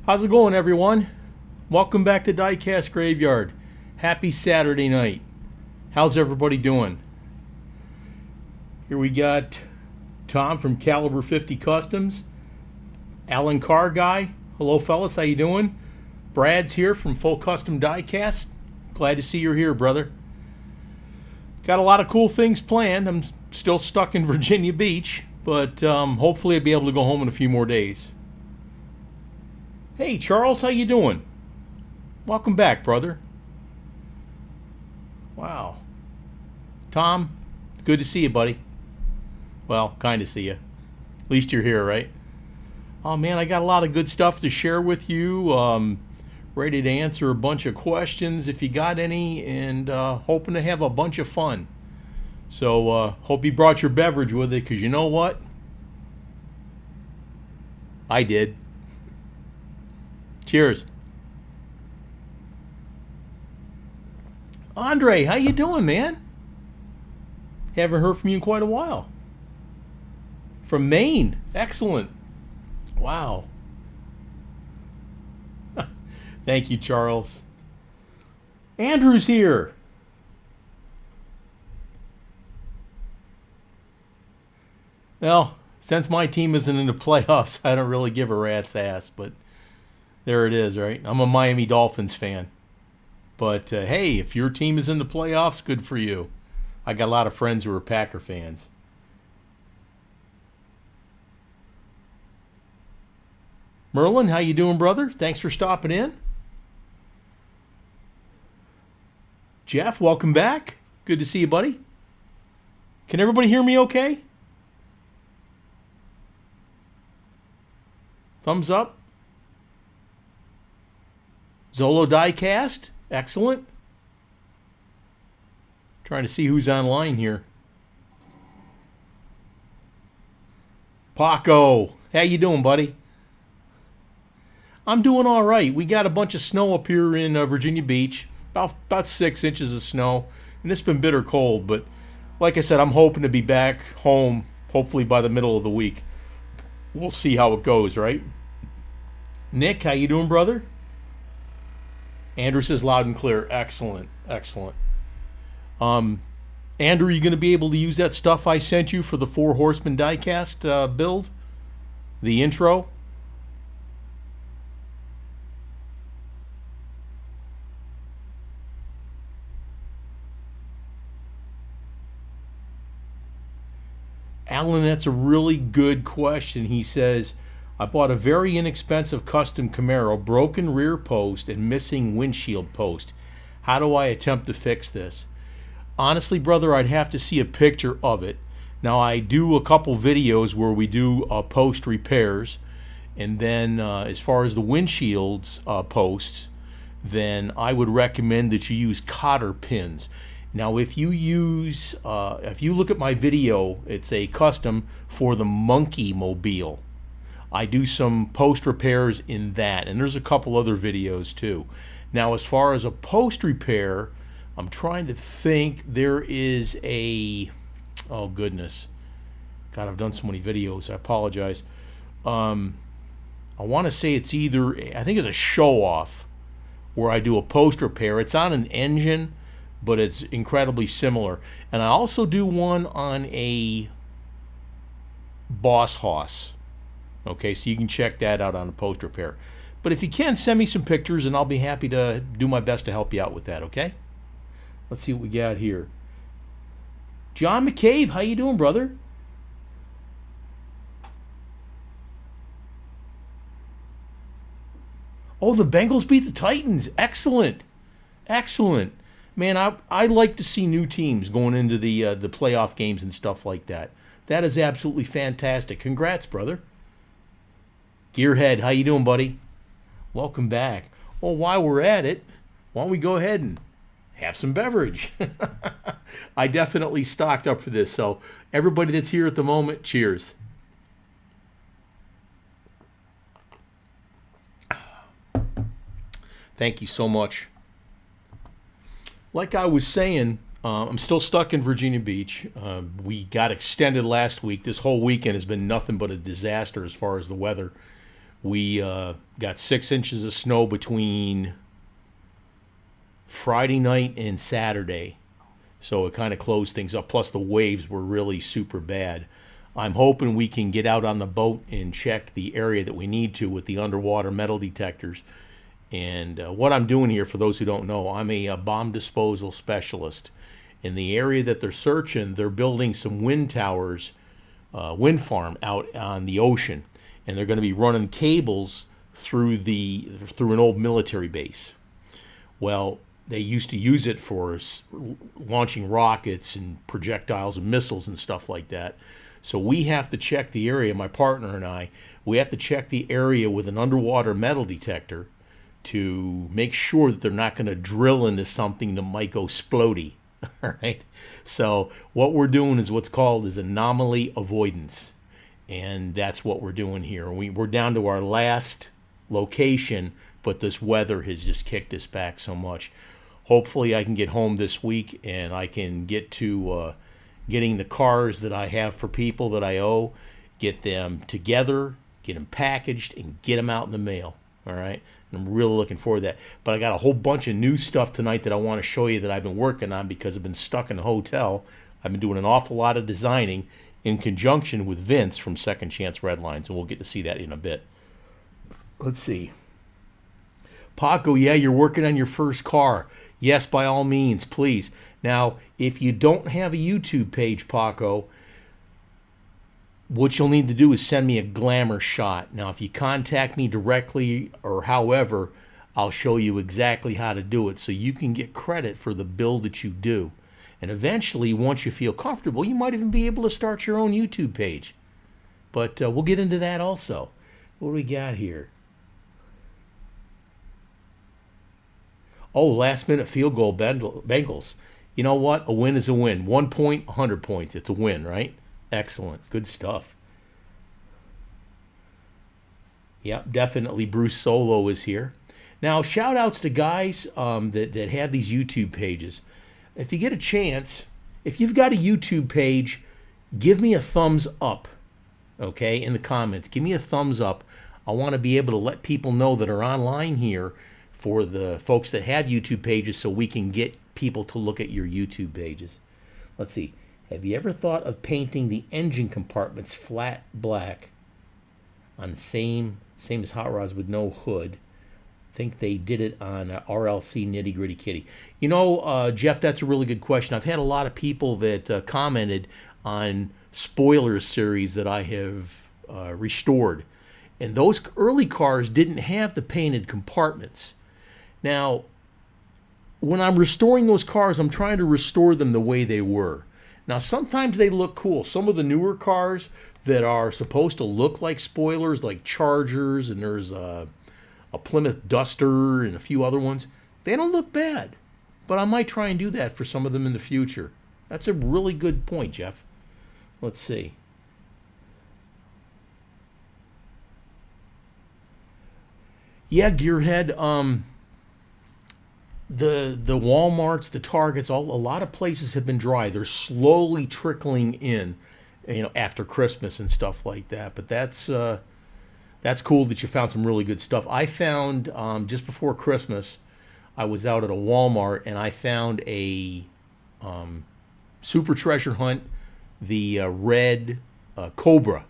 How's it going, everyone? Welcome back to Diecast Graveyard. Happy Saturday night. How's everybody doing? Here we got Tom from Caliber 50 Customs, Alan Carr guy. Hello, fellas. How you doing? Brad's here from Full Custom Diecast. Glad to see you're here, brother. Got a lot of cool things planned. I'm still stuck in Virginia Beach, but hopefully I'll be able to go home in a few more days. Hey, Charles, how you doing? Welcome back, brother. Wow. Tom, good to see you, buddy. Well, kind of see you. At least you're here, right? Oh, man, I got a lot of good stuff to share with you. Ready to answer a bunch of questions if you got any, and hoping to have a bunch of fun. So, hope you brought your beverage with you, because you know what? I did. Cheers. Andre, how you doing, man? Haven't heard from you in quite a while. From Maine. Excellent. Wow. Thank you, Charles. Andrew's here. Well, since my team isn't in the playoffs, I don't really give a rat's ass, but there it is, right? I'm a Miami Dolphins fan. But, hey, if your team is in the playoffs, good for you. I got a lot of friends who are Packer fans. Merlin, how you doing, brother? Thanks for stopping in. Jeff, welcome back. Good to see you, buddy. Can everybody hear me okay? Thumbs up. Zolo Diecast, excellent. Trying to see who's online here. Paco, how you doing, buddy? I'm doing all right. We got a bunch of snow up here in Virginia Beach, about 6 inches of snow, and it's been bitter cold. But like I said, I'm hoping to be back home hopefully by the middle of the week. We'll see how it goes, right? Nick, how you doing, brother? Andrew says loud and clear. Excellent. Excellent. Andrew, are you going to be able to use that stuff I sent you for the Four Horsemen diecast build? The intro? Alan, that's a really good question. He says, I bought a very inexpensive custom Camaro, broken rear post, and missing windshield post. How do I attempt to fix this? Honestly, brother, I'd have to see a picture of it. Now, I do a couple videos where we do post repairs, and then as far as the windshields posts, then I would recommend that you use cotter pins. Now, if you look at my video, it's a custom for the Monkey Mobile. I do some post repairs in that, and there's a couple other videos too. Now, as far as a post repair, I'm trying to think. There is a, oh goodness, God, I've done so many videos. I apologize. I want to say it's either, I think it's a show off where I do a post repair. It's on an engine, but it's incredibly similar. And I also do one on a Boss Hoss. Okay, so you can check that out on a post repair. But if you can, send me some pictures, and I'll be happy to do my best to help you out with that, okay? Let's see what we got here. John McCabe, how you doing, brother? Oh, the Bengals beat the Titans. Excellent. Excellent. Man, I like to see new teams going into the playoff games and stuff like that. That is absolutely fantastic. Congrats, brother. Gearhead, how you doing, buddy? Welcome back. Well, while we're at it, why don't we go ahead and have some beverage? I definitely stocked up for this, so everybody that's here at the moment, cheers. Thank you so much. Like I was saying, I'm still stuck in Virginia Beach. We got extended last week. This whole weekend has been nothing but a disaster as far as the weather. We got 6 inches of snow between Friday night and Saturday, so it kind of closed things up. Plus, the waves were really super bad. I'm hoping we can get out on the boat and check the area that we need to with the underwater metal detectors. And what I'm doing here, for those who don't know, I'm a bomb disposal specialist. In the area that they're searching, they're building some wind towers, wind farm out on the ocean, and they're going to be running cables through an old military base. Well, they used to use it for launching rockets and projectiles and missiles and stuff like that. So we have to check the area, my partner and I, we have to check the area with an underwater metal detector to make sure that they're not going to drill into something that might go splody. All right. So what we're doing is what's called is anomaly avoidance. And that's what we're doing here. We're down to our last location, but this weather has just kicked us back so much. Hopefully I can get home this week and I can get to getting the cars that I have for people that I owe, get them together, get them packaged, and get them out in the mail. All right? And I'm really looking forward to that. But I got a whole bunch of new stuff tonight that I want to show you that I've been working on because I've been stuck in a hotel. I've been doing an awful lot of designing in conjunction with Vince from Second Chance Redlines, and we'll get to see that in a bit. Let's see. Paco, yeah, you're working on your first car. Yes, by all means, please. Now, if you don't have a YouTube page, Paco, what you'll need to do is send me a glamour shot. Now, if you contact me directly or however, I'll show you exactly how to do it so you can get credit for the build that you do. And eventually, once you feel comfortable, you might even be able to start your own YouTube page. But we'll get into that also. What do we got here? Oh, last minute field goal Bengals. You know what? A win is a win. 1 point, 100 points. It's a win, right? Excellent. Good stuff. Yep, definitely Bruce Solo is here. Now, shout outs to guys that have these YouTube pages. If you get a chance, if you've got a YouTube page, give me a thumbs up, okay, in the comments. Give me a thumbs up. I want to be able to let people know that are online here for the folks that have YouTube pages so we can get people to look at your YouTube pages. Let's see. Have you ever thought of painting the engine compartments flat black on the same as Hot Rods with no hood? Think they did it on RLC Nitty Gritty Kitty. You know, Jeff, that's a really good question. I've had a lot of people that commented on Spoilers series that I have restored. And those early cars didn't have the painted compartments. Now, when I'm restoring those cars, I'm trying to restore them the way they were. Now, sometimes they look cool. Some of the newer cars that are supposed to look like spoilers, like Chargers, and there's a Plymouth Duster and a few other ones, they don't look bad. But I might try and do that for some of them in the future. That's a really good point, Jeff. Let's see. Yeah, Gearhead, the Walmarts, the Targets, a lot of places have been dry. They're slowly trickling in, after Christmas and stuff like that. But that's cool that you found some really good stuff. I found just before Christmas, I was out at a Walmart and I found a Super Treasure Hunt, the red Cobra.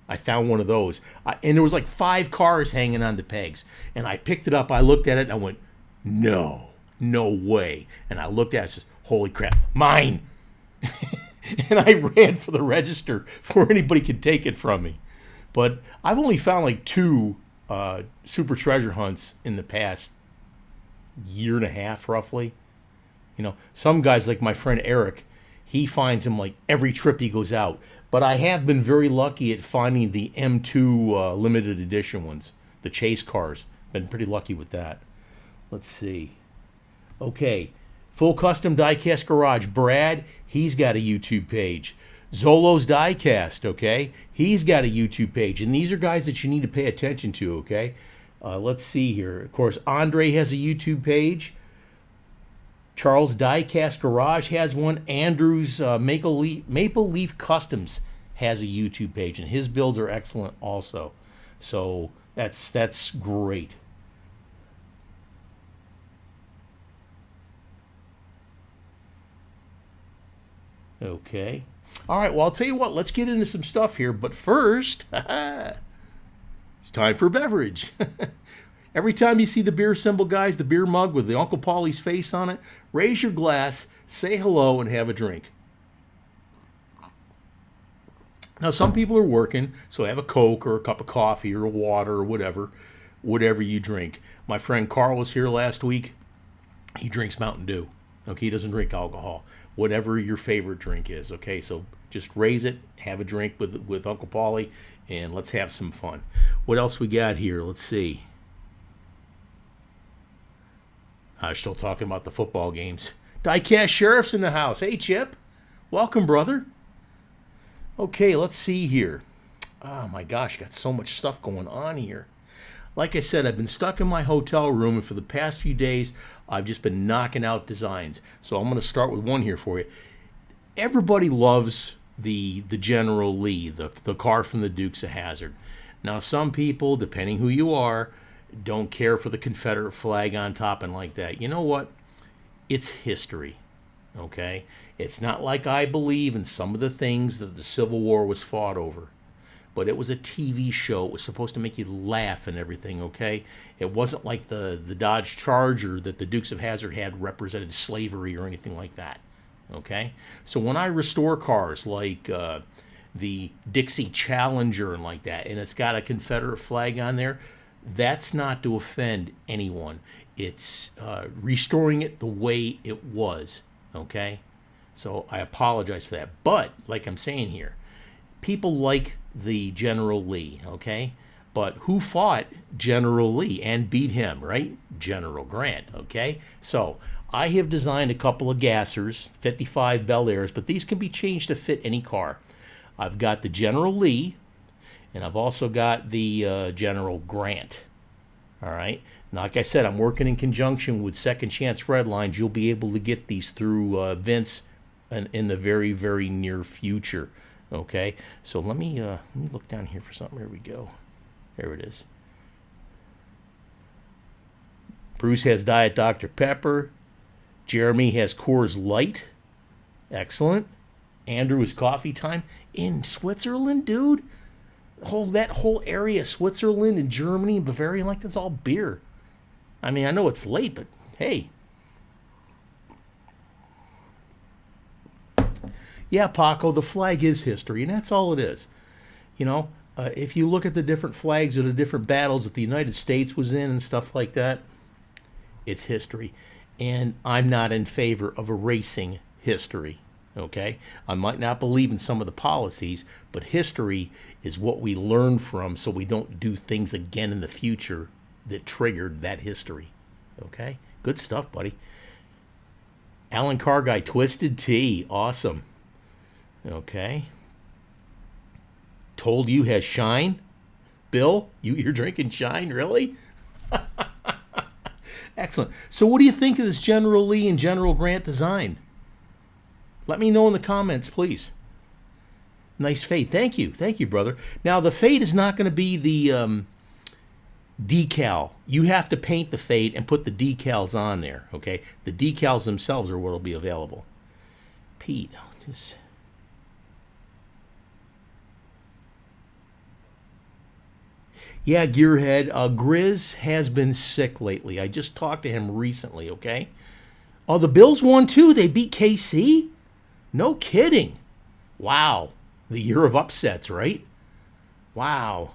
I found one of those, and there was like 5 cars hanging on the pegs. And I picked it up. I looked at it and I went, no way. And I looked at it and said, holy crap, mine. And I ran for the register before anybody could take it from me. But I've only found like 2 Super Treasure Hunts in the past year and a half, roughly. Some guys like my friend Eric, he finds them like every trip he goes out. But I have been very lucky at finding the M2 limited edition ones, the chase cars. Been pretty lucky with that. Let's see. Okay, Full Custom Diecast Garage. Brad, he's got a YouTube page. Zolo's Diecast, okay? He's got a YouTube page. And these are guys that you need to pay attention to, okay? Let's see here. Of course, Andre has a YouTube page. Charles Diecast Garage has one. Andrew's Maple Leaf Customs has a YouTube page. And his builds are excellent also. So That's great. Okay. All right, well, I'll tell you what, let's get into some stuff here. But first, it's time for beverage. Every time you see the beer symbol, guys, the beer mug with the Uncle Paulie's face on it, raise your glass, say hello, and have a drink. Now, some people are working, so have a Coke or a cup of coffee or a water or whatever you drink. My friend Carl was here last week. He drinks Mountain Dew. Okay, he doesn't drink alcohol. Whatever your favorite drink is, okay? So just raise it, have a drink with Uncle Paulie, and let's have some fun. What else we got here? Let's see. I'm still talking about the football games. Diecast Sheriff's in the house. Hey, Chip. Welcome, brother. Okay, let's see here. Oh, my gosh, got so much stuff going on here. Like I said, I've been stuck in my hotel room, and for the past few days, I've just been knocking out designs. So I'm going to start with one here for you. Everybody loves the General Lee, the car from the Dukes of Hazzard. Now, some people, depending who you are, don't care for the Confederate flag on top and like that. You know what? It's history, okay? It's not like I believe in some of the things that the Civil War was fought over. But it was a TV show. It was supposed to make you laugh and everything, okay? It wasn't like the Dodge Charger that the Dukes of Hazzard had represented slavery or anything like that, okay? So when I restore cars like the Dixie Challenger and like that, and it's got a Confederate flag on there, that's not to offend anyone. It's restoring it the way it was, okay? So I apologize for that. But, like I'm saying here, people like the General Lee, okay? But who fought General Lee and beat him, right? General Grant, okay? So I have designed a couple of gassers, 55 Bel Airs, but these can be changed to fit any car. I've got the General Lee, and I've also got the General Grant, all right? Now, like I said, I'm working in conjunction with Second Chance Redlines. You'll be able to get these through Vince in the very, very near future. Okay, so let me look down here for something. Here we go. There it is. Bruce has Diet Dr. Pepper. Jeremy has Coors Light. Excellent. Andrew is Coffee Time. In Switzerland, dude. That whole area, Switzerland and Germany and Bavaria, like that's all beer. I mean, I know it's late, but hey. Yeah, Paco, the flag is history, and that's all it is. You know, if you look at the different flags of the different battles that the United States was in and stuff like that, it's history. And I'm not in favor of erasing history, okay? I might not believe in some of the policies, but history is what we learn from so we don't do things again in the future that triggered that history, okay? Good stuff, buddy. Alan Carr Guy, Twisted Tea, awesome. Okay. Told You has Shine. Bill, you're drinking Shine, really? Excellent. So what do you think of this General Lee and General Grant design? Let me know in the comments, please. Nice fade. Thank you, brother. Now, the fade is not going to be the decal. You have to paint the fade and put the decals on there, okay? The decals themselves are what will be available. Pete, just... Yeah, Gearhead, Grizz has been sick lately. I just talked to him recently, okay? Oh, the Bills won too. They beat KC? No kidding. Wow. The year of upsets, right? Wow.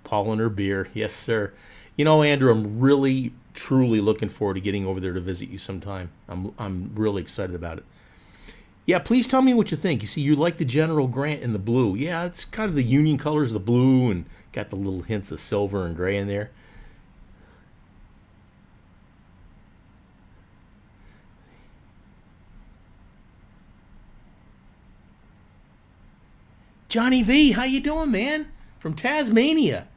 Pauliner beer. Yes, sir. You know, Andrew, I'm really, truly looking forward to getting over there to visit you sometime. I'm really excited about it. Yeah, please tell me what you think. You see, you like the General Grant in the blue. Yeah, it's kind of the Union colors, the blue, and got the little hints of silver and gray in there. Johnny V, how you doing, man? From Tasmania.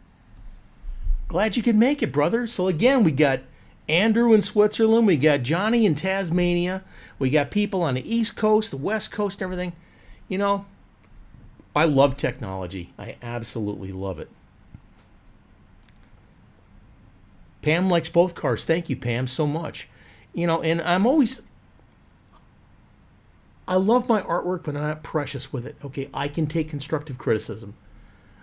Glad you could make it, brother. So again, we got Andrew in Switzerland. We got Johnny in Tasmania. We got people on the East Coast, the West Coast, everything. You know, I love technology. I absolutely love it. Pam likes both cars. Thank you, Pam, so much. And I love my artwork, but I'm not precious with it. Okay, I can take constructive criticism.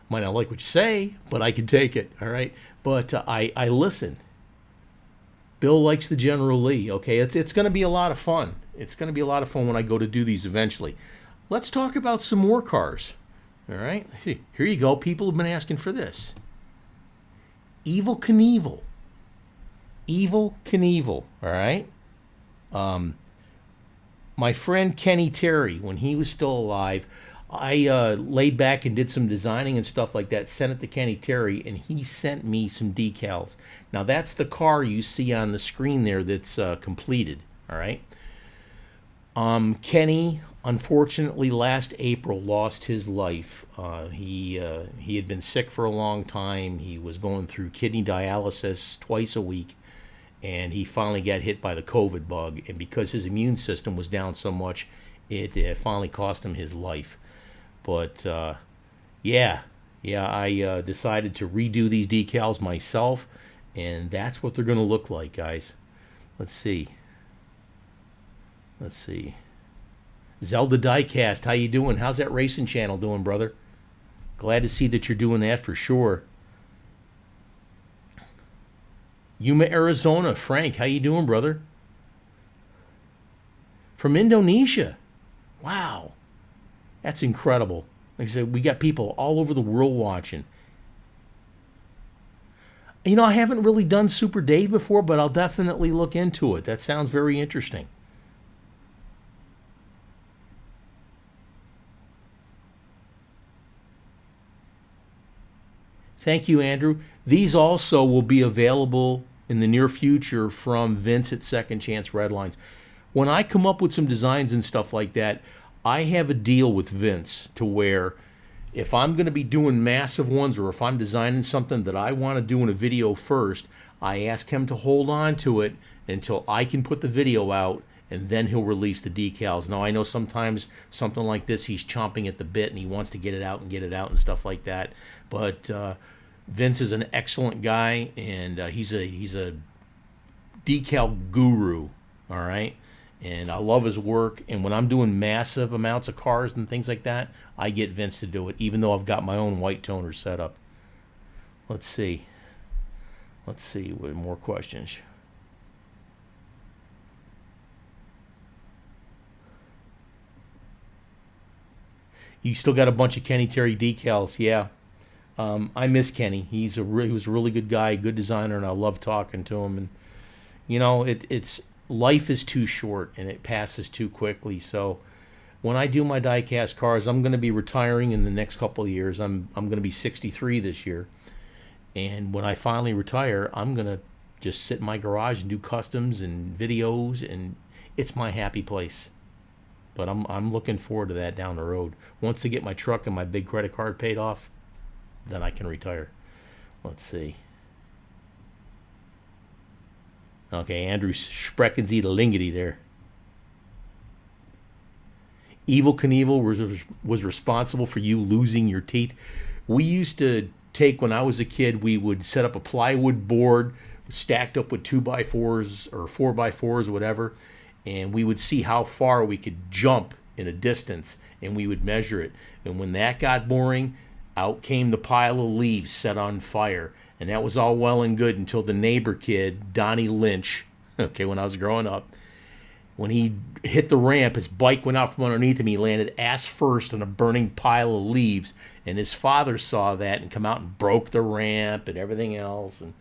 Might not like what you say, but I can take it. All right, but I listen. Bill likes the General Lee. Okay, it's going to be a lot of fun. It's going to be a lot of fun when I go to do these eventually. Let's talk about some more cars. All right, here you go. People have been asking for this. Evel Knievel. Evel Knievel. All right. My friend Kenny Terry, when he was still alive, I laid back and did some designing and stuff like that, sent it to Kenny Terry, and he sent me some decals. Now, that's the car you see on the screen there that's completed, all right? Kenny, unfortunately, last April lost his life. He had been sick for a long time. He was going through kidney dialysis twice a week, and he finally got hit by the COVID bug, and because his immune system was down so much, it finally cost him his life. But I decided to redo these decals myself, and that's what they're going to look like, guys. Let's see. Zelda Diecast, how you doing? How's that racing channel doing, brother? Glad to see that you're doing that for sure. Yuma, Arizona, Frank, how you doing, brother? From Indonesia. Wow. That's incredible. Like I said, we got people all over the world watching. I haven't really done Super Dave before, but I'll definitely look into it. That sounds very interesting. Thank you, Andrew. These also will be available in the near future from Vince at Second Chance Redlines. When I come up with some designs and stuff like that, I have a deal with Vince to where if I'm going to be doing massive ones or if I'm designing something that I want to do in a video first, I ask him to hold on to it until I can put the video out, and then he'll release the decals. Now, I know sometimes something like this, he's chomping at the bit and he wants to get it out and stuff like that. But Vince is an excellent guy, and he's a decal guru, all right? And I love his work. And when I'm doing massive amounts of cars and things like that, I get Vince to do it, even though I've got my own white toner set up. Let's see. What more questions? You still got a bunch of Kenny Terry decals, yeah. I miss Kenny. He was a really good guy, good designer, and I love talking to him. And it's life is too short and it passes too quickly. So when I do my diecast cars, I'm going to be retiring in the next couple of years. I'm going to be 63 this year, and when I finally retire, I'm going to just sit in my garage and do customs and videos, and it's my happy place. But I'm looking forward to that down the road. Once I get my truck and my big credit card paid off, then I can retire. Let's see. Okay, Andrew Sprechen Sie the Lingity there. Evel Knievel was responsible for you losing your teeth. We used to take, when I was a kid, we would set up a plywood board stacked up with 2x4s or 4x4s, whatever, and we would see how far we could jump in a distance, and we would measure it. And when that got boring, out came the pile of leaves set on fire. And that was all well and good until the neighbor kid, Donnie Lynch, okay, when I was growing up, when he hit the ramp, his bike went out from underneath him. He landed ass first on a burning pile of leaves. And his father saw that and come out and broke the ramp and everything else. And,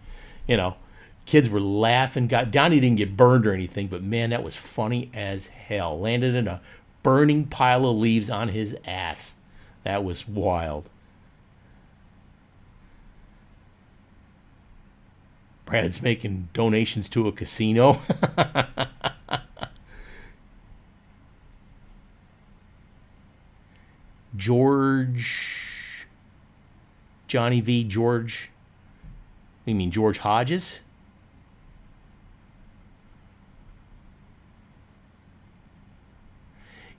kids were laughing. Donnie didn't get burned or anything, but man, that was funny as hell. Landed in a burning pile of leaves on his ass. That was wild. Brad's making donations to a casino. Johnny V. George. You mean George Hodges?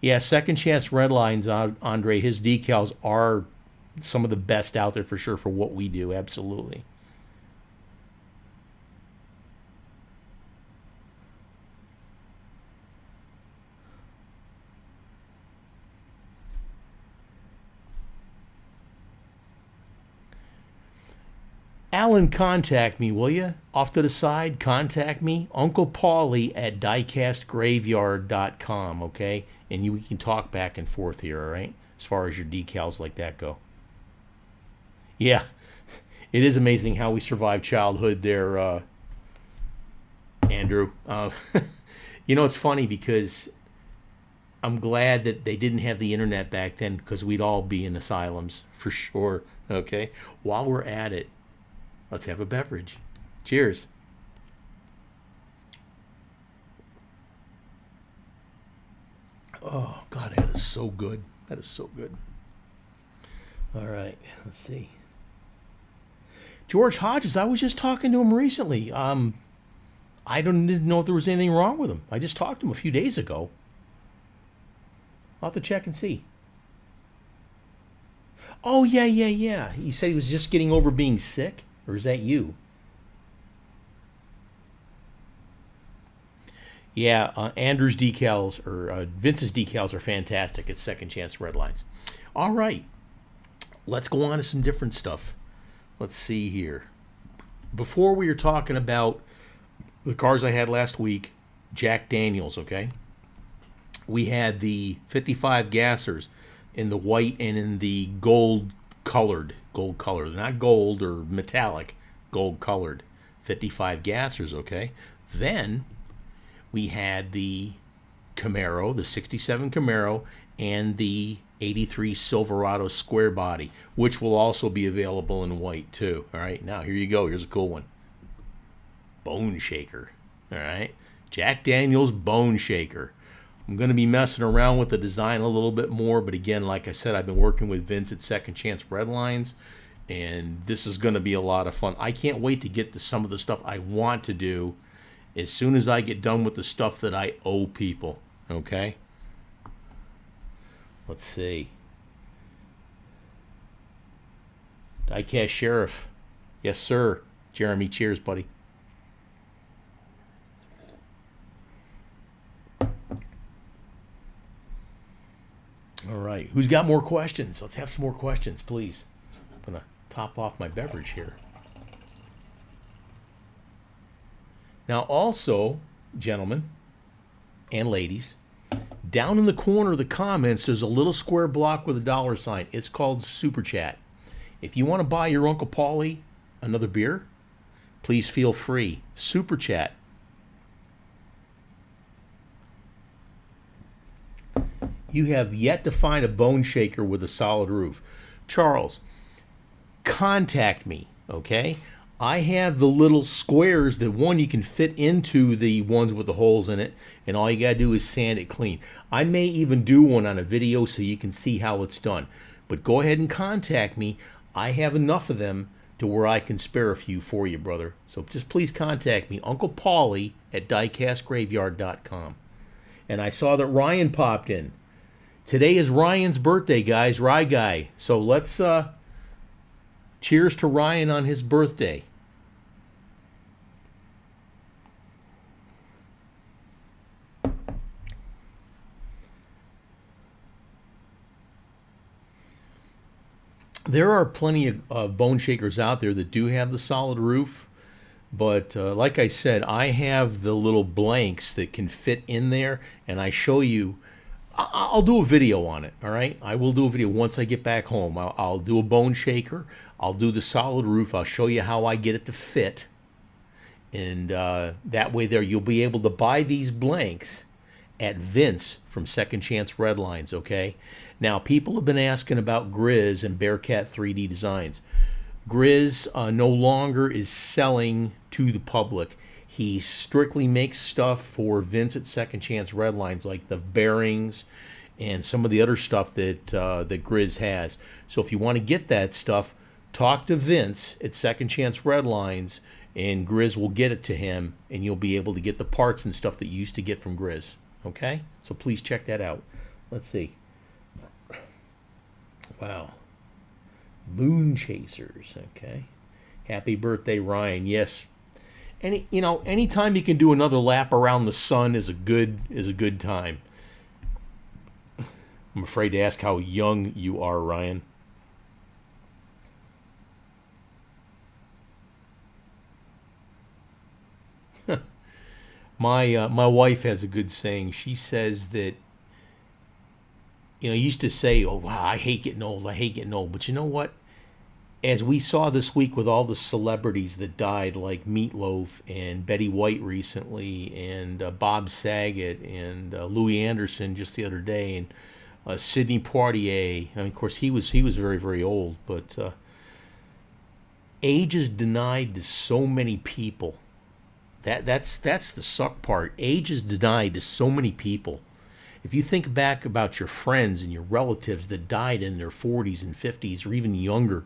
Yeah, Second Chance Redlines, Andre, his decals are some of the best out there for sure for what we do. Absolutely. Alan, contact me, will you? Off to the side, contact me. Uncle Paulie at diecastgraveyard.com, okay? And we can talk back and forth here, all right? As far as your decals like that go. Yeah, it is amazing how we survived childhood there, Andrew. It's funny because I'm glad that they didn't have the internet back then because we'd all be in asylums for sure, okay? While we're at it, let's have a beverage. Cheers. Oh, God, that is so good. That is so good. All right, let's see. George Hodges, I was just talking to him recently. I didn't know if there was anything wrong with him. I just talked to him a few days ago. I'll have to check and see. Oh, yeah. He said he was just getting over being sick. Or is that you? Yeah, Andrew's decals, or Vince's decals are fantastic at Second Chance Redlines. All right, let's go on to some different stuff. Let's see here. Before we were talking about the cars I had last week, Jack Daniels, okay? We had the 55 gassers in the white and in the gold colored, not gold or metallic, gold colored 55 gassers, okay? Then we had the Camaro, the 67 Camaro, and the 83 Silverado square body, which will also be available in white too. All right, now here you go. Here's a cool one. Bone Shaker. All right, Jack Daniels Bone Shaker. I'm going to be messing around with the design a little bit more, but again, like I said, I've been working with Vince at Second Chance Redlines, and this is going to be a lot of fun. I can't wait to get to some of the stuff I want to do as soon as I get done with the stuff that I owe people, okay? Let's see. Diecast Sheriff. Yes, sir. Jeremy, cheers, buddy. All right. Who's got more questions? Let's have some more questions, please. I'm going to top off my beverage here. Now, also, gentlemen and ladies, down in the corner of the comments, there's a little square block with a dollar sign. It's called Super Chat. If you want to buy your Uncle Paulie another beer, please feel free. Super Chat. You have yet to find a bone shaker with a solid roof. Charles, contact me, okay? I have the little squares that one you can fit into the ones with the holes in it, and all you gotta do is sand it clean. I may even do one on a video so you can see how it's done. But go ahead and contact me. I have enough of them to where I can spare a few for you, brother. So just please contact me, Uncle Paulie at diecastgraveyard.com. And I saw that Ryan popped in. Today is Ryan's birthday, guys. Rye Guy. So let's cheers to Ryan on his birthday. There are plenty of bone shakers out there that do have the solid roof, but like I said, I have the little blanks that can fit in there, and I show you. I'll do a video on it, all right? I will do a video once I get back home. I'll do a bone shaker. I'll do the solid roof. I'll show you how I get it to fit. And that way there, you'll be able to buy these blanks at Vince from Second Chance Redlines, okay? Now, people have been asking about Grizz and Bearcat 3D Designs. Grizz no longer is selling to the public. He strictly makes stuff for Vince at Second Chance Redlines, like the bearings and some of the other stuff that that Grizz has. So if you want to get that stuff, talk to Vince at Second Chance Redlines, and Grizz will get it to him, and you'll be able to get the parts and stuff that you used to get from Grizz. Okay? So please check that out. let's see. Wow. Moon Chasers. Okay. Happy birthday, Ryan. Yes. Anytime you can do another lap around the sun is a good time. I'm afraid to ask how young you are, Ryan. My wife has a good saying. She says that used to say, "Oh wow, I hate getting old. I hate getting old." But you know what? As we saw this week with all the celebrities that died, like Meatloaf and Betty White recently, and Bob Saget and Louis Anderson just the other day, and Sidney Poitier. I mean, of course, he was very very old, but age is denied to so many people. That's the suck part. Age is denied to so many people. If you think back about your friends and your relatives that died in their 40s and 50s or even younger,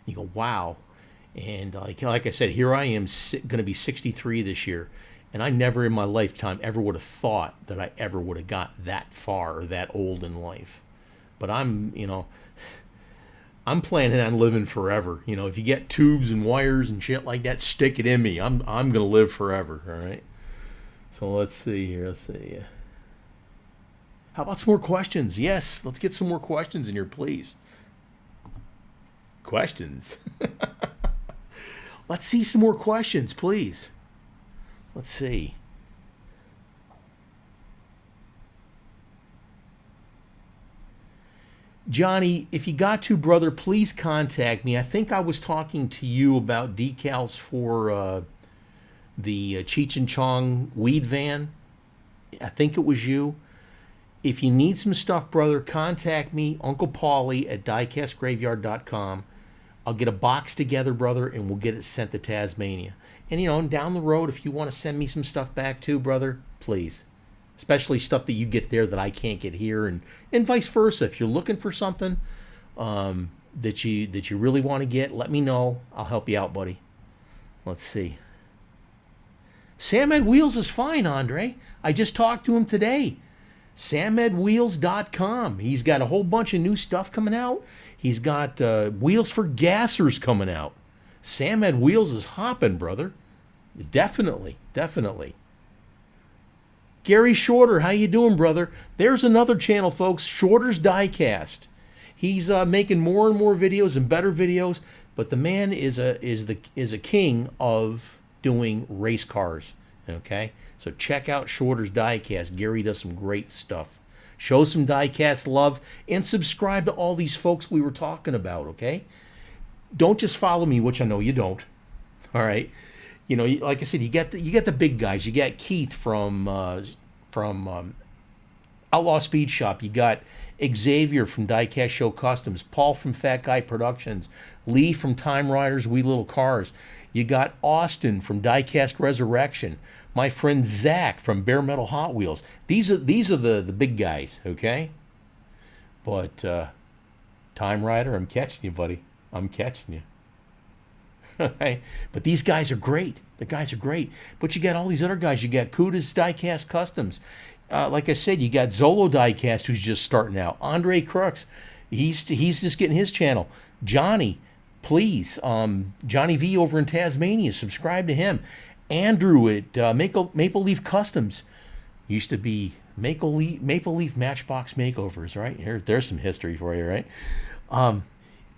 you go, wow. And like I said, here I am going to be 63 this year. And I never in my lifetime ever would have thought that I ever would have got that far or that old in life. But I'm planning on living forever. If you get tubes and wires and shit like that, stick it in me. I'm going to live forever, all right? So let's see here. Let's see. How about some more questions? Yes, let's get some more questions in here, please. Questions. Let's see some more questions, please. Let's see. Johnny, if you got to, brother, please contact me. I think I was talking to you about decals for the Cheech and Chong weed van. I think it was you. If you need some stuff, brother, contact me, Uncle Paulie at diecastgraveyard.com. I'll get a box together, brother, and we'll get it sent to Tasmania. And, down the road, if you want to send me some stuff back too, brother, please. Especially stuff that you get there that I can't get here, and vice versa. If you're looking for something that you really want to get, let me know. I'll help you out, buddy. Let's see. Sam Ed Wheels is fine, Andre. I just talked to him today. SamEdWheels.com. He's got a whole bunch of new stuff coming out. He's got wheels for gassers coming out. Sam Ed Wheels is hopping, brother. Definitely. Gary Shorter, how you doing, brother? There's another channel, folks, Shorter's Diecast. He's making more and more videos and better videos, but the man is a king of doing race cars. Okay, so check out Shorter's Diecast. Gary does some great stuff. Show some Diecast love and subscribe to all these folks we were talking about. Okay, don't just follow me, which I know you don't. All right, like I said, you get the big guys. You got Keith from Outlaw Speed Shop. You got Xavier from Diecast Show Customs. Paul from Fat Guy Productions. Lee from Time Riders Wee Little Cars. You got Austin from Diecast Resurrection. My friend Zach from Bare Metal Hot Wheels. These are the big guys, okay? But Time Rider, I'm catching you, buddy. I'm catching you. Right? But these guys are great. The guys are great. But you got all these other guys. You got Kuda's Diecast Customs. Like I said, you got Zolo Diecast, who's just starting out. Andre Crooks, he's just getting his channel. Johnny, please, Johnny V over in Tasmania, subscribe to him. Andrew at Maple Leaf Customs, used to be Maple Leaf Matchbox Makeovers, right? There's some history for you, right?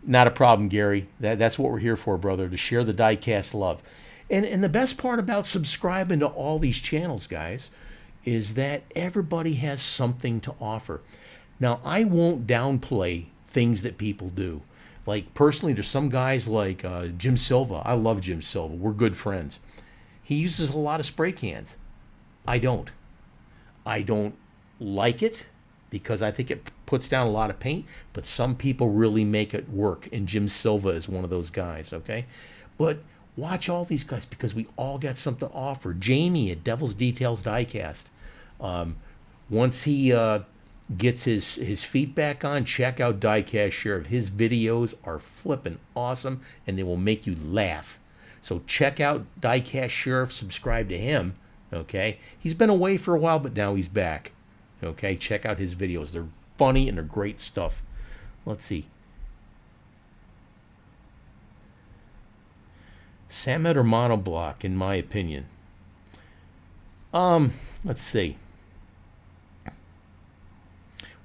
Not a problem, Gary. That's what we're here for, brother, to share the Diecast love. And the best part about subscribing to all these channels, guys, is that everybody has something to offer. Now, I won't downplay things that people do. Like, personally, there's some guys like Jim Silva. I love Jim Silva. We're good friends. He uses a lot of spray cans. I don't. I don't like it because I think it puts down a lot of paint, but some people really make it work, and Jim Silva is one of those guys, okay? But watch all these guys because we all got something to offer. Jamie at Devil's Details Diecast. Once he gets his feet back on, check out Diecast Sheriff. His videos are flipping awesome, and they will make you laugh. So check out Diecast Sheriff, subscribe to him, okay? He's been away for a while, but now he's back, okay? Check out his videos. funny and they're great stuff. Let's see. Samet or monoblock, in my opinion. Let's see.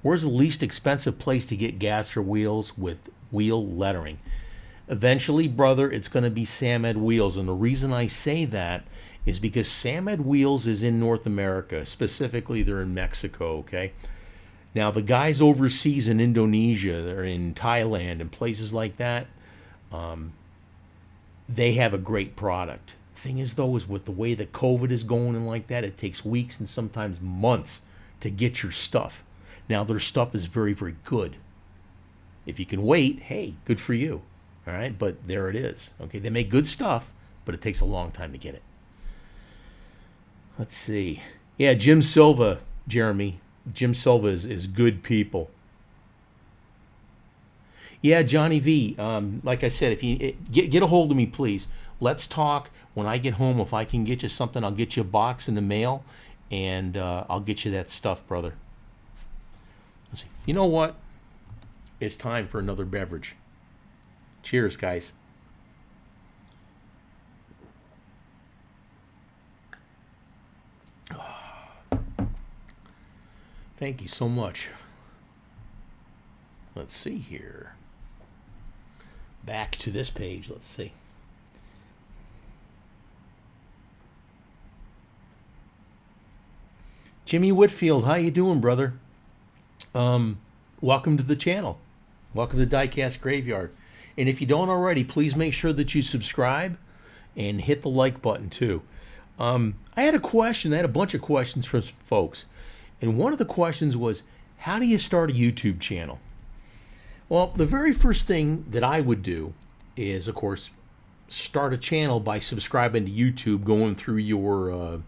Where's the least expensive place to get gas or wheels with wheel lettering? Eventually, brother, it's going to be Samet Wheels. And the reason I say that is because Samet Wheels is in North America. Specifically, they're in Mexico, okay? Now, the guys overseas in Indonesia or in Thailand and places like that, they have a great product. Thing is, though, is with the way that COVID is going and like that, it takes weeks and sometimes months to get your stuff. Now, their stuff is very, very good. If you can wait, hey, good for you. All right, but there it is. Okay, they make good stuff, but it takes a long time to get it. Let's see. Yeah, Jim Silva, Jeremy. Jim Silva is good people. Yeah, Johnny V. Like I said, if you get a hold of me, please. Let's talk. When I get home, if I can get you something, I'll get you a box in the mail, and I'll get you that stuff, brother. Let's see. You know what? It's time for another beverage. Cheers, guys. Thank you so much. Let's see here. Back to this page. Let's see. Jimmy Whitfield, how you doing, brother? Welcome to the channel. Welcome to Diecast Graveyard. And if you don't already, please make sure that you subscribe and hit the like button too. I had a question. I had a bunch of questions from folks. And one of the questions was, how do you start a YouTube channel? Well, the very first thing that I would do is, of course, start a channel by subscribing to YouTube, going through your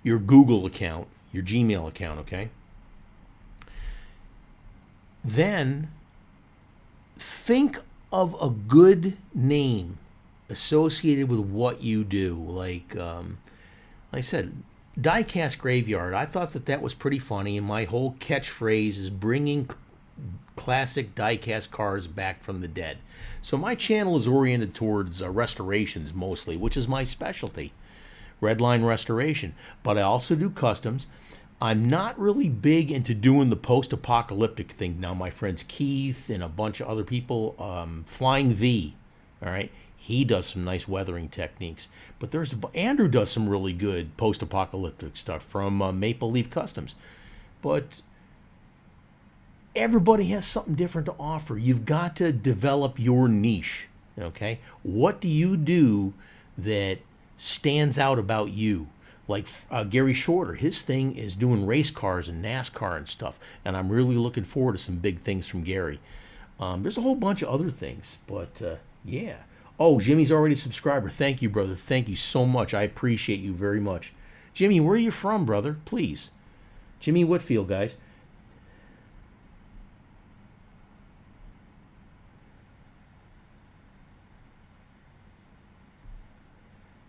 Google account, your Gmail account, okay? Then think of a good name associated with what you do. Like I said, Diecast Graveyard. I thought that was pretty funny, and my whole catchphrase is bringing classic diecast cars back from the dead. So my channel is oriented towards restorations mostly, which is my specialty, redline restoration. But I also do customs. I'm not really big into doing the post-apocalyptic thing now. My friends Keith and a bunch of other people, Flying V, all right, he does some nice weathering techniques. But Andrew does some really good post-apocalyptic stuff from Maple Leaf Customs. But everybody has something different to offer. You've got to develop your niche, okay? What do you do that stands out about you? Like Gary Shorter, his thing is doing race cars and NASCAR and stuff. And I'm really looking forward to some big things from Gary. There's a whole bunch of other things, but yeah. Oh, Jimmy's already a subscriber. Thank you, brother. Thank you so much. I appreciate you very much. Jimmy, where are you from, brother? Please. Jimmy Whitfield, guys.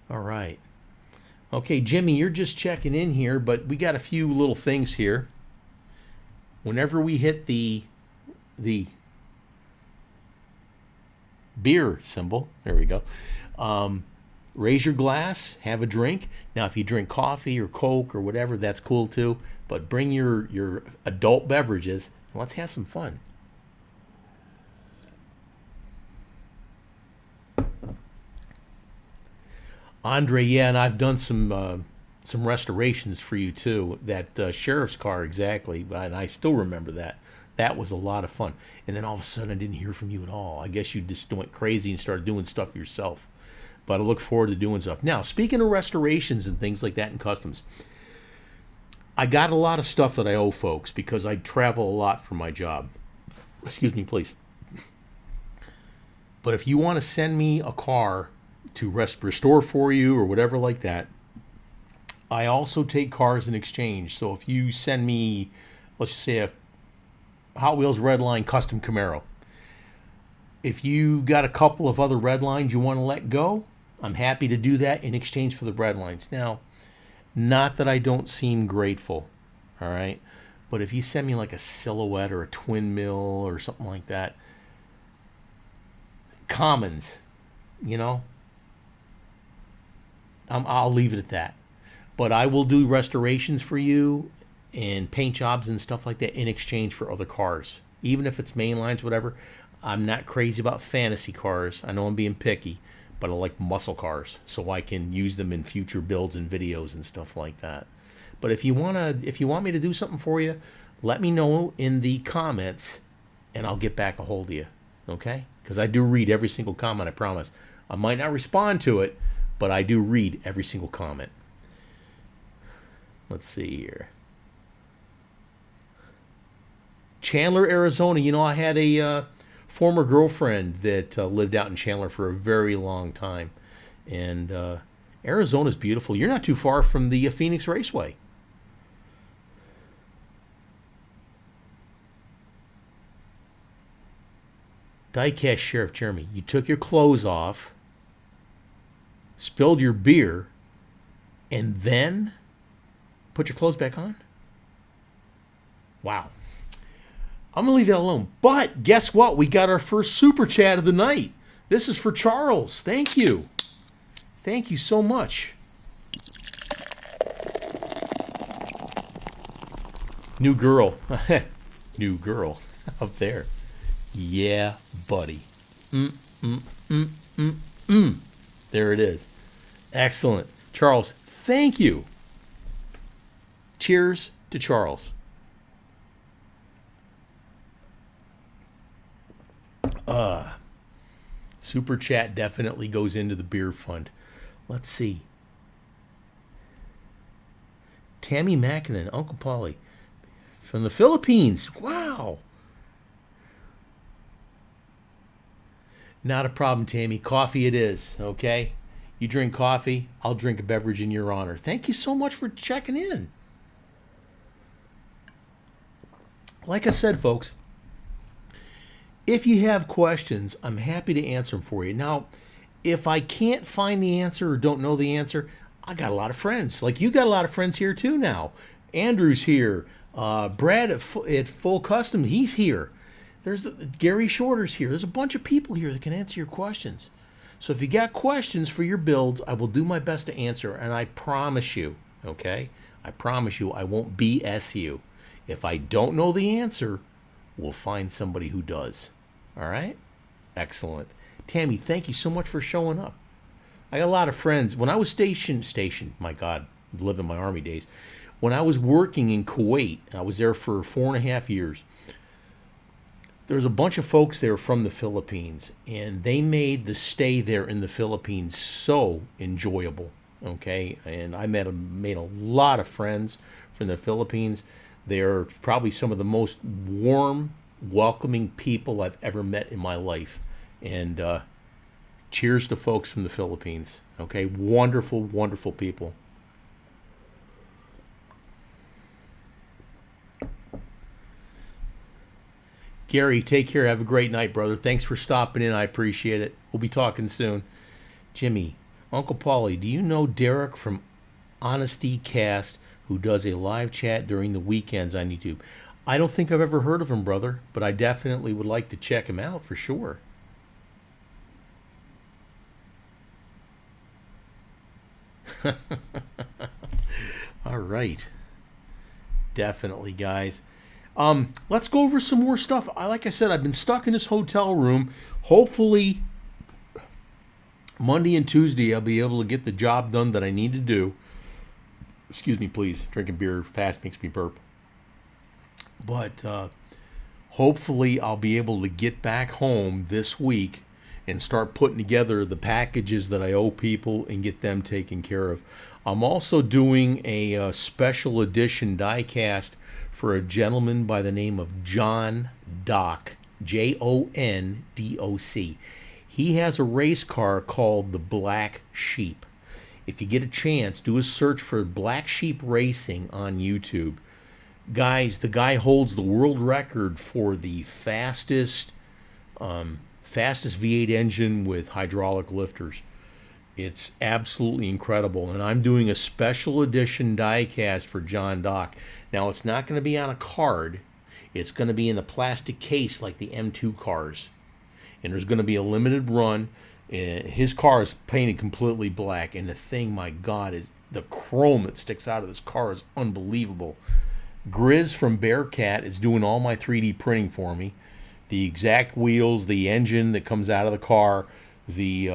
All right. Okay, Jimmy, you're just checking in here, but we got a few little things here. Whenever we hit the beer symbol, there we go, raise your glass, have a drink. Now, if you drink coffee or Coke or whatever, that's cool too, but bring your adult beverages and let's have some fun. Andre, yeah, and I've done some restorations for you too. That sheriff's car, exactly, and I still remember that. That was a lot of fun. And then all of a sudden, I didn't hear from you at all. I guess you just went crazy and started doing stuff yourself. But I look forward to doing stuff. Now, speaking of restorations and things like that in customs, I got a lot of stuff that I owe folks because I travel a lot for my job. Excuse me, please. But if you want to send me a car to restore for you or whatever like that, I also take cars in exchange. So if you send me, let's just say, a Hot Wheels Redline custom Camaro, if you got a couple of other Redlines you want to let go, I'm happy to do that in exchange for the Redlines. Now, not that I don't seem grateful, all right, But if you send me like a Silhouette or a Twin Mill or something like that, commons, you know, I'll leave it at that. But I will do restorations for you and paint jobs and stuff like that in exchange for other cars. Even if it's mainlines, whatever. I'm not crazy about fantasy cars. I know I'm being picky, but I like muscle cars so I can use them in future builds and videos and stuff like that. But if you want me to do something for you, let me know in the comments and I'll get back a hold of you. Okay? Because I do read every single comment, I promise. I might not respond to it, but I do read every single comment. Let's see here. Chandler, Arizona. You know, I had a former girlfriend that lived out in Chandler for a very long time. And Arizona's beautiful. You're not too far from the Phoenix Raceway. Diecast Sheriff Jeremy, you took your clothes off, spilled your beer, and then put your clothes back on? Wow. I'm going to leave that alone. But guess what? We got our first super chat of the night. This is for Charles. Thank you. Thank you so much. New girl. New girl up there. Yeah, buddy. There it is. Excellent. Charles, thank you. Cheers to Charles. Super chat definitely goes into the beer fund. Let's see. Tammy Mackinnon, Uncle Polly. From the Philippines. Wow. Not a problem, Tammy. Coffee it is, okay? You drink coffee, I'll drink a beverage in your honor. Thank you so much for checking in. Like I said, folks, if you have questions, I'm happy to answer them for you. Now, if I can't find the answer or don't know the answer, I got a lot of friends. Like you got a lot of friends here too now. Andrew's here. Brad at Full Custom, he's here. There's Gary Shorter's here. There's a bunch of people here that can answer your questions. So if you got questions for your builds, I will do my best to answer. And I promise you, okay? I promise you I won't BS you. If I don't know the answer, we'll find somebody who does. All right? Excellent. Tammy, thank you so much for showing up. I got a lot of friends. When I was stationed, my God, living my Army days. When I was working in Kuwait, I was there for 4.5 years. There's a bunch of folks there from the Philippines, and they made the stay there in the Philippines so enjoyable, okay? And I made a lot of friends from the Philippines. They're probably some of the most warm, welcoming people I've ever met in my life. And cheers to folks from the Philippines, okay? Wonderful, wonderful people. Gary, take care. Have a great night, brother. Thanks for stopping in. I appreciate it. We'll be talking soon. Jimmy, Uncle Paulie, do you know Derek from Honesty Cast who does a live chat during the weekends on YouTube? I don't think I've ever heard of him, brother, but I definitely would like to check him out for sure. All right. Definitely, guys. Let's go over some more stuff. Like I said, I've been stuck in this hotel room. Hopefully, Monday and Tuesday, I'll be able to get the job done that I need to do. Excuse me, please. Drinking beer fast makes me burp. But hopefully, I'll be able to get back home this week and start putting together the packages that I owe people and get them taken care of. I'm also doing a special edition diecast for a gentleman by the name of John Doc, Jondoc. He has a race car called the Black Sheep. If you get a chance, do a search for Black Sheep Racing on YouTube. Guys, the guy holds the world record for the fastest V8 engine with hydraulic lifters. It's absolutely incredible. And I'm doing a special edition diecast for John Dock. Now, it's not going to be on a card. It's going to be in a plastic case like the M2 cars. And there's going to be a limited run. His car is painted completely black. And the thing, my God, is the chrome that sticks out of this car is unbelievable. Grizz from Bearcat is doing all my 3D printing for me. The exact wheels, the engine that comes out of the car, the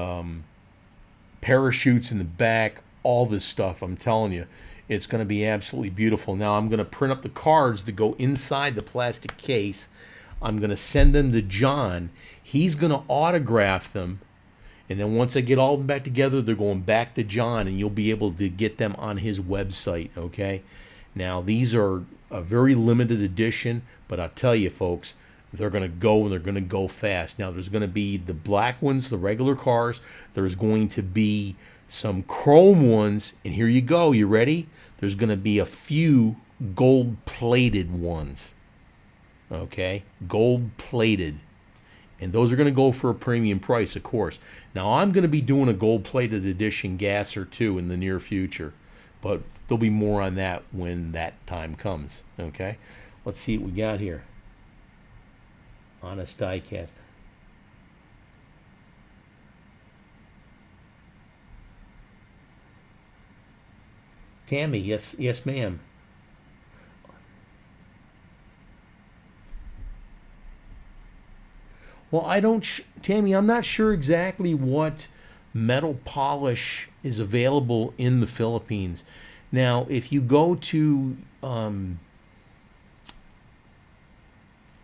parachutes in the back, all this stuff. I'm telling you, it's going to be absolutely beautiful. Now I'm going to print up the cards that go inside the plastic case. I'm going to send them to John. He's going to autograph them. And then once I get all of them back together, they're going back to John, and you'll be able to get them on his website, okay? Now, these are a very limited edition, but I'll tell you, folks, they're going to go, and they're going to go fast. Now, there's going to be the black ones, the regular cars. There's going to be some chrome ones, and here you go. You ready? There's going to be a few gold-plated ones, okay? Gold-plated. And those are going to go for a premium price, of course. Now, I'm going to be doing a gold-plated edition gasser, too, in the near future. But there'll be more on that when that time comes, okay? Let's see what we got here. Honest Diecast. Tammy, yes, ma'am. Well, I don't, Tammy, I'm not sure exactly what metal polish is available in the Philippines. Now, if you go to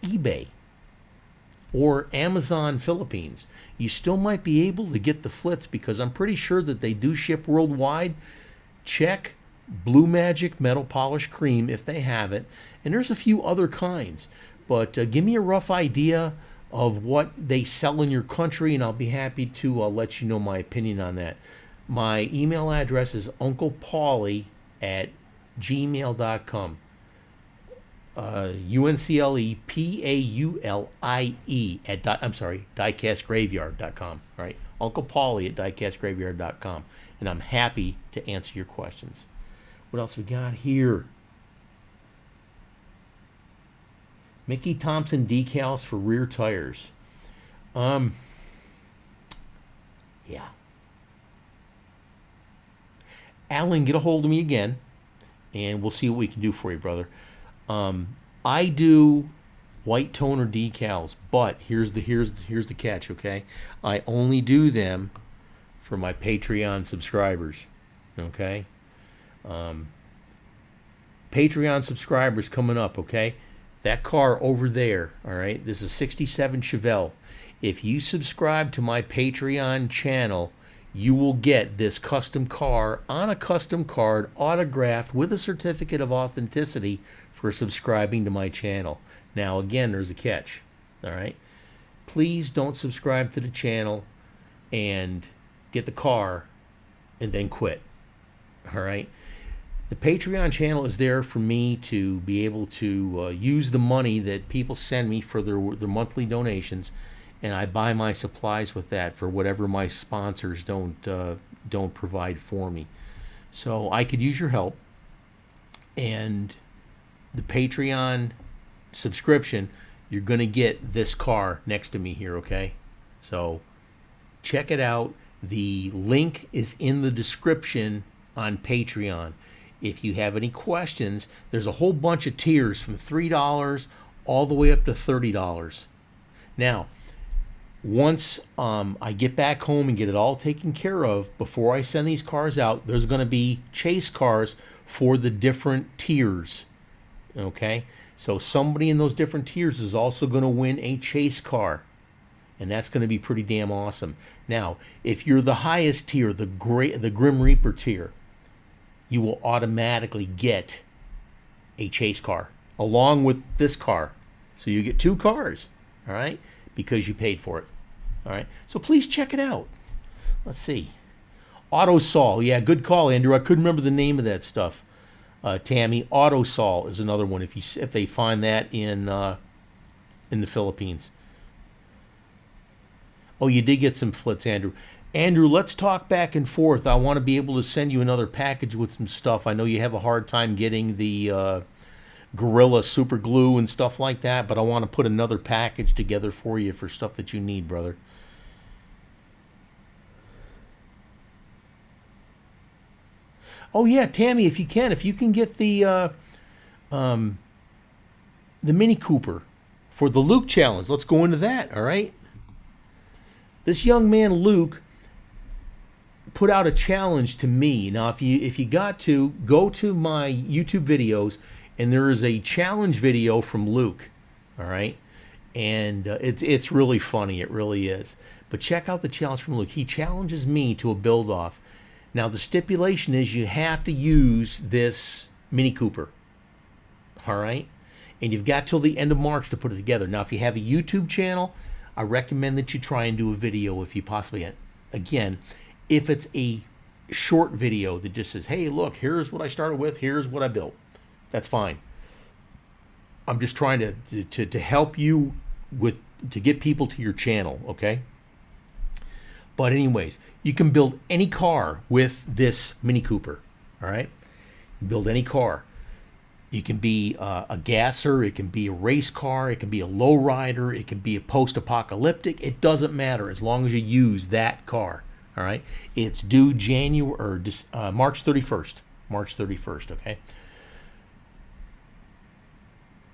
eBay or Amazon Philippines, you still might be able to get the flits because I'm pretty sure that they do ship worldwide. Check Blue Magic Metal Polish Cream if they have it. And there's a few other kinds. But give me a rough idea of what they sell in your country, and I'll be happy to let you know my opinion on that. My email address is unclepaulie@gmail.com. UNCLEPAULIE diecastgraveyard.com. Right, unclepaulie@diecastgraveyard.com, and I'm happy to answer your questions. What else we got here? Mickey Thompson decals for rear tires. Yeah. Alan, get a hold of me again, and we'll see what we can do for you, brother. I do white toner decals, but here's the catch, okay? I only do them for my Patreon subscribers, okay? Patreon subscribers coming up, okay? That car over there, all right? This is 67 Chevelle. If you subscribe to my Patreon channel, you will get this custom car on a custom card, autographed with a certificate of authenticity for subscribing to my channel. Now, again, there's a catch, all right? Please don't subscribe to the channel and get the car and then quit, all right? The Patreon channel is there for me to be able to use the money that people send me for their monthly donations, and I buy my supplies with that for whatever my sponsors don't provide for me. So I could use your help, and the Patreon subscription, you're going to get this car next to me here, okay? So check it out. The link is in the description on Patreon. If you have any questions, there's a whole bunch of tiers from $3 all the way up to $30. Now, once I get back home and get it all taken care of, before I send these cars out, there's going to be chase cars for the different tiers, okay? So somebody in those different tiers is also going to win a chase car, and that's going to be pretty damn awesome. Now, if you're the highest tier, the Grim Reaper tier, you will automatically get a chase car along with this car. So you get two cars, all right, because you paid for it. All right, so please check it out. Let's see. Autosol, yeah, good call, Andrew. I couldn't remember the name of that stuff. Tammy, Autosol is another one if they find that in the Philippines. Oh, you did get some flits, Andrew. Andrew, let's talk back and forth. I want to be able to send you another package with some stuff. I know you have a hard time getting the Gorilla super glue and stuff like that, but I want to put another package together for you for stuff that you need, brother. Oh yeah, Tammy, if you can get the Mini Cooper for the Luke challenge. Let's go into that, all right? This young man Luke put out a challenge to me. Now, if you got to go to my YouTube videos, and there is a challenge video from Luke, all right? And it's really funny, it really is. But check out the challenge from Luke. He challenges me to a build-off. Now, the stipulation is you have to use this Mini Cooper, all right? And you've got till the end of March to put it together. Now, if you have a YouTube channel, I recommend that you try and do a video if you possibly can. Again, if it's a short video that just says, hey, look, here's what I started with, here's what I built, that's fine. I'm just trying to help you to get people to your channel, okay? But anyways, you can build any car with this Mini Cooper, all right? You build any car. You can be a gasser, it can be a race car, it can be a lowrider, it can be a post-apocalyptic. It doesn't matter as long as you use that car, all right? It's due March 31st. March 31st, okay?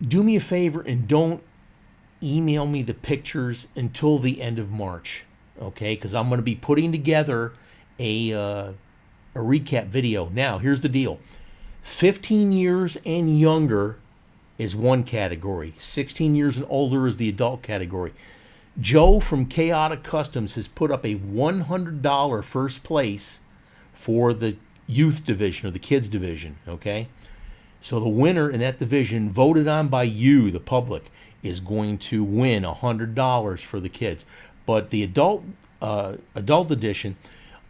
Do me a favor and don't email me the pictures until the end of March, okay? Because I'm going to be putting together a recap video. Now, here's the deal. 15 years and younger is one category. 16 years and older is the adult category. Joe from Chaotic Customs has put up a $100 first place for the youth division or the kids division, okay? So the winner in that division, voted on by you, the public, is going to win $100 for the kids. But the adult edition,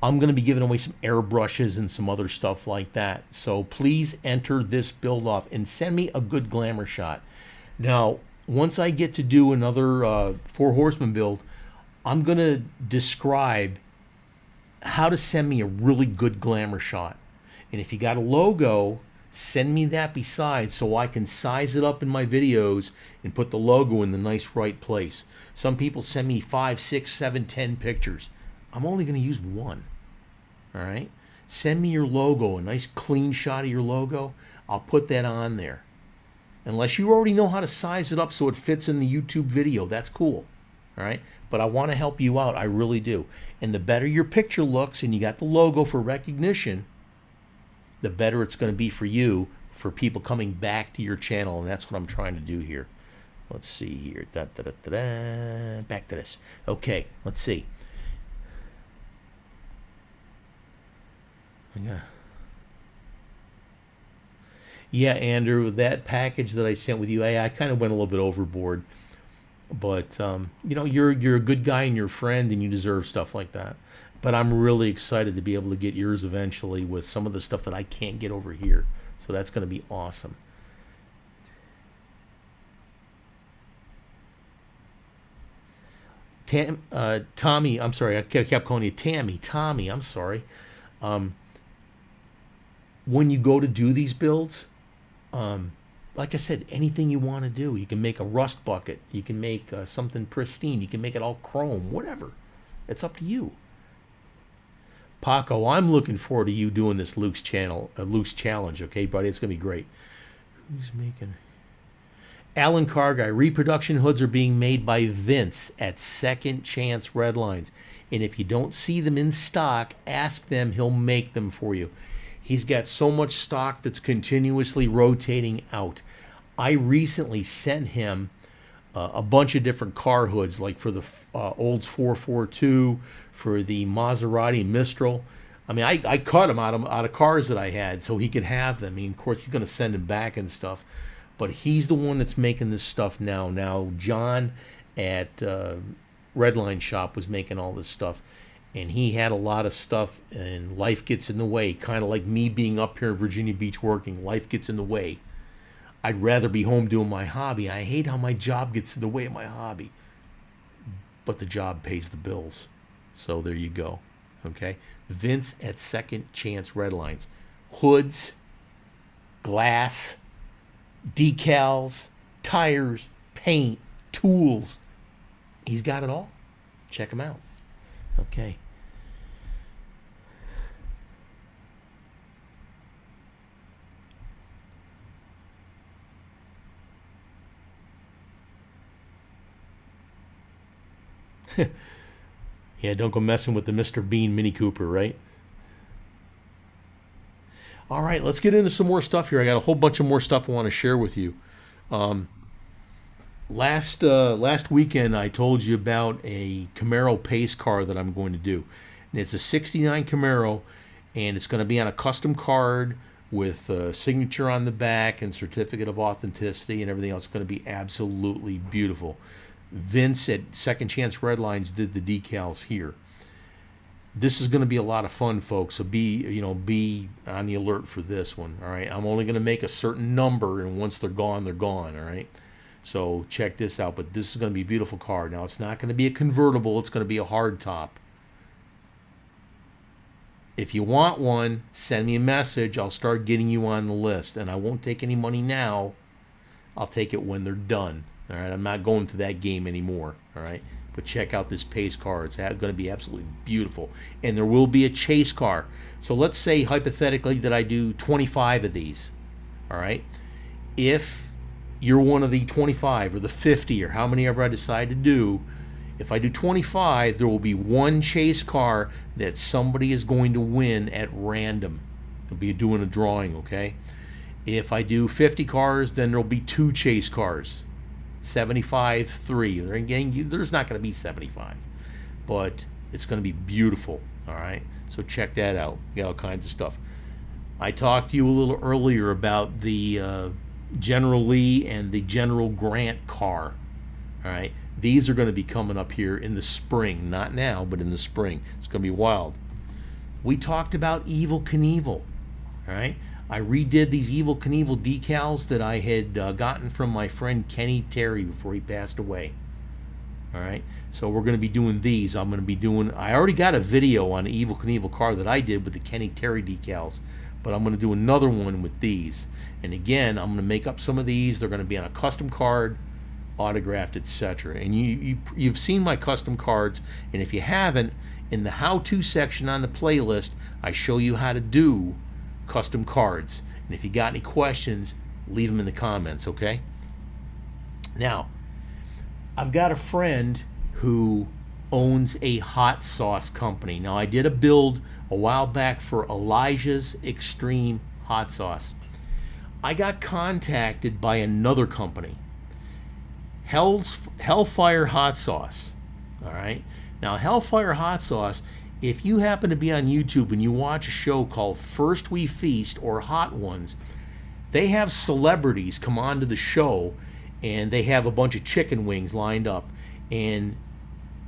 I'm going to be giving away some airbrushes and some other stuff like that. So please enter this build off and send me a good glamour shot. Now, once I get to do another Four Horsemen build, I'm going to describe how to send me a really good glamour shot. And if you got a logo, send me that besides so I can size it up in my videos and put the logo in the nice right place. Some people send me 5, 6, 7, 10 pictures. I'm only going to use one. All right? Send me your logo, a nice clean shot of your logo. I'll put that on there. Unless you already know how to size it up so it fits in the YouTube video, that's cool. All right? But I want to help you out. I really do. And the better your picture looks and you got the logo for recognition, the better it's going to be for you, for people coming back to your channel. And that's what I'm trying to do here. Let's see here. Back to this. Okay, let's see. Yeah, Andrew, that package that I sent with you, I kind of went a little bit overboard. But, you know, you're a good guy and you're a friend and you deserve stuff like that. But I'm really excited to be able to get yours eventually with some of the stuff that I can't get over here. So that's going to be awesome. Tommy, I'm sorry, I kept calling you Tammy. Tommy, I'm sorry. When you go to do these builds, like I said, anything you want to do. You can make a rust bucket. You can make something pristine. You can make it all chrome, whatever. It's up to you. Paco, I'm looking forward to you doing this Luke's challenge, okay, buddy? It's going to be great. Who's making... Alan Carguy, reproduction hoods are being made by Vince at Second Chance Redlines. And if you don't see them in stock, ask them. He'll make them for you. He's got so much stock that's continuously rotating out. I recently sent him a bunch of different car hoods, like for the Olds 442, for the Maserati Mistral. I mean, I cut them out of cars that I had so he could have them. I mean, of course, he's going to send them back and stuff. But he's the one that's making this stuff now. Now, John at Redline Shop was making all this stuff. And he had a lot of stuff, and life gets in the way. Kind of like me being up here in Virginia Beach working. Life gets in the way. I'd rather be home doing my hobby. I hate how my job gets in the way of my hobby. But the job pays the bills. So there you go. Okay, Vince at Second Chance Redlines. Hoods, glass, decals, tires, paint, tools. He's got it all. Check him out. Okay. Yeah, don't go messing with the Mr. Bean Mini Cooper, right? All right, let's get into some more stuff here. I got a whole bunch of more stuff I want to share with you. Last weekend, I told you about a Camaro Pace car that I'm going to do. And it's a 69 Camaro, and it's going to be on a custom card with a signature on the back and certificate of authenticity and everything else. It's going to be absolutely beautiful. Vince at Second Chance Redlines did the decals here. This is going to be a lot of fun, folks. So be on the alert for this one. All right, I'm only going to make a certain number, and once they're gone, they're gone. All right. So check this out. But this is going to be a beautiful car. Now it's not going to be a convertible. It's going to be a hard top. If you want one, send me a message. I'll start getting you on the list, and I won't take any money now. I'll take it when they're done. All right, I'm not going through that game anymore. All right, but check out this pace car. It's going to be absolutely beautiful, and there will be a chase car. So let's say hypothetically that I do 25 of these. All right, if you're one of the 25 or the 50 or how many ever I decide to do, if I do 25, there will be one chase car that somebody is going to win at random. They'll be doing a drawing. Okay, if I do 50 cars, then there'll be 2 chase cars. 75, 3. There's not going to be 75, but it's going to be beautiful. All right, so check that out. We got all kinds of stuff. I talked to you a little earlier about the General Lee and the General Grant car. All right, these are going to be coming up here in the spring, not now, but in the spring. It's going to be wild. We talked about Evel Knievel. All right, I redid these Evel Knievel decals that I had gotten from my friend Kenny Terry before he passed away. All right, so we're going to be doing these. I already got a video on the Evel Knievel car that I did with the Kenny Terry decals, but I'm going to do another one with these. And again, I'm going to make up some of these. They're going to be on a custom card, autographed, etc. And you've seen my custom cards, and if you haven't, in the how-to section on the playlist, I show you how to do custom cards. And if you got any questions, leave them in the comments, okay? Now, I've got a friend who owns a hot sauce company. Now, I did a build a while back for Elijah's Extreme Hot Sauce. I got contacted by another company, Hellfire Hot Sauce. All right? Now, Hellfire Hot Sauce, if you happen to be on YouTube and you watch a show called First We Feast or Hot Ones, they have celebrities come onto the show, and they have a bunch of chicken wings lined up, and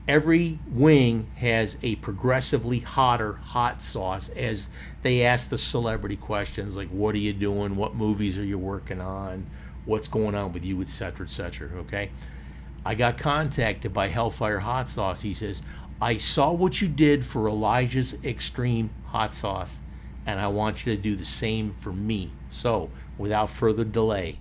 every wing has a progressively hotter hot sauce as they ask the celebrity questions like, what are you doing, what movies are you working on, what's going on with you, etc., etc. Okay, I got contacted by Hellfire Hot Sauce. He says, I saw what you did for Elijah's Extreme Hot Sauce, and I want you to do the same for me. So, without further delay,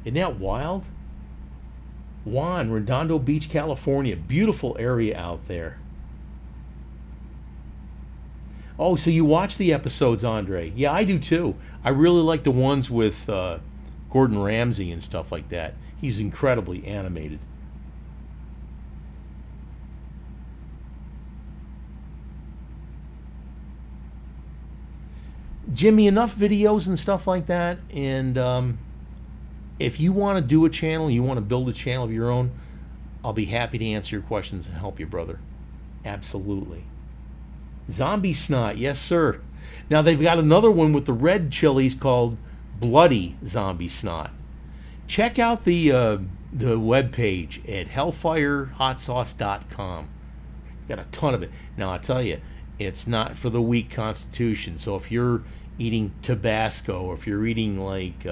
isn't that wild? Juan, Redondo Beach, California. Beautiful area out there. Oh, so you watch the episodes, Andre? Yeah, I do too. I really like the ones with Gordon Ramsay and stuff like that. He's incredibly animated. Jimmy, enough videos and stuff like that, and if you want to do a channel, you want to build a channel of your own, I'll be happy to answer your questions and help you, brother. Absolutely. Zombie Snot, yes sir. Now they've got another one with the red chilies called Bloody Zombie Snot. Check out the webpage at hellfirehotsauce.com. Got a ton of it. Now I'll tell you, it's not for the weak constitution. So if you're eating Tabasco, or if you're eating like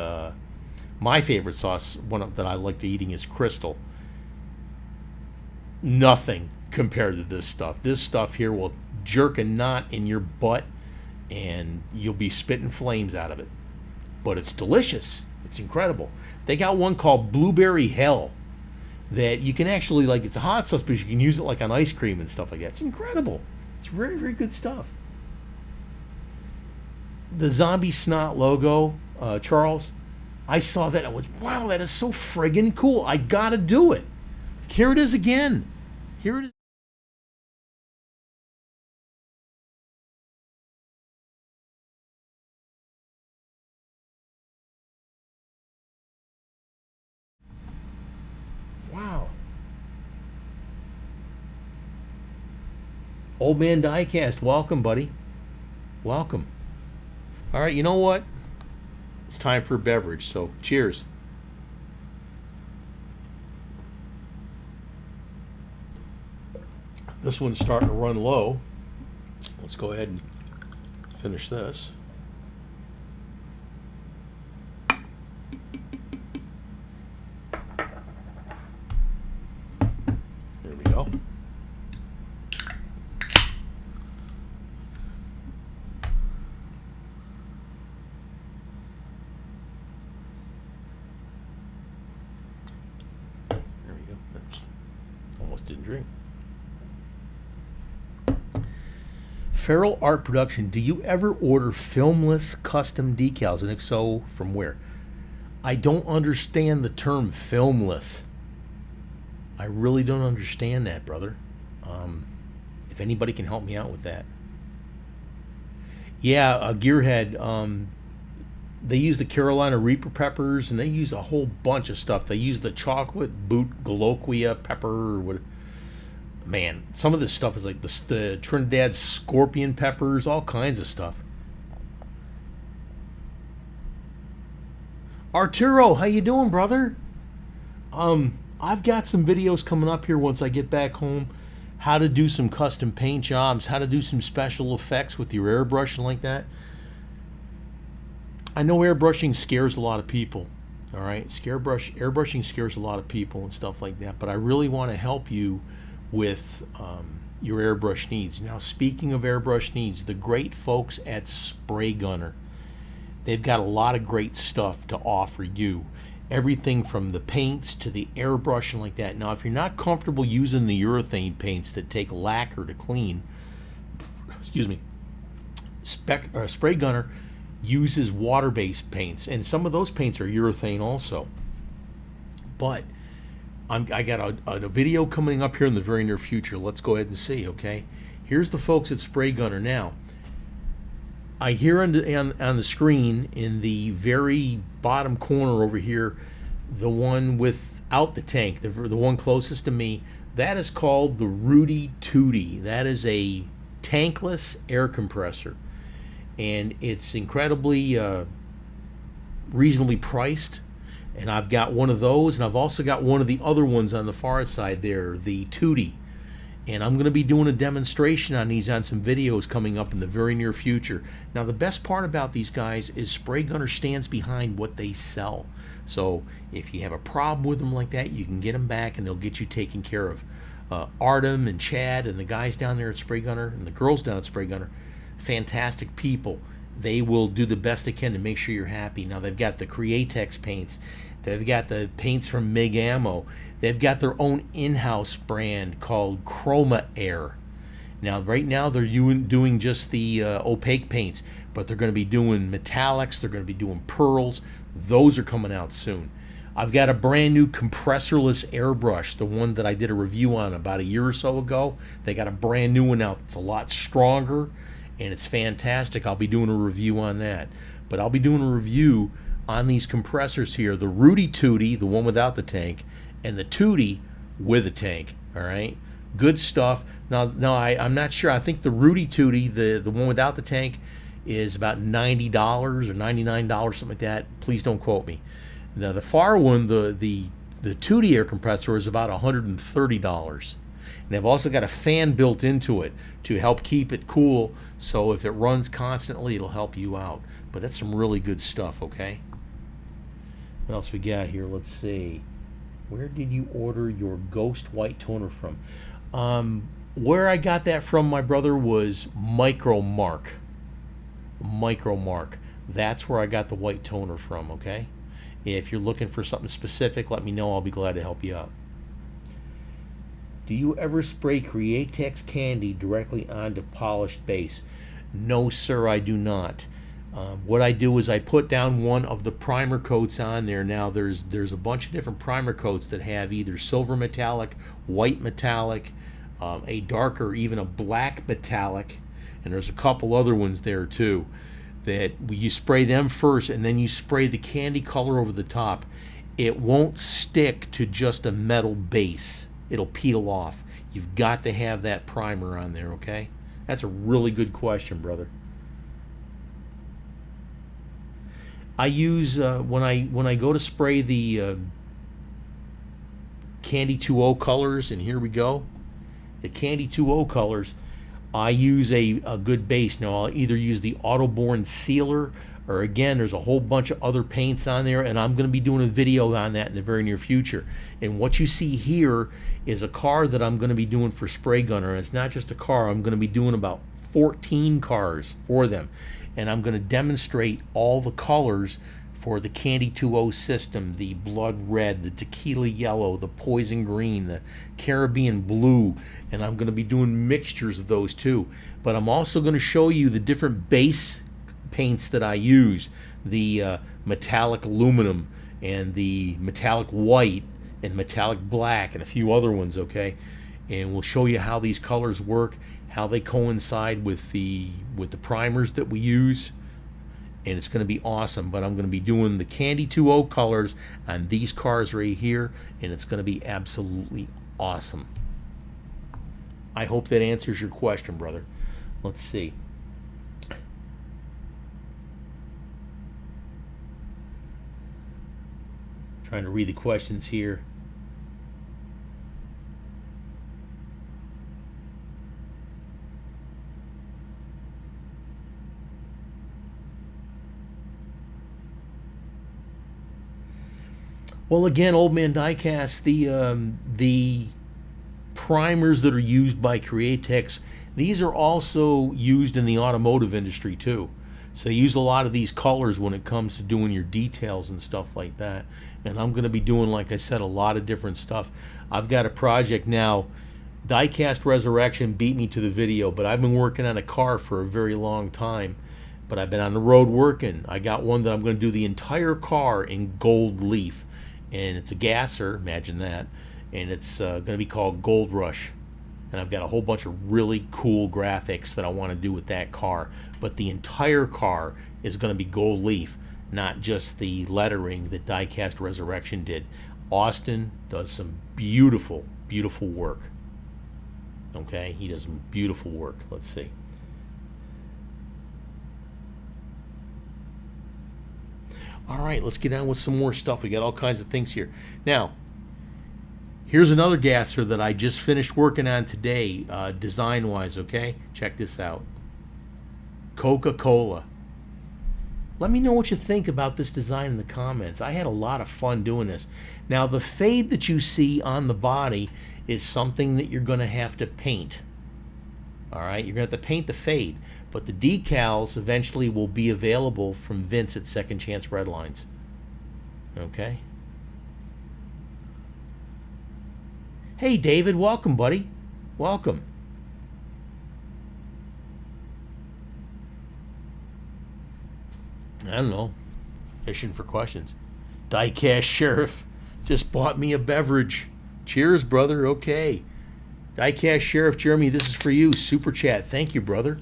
my favorite sauce, that I like to eating is Crystal. Nothing compared to this stuff. This stuff here will jerk a knot in your butt, and you'll be spitting flames out of it. But it's delicious. It's incredible. They got one called Blueberry Hell that you can actually, like, it's a hot sauce, but you can use it like on ice cream and stuff like that. It's incredible. It's very, very good stuff. The Zombie Snot logo, Charles, I saw that and I was, wow, that is so friggin' cool. I gotta do it. Here it is again. Here it is. Wow. Old Man Diecast, welcome, buddy. Welcome. All right, you know what? It's time for a beverage, so cheers. This one's starting to run low. Let's go ahead and finish this. There we go. There we go. That's almost didn't drink. Feral Art Production, do you ever order filmless custom decals? And if so, from where? I don't understand the term filmless. I really don't understand that, brother. If anybody can help me out with that. Yeah, Gearhead, they use the Carolina Reaper peppers, and they use a whole bunch of stuff. They use the chocolate boot Galoquia pepper, or what. Man, some of this stuff is like the Trinidad scorpion peppers, all kinds of stuff. Arturo, how you doing, brother? I've got some videos coming up here once I get back home. How to do some custom paint jobs, how to do some special effects with your airbrushing like that. I know airbrushing scares a lot of people. All right, airbrushing scares a lot of people and stuff like that. But I really want to help you with your airbrush needs. Now, speaking of airbrush needs, the great folks at Spray Gunner, they've got a lot of great stuff to offer you. Everything from the paints to the airbrush and like that. Now, if you're not comfortable using the urethane paints that take lacquer to clean, excuse me, Spray Gunner uses water-based paints, and some of those paints are urethane also. But I got a video coming up here in the very near future. Let's go ahead and see, okay? Here's the folks at Spray Gunner. Now, I hear on the screen in the very bottom corner over here, the one without the tank, the one closest to me, that is called the Rudy Tooty. That is a tankless air compressor, and it's incredibly reasonably priced. And I've got one of those, and I've also got one of the other ones on the far side there, the Tooty. And I'm going to be doing a demonstration on these on some videos coming up in the very near future. Now, the best part about these guys is Spray Gunner stands behind what they sell. So if you have a problem with them like that, you can get them back and they'll get you taken care of. Artem and Chad and the guys down there at Spray Gunner and the girls down at Spray Gunner, fantastic people. They will do the best they can to make sure you're happy. Now, they've got the Createx paints. They've got the paints from MIG Ammo. They've got their own in-house brand called Chroma Air. Now, right now they're doing just the opaque paints, but they're going to be doing metallics. They're going to be doing pearls. Those are coming out soon. I've got a brand new compressorless airbrush, the one that I did a review on about a year or so ago. They got a brand new one out. It's a lot stronger, and it's fantastic. I'll be doing a review on that. But I'll be doing a review on these compressors here, the Rudy Tooty, the one without the tank, and the Tooty with a tank. All right, good stuff. Now I'm not sure. I think the Rudy Tooty, the one without the tank, is about $90 or $99, something like that. Please don't quote me. Now the far one, the Tooty air compressor, is about $130. And they've also got a fan built into it to help keep it cool, so if it runs constantly, it'll help you out. But that's some really good stuff, okay? What else we got here? Let's see. Where did you order your Ghost White toner from? Where I got that from, my brother, was Micromark. Micromark. That's where I got the white toner from, okay? If you're looking for something specific, let me know. I'll be glad to help you out. Do you ever spray Createx candy directly onto polished base? No, sir, I do not. What I do is I put down one of the primer coats on there. Now there's a bunch of different primer coats that have either silver metallic, white metallic, a darker, even a black metallic, and there's a couple other ones there too. That you spray them first, and then you spray the candy color over the top. It won't stick to just a metal base. It'll peel off. You've got to have that primer on there, okay? That's a really good question, brother. I use when I go to spray the Candy 2.0 colors, and here we go. The Candy 2.0 colors, I use a good base. Now I'll either use the Autoborn Sealer, or again, there's a whole bunch of other paints on there, and I'm going to be doing a video on that in the very near future. And what you see here is a car that I'm going to be doing for Spray Gunner. And it's not just a car. I'm going to be doing about 14 cars for them. And I'm going to demonstrate all the colors for the Candy 2.0 system, the blood red, the tequila yellow, the poison green, the Caribbean blue, and I'm going to be doing mixtures of those too. But I'm also going to show you the different base paints that I use, the metallic aluminum and the metallic white and metallic black and a few other ones, okay? And we'll show you how these colors work, how they coincide with the primers that we use, and it's going to be awesome. But I'm going to be doing the Candy 2.0 colors on these cars right here, and it's going to be absolutely awesome. I hope that answers your question, brother. Let's see. Trying to read the questions here. Well, again, Old Man Diecast, the primers that are used by Createx, these are also used in the automotive industry too. So they use a lot of these colors when it comes to doing your details and stuff like that. And I'm going to be doing, like I said, a lot of different stuff. I've got a project now. Diecast Resurrection beat me to the video, but I've been working on a car for a very long time. But I've been on the road working. I got one that I'm going to do the entire car in gold leaf. And it's a gasser, imagine that, and it's going to be called Gold Rush. And I've got a whole bunch of really cool graphics that I want to do with that car. But the entire car is going to be gold leaf, not just the lettering that Diecast Resurrection did. Austin does some beautiful, beautiful work. Okay, he does some beautiful work. Let's see. All right, let's get on with some more stuff. We got all kinds of things here. Now, here's another gasser that I just finished working on today, design-wise, okay? Check this out. Coca-Cola. Let me know what you think about this design in the comments. I had a lot of fun doing this. Now, the fade that you see on the body is something that you're going to have to paint. All right, you're going to have to paint the fade. But the decals eventually will be available from Vince at Second Chance Redlines. Okay. Hey, David, welcome, buddy. Welcome. I don't know. Fishing for questions. Diecast Sheriff just bought me a beverage. Cheers, brother. Okay. Diecast Sheriff Jeremy, this is for you. Super chat. Thank you, brother.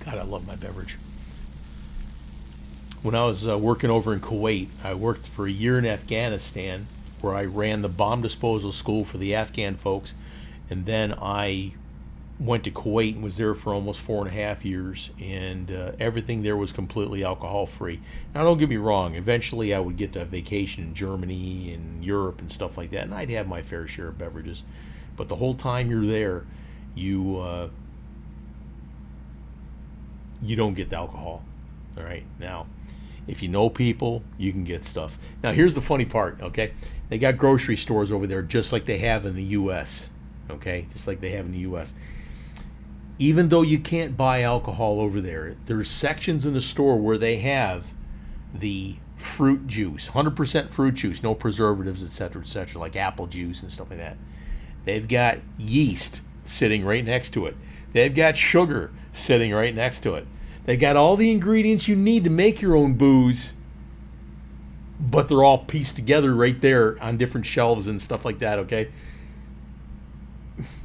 God, I love my beverage. When I was working over in Kuwait, I worked for a year in Afghanistan where I ran the bomb disposal school for the Afghan folks. And then I went to Kuwait and was there for almost 4.5 years. And everything there was completely alcohol free. Now, don't get me wrong. Eventually, I would get to vacation in Germany and Europe and stuff like that. And I'd have my fair share of beverages. But the whole time you're there, you don't get the alcohol. All right. Now, if you know people, you can get stuff. Now, here's the funny part, okay? They got grocery stores over there just like they have in the U.S., okay? Just like they have in the U.S. Even though you can't buy alcohol over there, there's sections in the store where they have the fruit juice, 100% fruit juice, no preservatives, etc., like apple juice and stuff like that. They've got yeast sitting right next to it. They've got sugar sitting right next to it. They got all the ingredients you need to make your own booze, but they're all pieced together right there on different shelves and stuff like that, okay?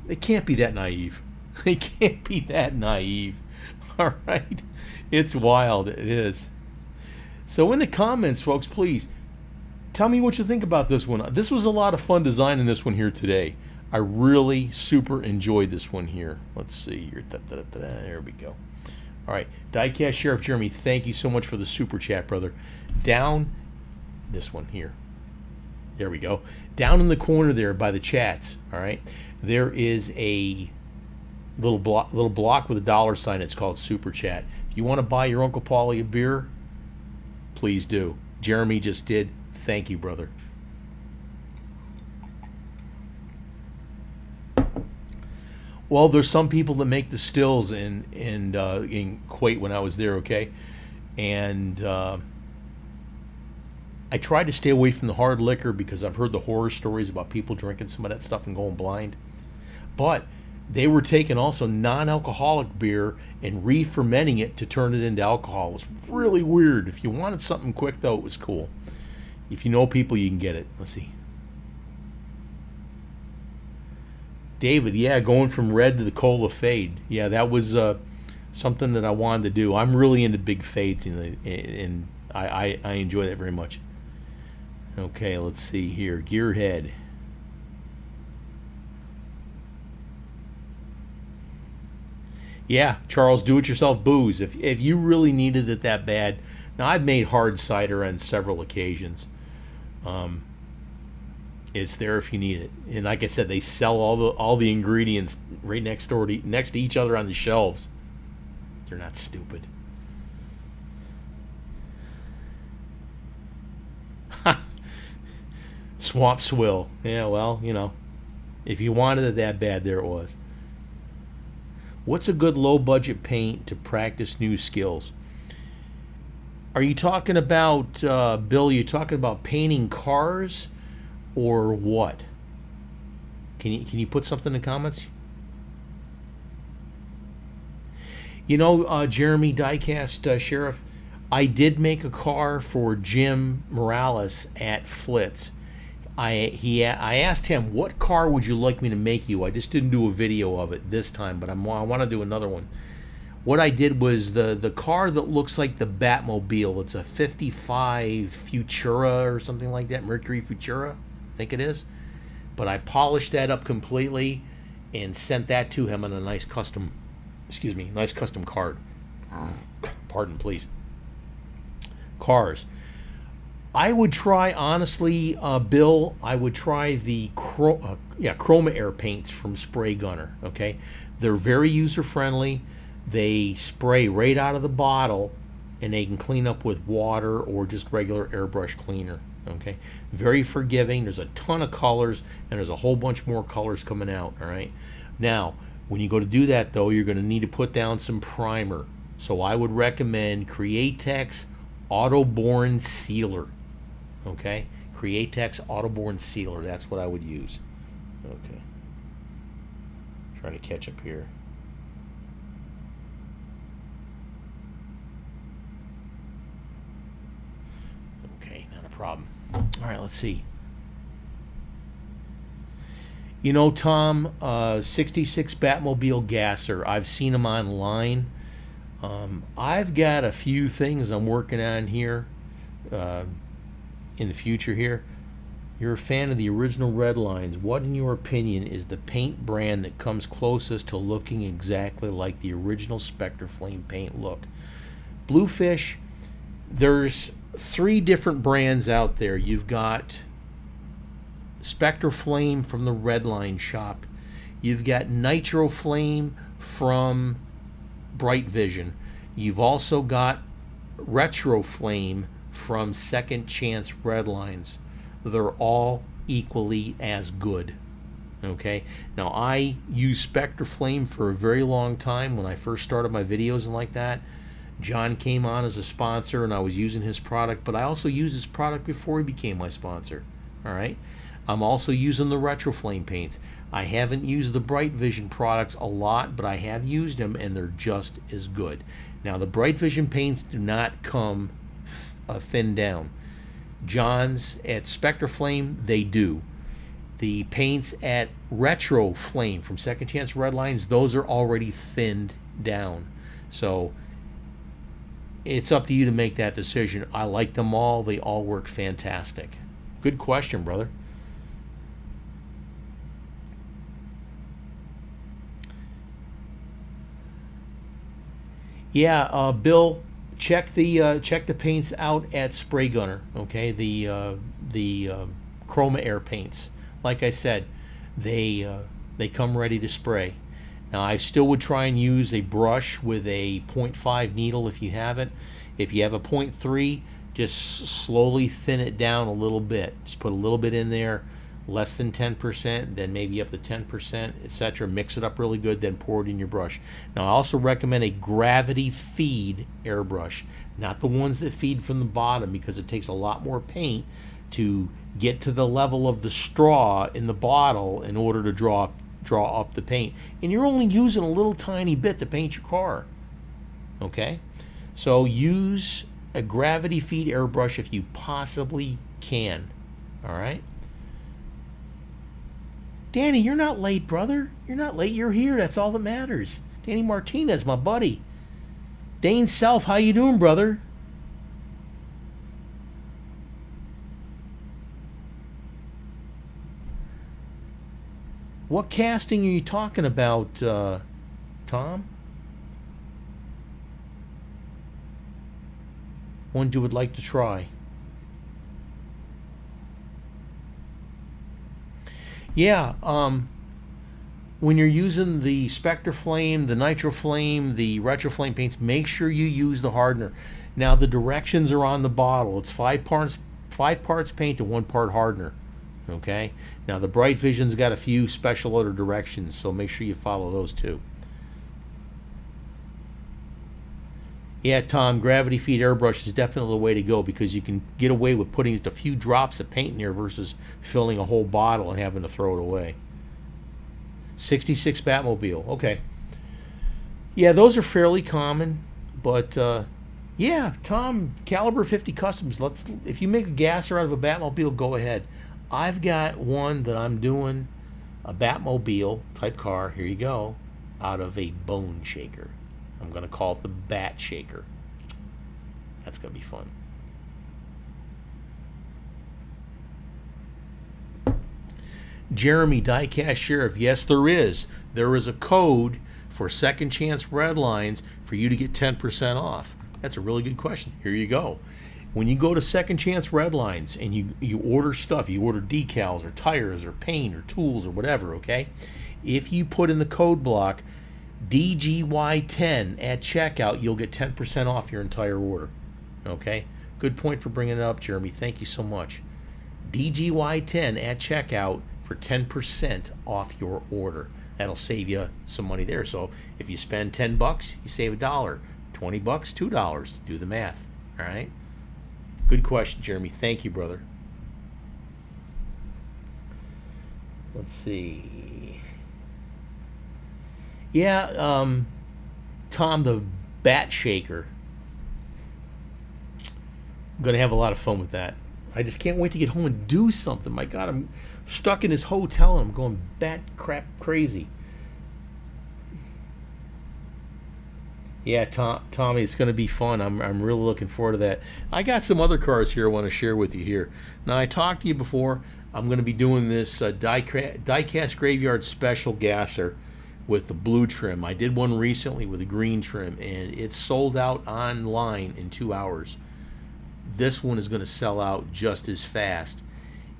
They can't be that naive. They can't be that naive, all right? It's wild. It is. So in the comments, folks, please, tell me what you think about this one. This was a lot of fun designing this one here today. I really super enjoyed this one here. Let's see here. There we go. All right, Diecast Sheriff Jeremy, thank you so much for the super chat, brother. Down, this one here. There we go. Down in the corner there by the chats, all right, there is a little block with a dollar sign. It's called Super Chat. If you want to buy your Uncle Paulie a beer, please do. Jeremy just did. Thank you, brother. Well, there's some people that make the stills in Kuwait when I was there, okay? And I tried to stay away from the hard liquor because I've heard the horror stories about people drinking some of that stuff and going blind. But they were taking also non-alcoholic beer and re-fermenting it to turn it into alcohol. It was really weird. If you wanted something quick, though, it was cool. If you know people, you can get it. Let's see. David, yeah, going from red to the cola fade. Yeah, that was something that I wanted to do. I'm really into big fades, and I enjoy that very much. Okay, let's see here. Gearhead. Yeah, Charles, do-it-yourself booze. If you really needed it that bad. Now, I've made hard cider on several occasions. It's there if you need it. And like I said, they sell all the ingredients right next to each other on the shelves. They're not stupid. Swamp Swill. Yeah, well, you know, if you wanted it that bad, there it was. What's a good low-budget paint to practice new skills? Are you talking about, Bill, you talking about painting cars or what? Can you put something in the comments? You know, Jeremy, Diecast Sheriff, I did make a car for Jim Morales at Flitz. I asked him, what car would you like me to make you? I just didn't do a video of it this time, but I want to do another one. What I did was the car that looks like the Batmobile. It's a 55 Futura or something like that, Mercury Futura, I think it is. But I polished that up completely and sent that to him on a nice custom card. Pardon, please. Cars. I would try, honestly, Bill, I would try the Chroma Air paints from Spray Gunner, okay? They're very user-friendly. They spray right out of the bottle, and they can clean up with water or just regular airbrush cleaner, okay? Very forgiving. There's a ton of colors, and there's a whole bunch more colors coming out, all right? Now, when you go to do that, though, you're going to need to put down some primer. So I would recommend Createx Autoborn Sealer. Okay, Createx Autoborn Sealer. That's what I would use. Okay. Trying to catch up here. Okay, not a problem. All right, let's see. You know, Tom, 66 Batmobile gasser. I've seen them online. I've got a few things I'm working on here in the future here. You're a fan of the original Red Lines. What, in your opinion, is the paint brand that comes closest to looking exactly like the original Spectre Flame paint look? Bluefish, there's 3 different brands out there. You've got Spectre Flame from the Red Line shop. You've got Nitro Flame from Bright Vision. You've also got Retro Flame from Second Chance Red Lines. They're all equally as good. Okay, now I used Spectre Flame for a very long time when I first started my videos and like that. John came on as a sponsor and I was using his product, but I also used his product before he became my sponsor. All right, I'm also using the Retro Flame paints. I haven't used the Bright Vision products a lot, but I have used them and they're just as good. Now the Bright Vision paints do not come thinned down. John's at Spectre Flame, they do. The paints at Retro Flame from Second Chance Red Lines, those are already thinned down. So it's up to you to make that decision. I like them all. They all work fantastic. Good question, brother. Yeah, Bill, check the paints out at Spray Gunner. Okay, the Chroma Air paints. Like I said, they come ready to spray. Now I still would try and use a brush with a 0.5 needle if you have it. If you have a 0.3, just slowly thin it down a little bit. Just put a little bit in there, less than 10%, then maybe up to 10%, etc. Mix it up really good, then pour it in your brush. Now I also recommend a gravity feed airbrush, not the ones that feed from the bottom, because it takes a lot more paint to get to the level of the straw in the bottle in order to draw up the paint. And you're only using a little tiny bit to paint your car. Okay? So use a gravity feed airbrush if you possibly can. All right? Danny, you're not late, brother. You're not late. You're here. That's all that matters. Danny Martinez, my buddy. Dane Self, how you doing, brother? What casting are you talking about, Tom? One you would like to try? Yeah, when you're using the Spectre Flame, the Nitro Flame, the Retro Flame paints, make sure you use the hardener. Now the directions are on the bottle. It's 5 parts paint and 1 part hardener. Okay. Now the Bright Vision's got a few special order directions, so make sure you follow those too. Yeah, Tom, gravity feed airbrush is definitely the way to go, because you can get away with putting just a few drops of paint in there versus filling a whole bottle and having to throw it away. 66 Batmobile. Okay. Yeah, those are fairly common, but yeah, Tom, Caliber 50 Customs. If you make a gasser out of a Batmobile, go ahead. I've got one that I'm doing, a Batmobile type car. Here you go, out of a bone shaker. I'm going to call it the Bat Shaker. That's going to be fun. Jeremy, Diecast Sheriff. Yes, there is. There is a code for Second Chance Red Lines for you to get 10% off. That's a really good question. Here you go. When you go to Second Chance Red Lines and you order stuff, you order decals or tires or paint or tools or whatever, okay? If you put in the code block DGY10 at checkout, you'll get 10% off your entire order. Okay? Good point for bringing it up, Jeremy. Thank you so much. DGY10 at checkout for 10% off your order. That'll save you some money there. So if you spend $10, you save $1. $20, $2. Do the math. All right? Good question, Jeremy. Thank you, brother. Let's see. Yeah, Tom the Bat Shaker. I'm going to have a lot of fun with that. I just can't wait to get home and do something. My God, I'm stuck in this hotel and I'm going bat crap crazy. Yeah, Tommy, it's going to be fun. I'm really looking forward to that. I got some other cars here I want to share with you here. Now, I talked to you before. I'm going to be doing this Diecast Graveyard Special Gasser with the blue trim. I did one recently with a green trim, and it sold out online in 2 hours. This one is going to sell out just as fast.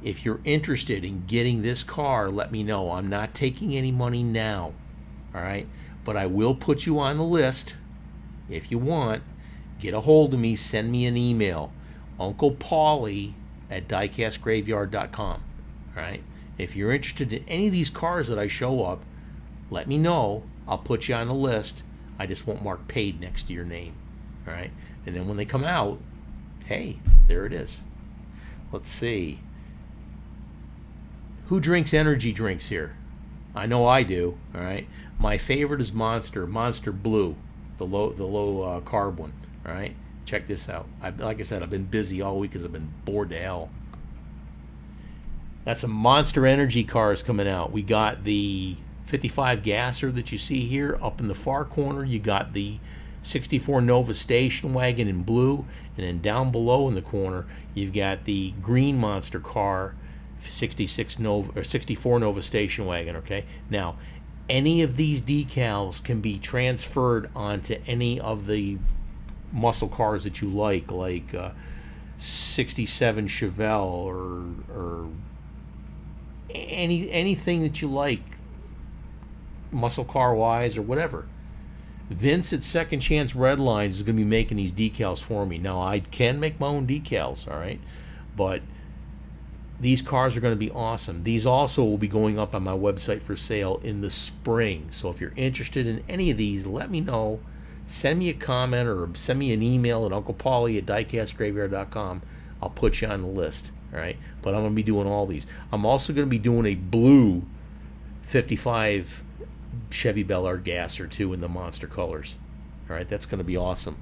If you're interested in getting this car, let me know. I'm not taking any money now, all right? But I will put you on the list. If you want, get a hold of me, send me an email, Uncle Paulie at diecastgraveyard.com. All right? If you're interested in any of these cars that I show up, let me know. I'll put you on the list. I just won't mark paid next to your name. All right? And then when they come out, hey, there it is. Let's see. Who drinks energy drinks here? I know I do. All right? My favorite is Monster Blue. The low carb one. All right, check this out. Like I said, I've been busy all week because I've been bored to hell. That's some Monster Energy cars coming out. We got the 55 Gasser that you see here up in the far corner. You got the 64 Nova station wagon in blue, and then down below in the corner you've got the green Monster car, 66 Nova or 64 Nova station wagon. Okay, now. Any of these decals can be transferred onto any of the muscle cars that you like 67 Chevelle or anything that you like, muscle car wise or whatever. Vince at Second Chance Redlines is going to be making these decals for me. Now I can make my own decals, all right, but these cars are going to be awesome. These also will be going up on my website for sale in the spring. So if you're interested in any of these, let me know. Send me a comment or send me an email at UnclePaulie at diecastgraveyard.com. I'll put you on the list. All right. But I'm going to be doing all these. I'm also going to be doing a blue 55 Chevy Bel Air Gasser too in the monster colors. All right. That's going to be awesome.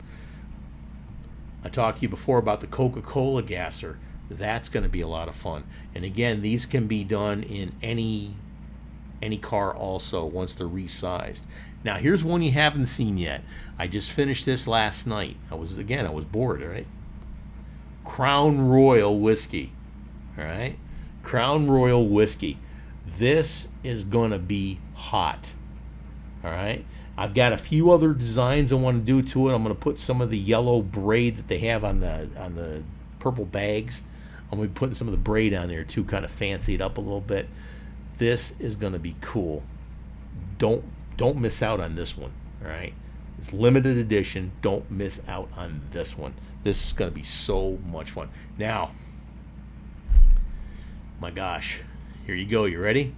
I talked to you before about the Coca-Cola Gasser. That's going to be a lot of fun. And again, these can be done in any car also once they're resized. Now here's one you haven't seen yet. I just finished this last night. I was bored, all right? Crown Royal whiskey. All right? Crown Royal whiskey. This is going to be hot. All right? I've got a few other designs I want to do to it. I'm going to put some of the yellow braid that they have on the purple bags. I'm going to be putting some of the braid on there too, kind of fancy it up a little bit. This is going to be cool. Don't miss out on this one, all right? It's limited edition. Don't miss out on this one. This is going to be so much fun. Now, my gosh, here you go. You ready?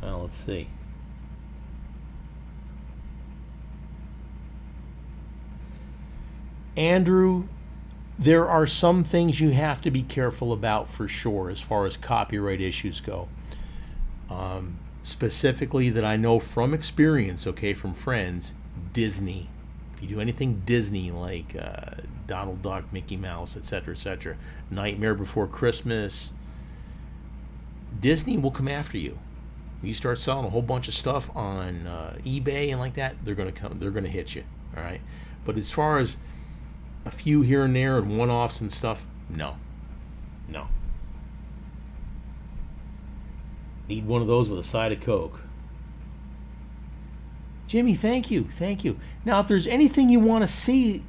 Well, let's see. Andrew, there are some things you have to be careful about for sure as far as copyright issues go. Specifically that I know from experience, okay, from friends, Disney. If you do anything Disney like Donald Duck, Mickey Mouse, etc., Nightmare Before Christmas, Disney will come after you. You start selling a whole bunch of stuff on eBay and like that, they're going to hit you, all right? But as far as a few here and there and one-offs and stuff, no. Need one of those with a side of Coke. Jimmy, thank you. Now, if there's anything you want to see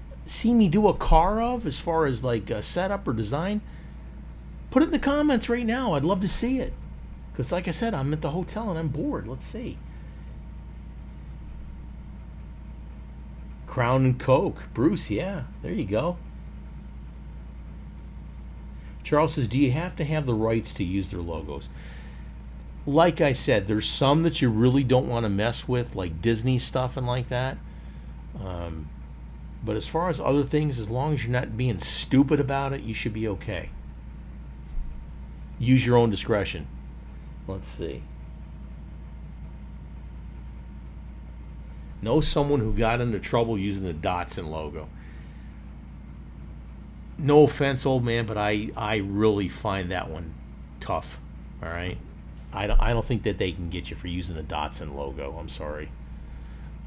me do a car of as far as like a setup or design, Put it in the comments right now. I'd love to see it. Because like I said, I'm at the hotel and I'm bored. Let's see. Crown and Coke. Bruce, yeah. There you go. Charles says, do you have to have the rights to use their logos? Like I said, there's some that you really don't want to mess with, like Disney stuff and like that. But as far as other things, as long as you're not being stupid about it, you should be okay. Use your own discretion. Let's see. Know someone who got into trouble using the Datsun logo. No offense, old man, but I really find that one tough. All right, I don't think that they can get you for using the Datsun logo. I'm sorry.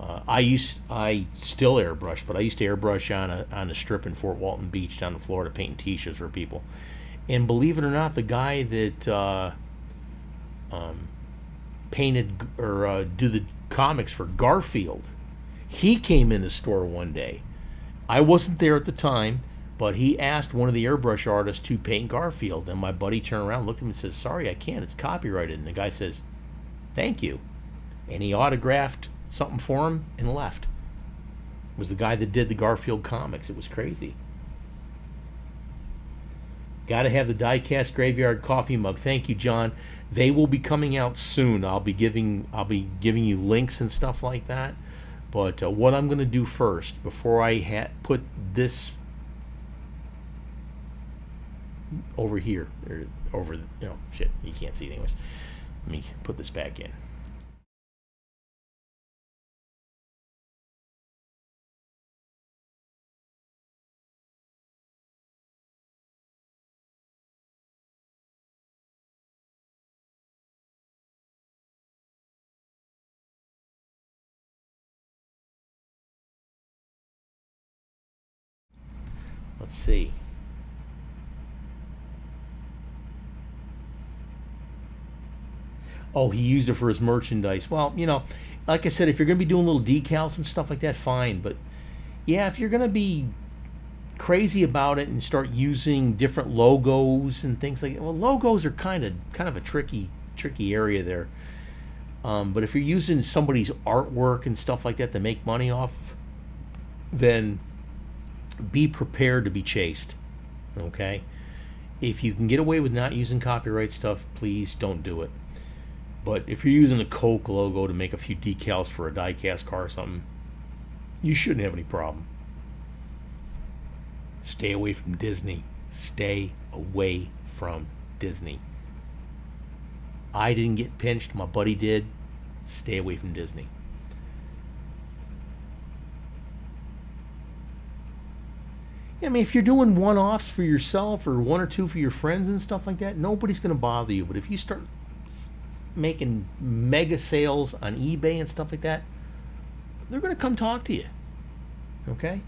I still airbrush, but I used to airbrush on a strip in Fort Walton Beach down in Florida, painting T-shirts for people. And believe it or not, the guy that painted or do the comics for Garfield, he came in the store one day. I wasn't there at the time, but he asked one of the airbrush artists to paint Garfield, and my buddy turned around, looked at him, and says, "Sorry, I can't. It's copyrighted." And the guy says, "Thank you," and he autographed something for him and left. It was the guy that did the Garfield comics. It was crazy. Got to have the Diecast Graveyard coffee mug. Thank you, John. They will be coming out soon. I'll be giving you links and stuff like that. But what I'm going to do first, before I put this over here, or over, shit, you can't see it anyways. Let me put this back in. Let's see. Oh, he used it for his merchandise. Well, like I said, if you're going to be doing little decals and stuff like that, fine. But yeah, if you're going to be crazy about it and start using different logos and things like that, well, logos are kind of a tricky area there. But if you're using somebody's artwork and stuff like that to make money off, then be prepared to be chased. Okay? If you can get away with not using copyright stuff, please don't do it. But if you're using a Coke logo to make a few decals for a die-cast car or something, you shouldn't have any problem. Stay away from Disney. Stay away from Disney. I didn't get pinched. My buddy did. Stay away from Disney. I mean, if you're doing one-offs for yourself or one or two for your friends and stuff like that, nobody's going to bother you. But if you start making mega sales on eBay and stuff like that, they're going to come talk to you. Okay?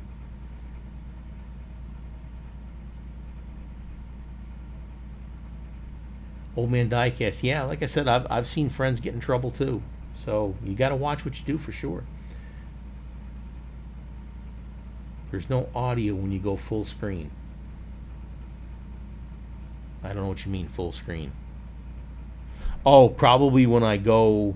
Old Man Diecast. Yeah, like I said, I've seen friends get in trouble too. So you got to watch what you do for sure. There's no audio when you go full screen. I don't know what you mean, full screen. Oh, probably when I go...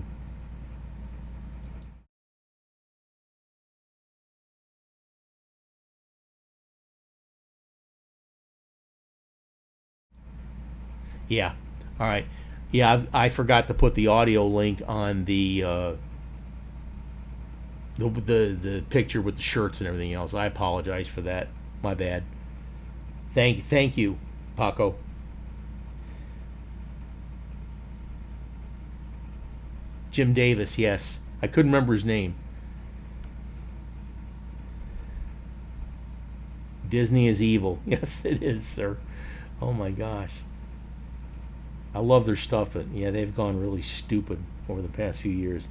Yeah. All right. Yeah, I forgot to put the audio link on the picture with the shirts and everything else. I apologize for that. My bad. Thank you, Paco. Jim Davis, yes. I couldn't remember his name. Disney is evil. Yes, it is, sir. Oh my gosh. I love their stuff, but yeah, they've gone really stupid over the past few years.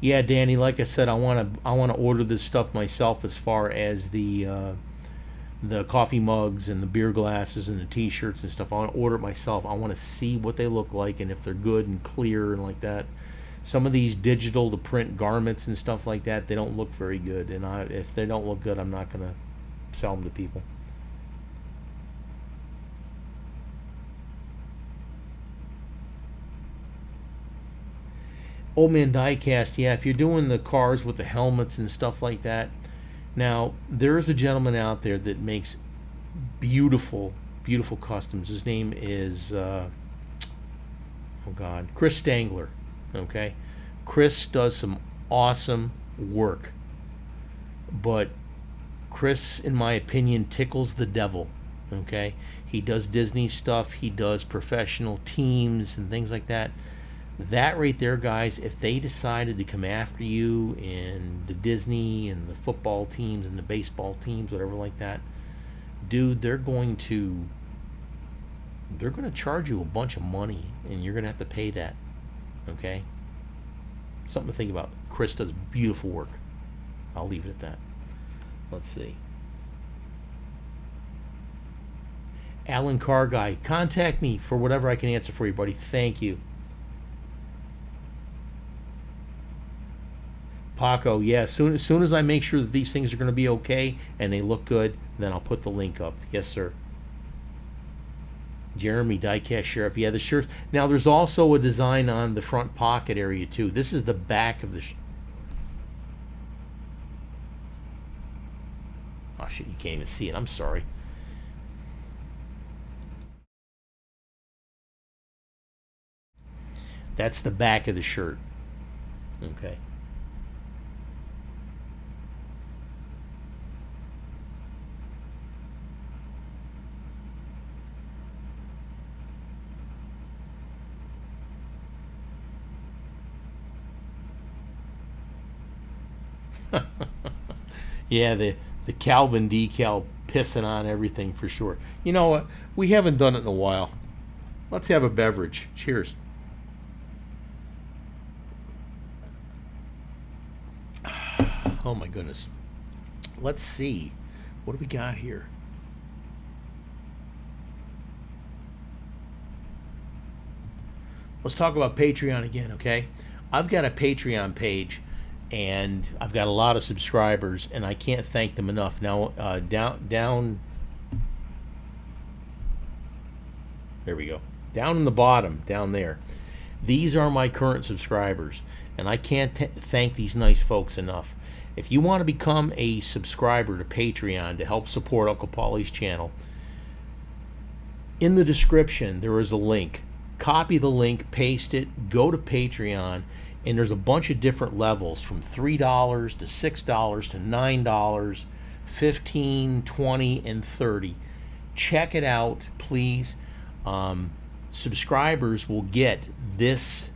Yeah, Danny, like I said, I want to order this stuff myself, as far as the coffee mugs and the beer glasses and the t-shirts and stuff. I want to order it myself. I want to see what they look like and if they're good and clear and like that. Some of these digital to print garments and stuff like that, they don't look very good. And if they don't look good, I'm not going to sell them to people. Old Man Diecast, yeah, if you're doing the cars with the helmets and stuff like that. Now, there is a gentleman out there that makes beautiful, beautiful customs. His name is, oh God, Chris Stangler. Okay? Chris does some awesome work. But Chris, in my opinion, tickles the devil. Okay? He does Disney stuff, he does professional teams and things like that. That right there, guys, if they decided to come after you in the Disney and the football teams and the baseball teams, whatever like that, dude, they're going to charge you a bunch of money, and you're going to have to pay that. Okay? Something to think about. Chris does beautiful work. I'll leave it at that. Let's see. Alan Carr Guy, contact me for whatever I can answer for you, buddy. Thank you. Paco, yeah, as soon as I make sure that these things are going to be okay and they look good, then I'll put the link up. Yes, sir. Jeremy, Diecast Sheriff. Yeah, the shirts. Now, there's also a design on the front pocket area, too. This is the back of the... Oh, shit, you can't even see it. I'm sorry. That's the back of the shirt. Okay. Yeah, the Calvin decal pissing on everything for sure. You know what? We haven't done it in a while. Let's have a beverage. Cheers. Oh my goodness. Let's see. What do we got here? Let's talk about Patreon again, okay? I've got a Patreon page, and I've got a lot of subscribers, and I can't thank them enough. Now, down, there we go. Down in the bottom, down there. These are my current subscribers, and I can't thank these nice folks enough. If you want to become a subscriber to Patreon to help support Uncle Paulie's channel, in the description there is a link. Copy the link, paste it, go to Patreon, and there's a bunch of different levels from $3 to $6 to $9, $15, $20, and $30. Check it out, please. Subscribers will get this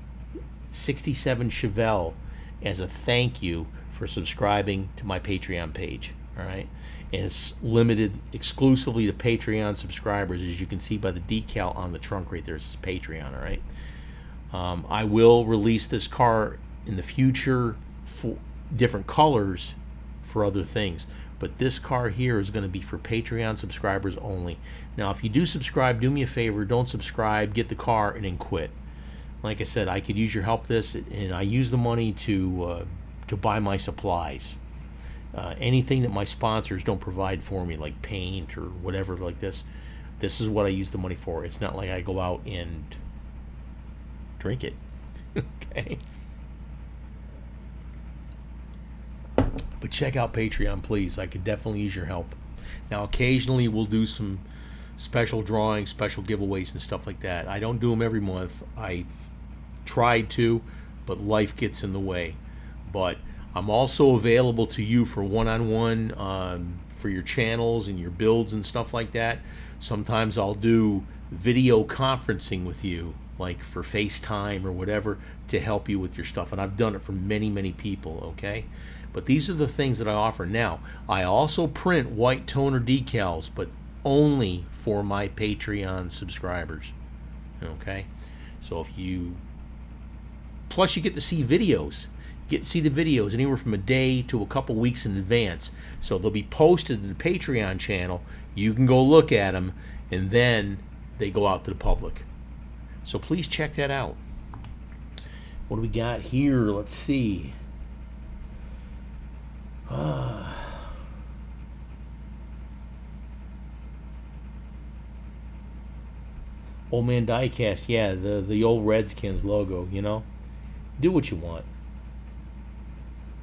67 Chevelle as a thank you for subscribing to my Patreon page. All right, and it's limited exclusively to Patreon subscribers, as you can see by the decal on the trunk right there. It says Patreon. All right. I will release this car in the future for different colors for other things, but this car here is going to be for Patreon subscribers only. Now, if you do subscribe, do me a favor, don't subscribe, get the car, and then quit. Like I said, I could use your help this, and I use the money to buy my supplies. Anything that my sponsors don't provide for me, like paint or whatever like this is what I use the money for. It's not like I go out and drink it. Okay. But check out Patreon, please. I could definitely use your help. Now, occasionally we'll do some special drawings, special giveaways, and stuff like that. I don't do them every month. I've tried to, but life gets in the way. But I'm also available to you for one-on-one for your channels and your builds and stuff like that. Sometimes I'll do video conferencing with you, like for FaceTime or whatever, to help you with your stuff. And I've done it for many, many people, okay? But these are the things that I offer. Now, I also print white toner decals, but only for my Patreon subscribers, okay? So if you... Plus, you get to see videos. You get to see the videos anywhere from a day to a couple weeks in advance. So they'll be posted to the Patreon channel. You can go look at them, and then they go out to the public. So please check that out. What do we got here? Let's see. Old Man Diecast, yeah, the old Redskins logo, you know. Do what you want.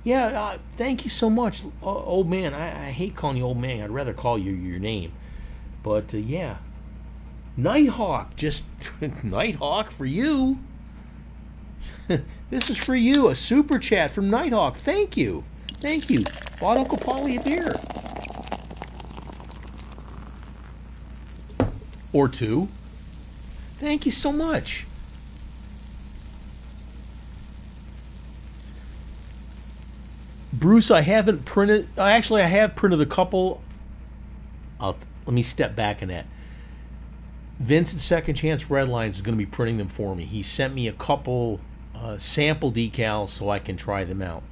Yeah, thank you so much, old man. I hate calling you old man. I'd rather call you your name. But yeah, Nighthawk, just Nighthawk for you. This is for you, a super chat from Nighthawk. Thank you. Thank you. Bought Uncle Paulie a beer. Or two. Thank you so much. Bruce, I haven't printed. Actually, I have printed a couple. Let me step back in that. Vince at Second Chance Redlines is going to be printing them for me. He sent me a couple sample decals so I can try them out.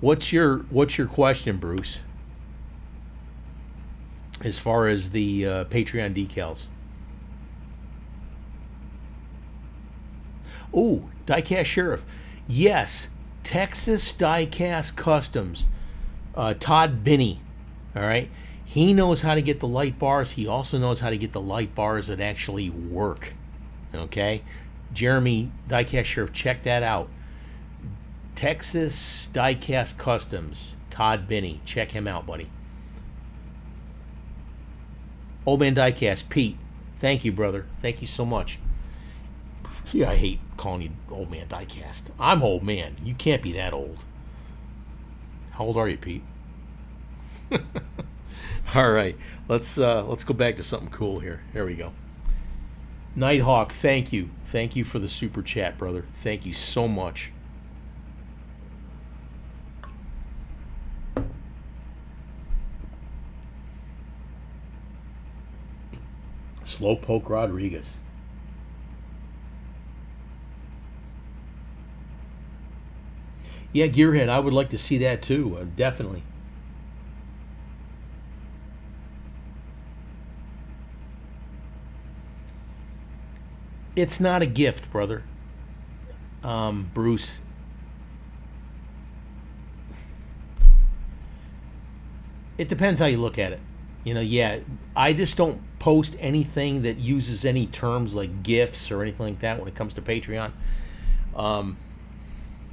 What's your question, Bruce? As far as the Patreon decals. Oh, Diecast Sheriff. Yes, Texas Diecast Customs. Todd Binney. All right. He knows how to get the light bars. He also knows how to get the light bars that actually work. Okay? Jeremy, Diecast Sheriff, check that out. Texas Diecast Customs. Todd Binney. Check him out, buddy. Old Man Diecast. Pete. Thank you, brother. Thank you so much. Yeah, I hate calling you Old Man Diecast. I'm old man. You can't be that old. How old are you, Pete? All right, let's go back to something cool here. Here we go. Nighthawk, thank you for the super chat, brother. Thank you so much. Slowpoke Rodriguez. Yeah, Gearhead, I would like to see that too. Definitely. It's not a gift, brother. Bruce. It depends how you look at it. Yeah, I just don't post anything that uses any terms like gifts or anything like that when it comes to Patreon.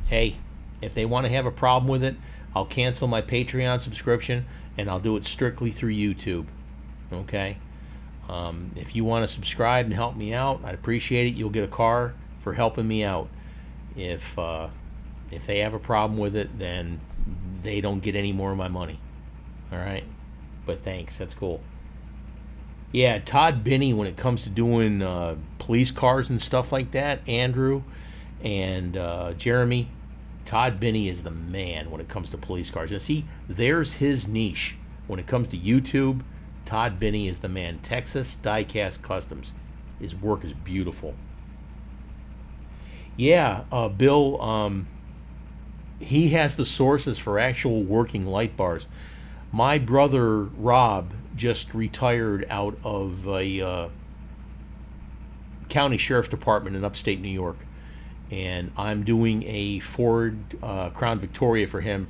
Hey, if they want to have a problem with it, I'll cancel my Patreon subscription and I'll do it strictly through YouTube. Okay? If you want to subscribe and help me out, I'd appreciate it. You'll get a car for helping me out. If they have a problem with it, then they don't get any more of my money. All right? But thanks. That's cool. Yeah, Todd Binney, when it comes to doing police cars and stuff like that, Andrew and Jeremy, Todd Binney is the man when it comes to police cars. Now, see, there's his niche. When it comes to YouTube, Todd Binney is the man. Texas Diecast Customs. His work is beautiful. Yeah, Bill, he has the sources for actual working light bars. My brother, Rob, just retired out of a county sheriff's department in upstate New York. And I'm doing a Ford Crown Victoria for him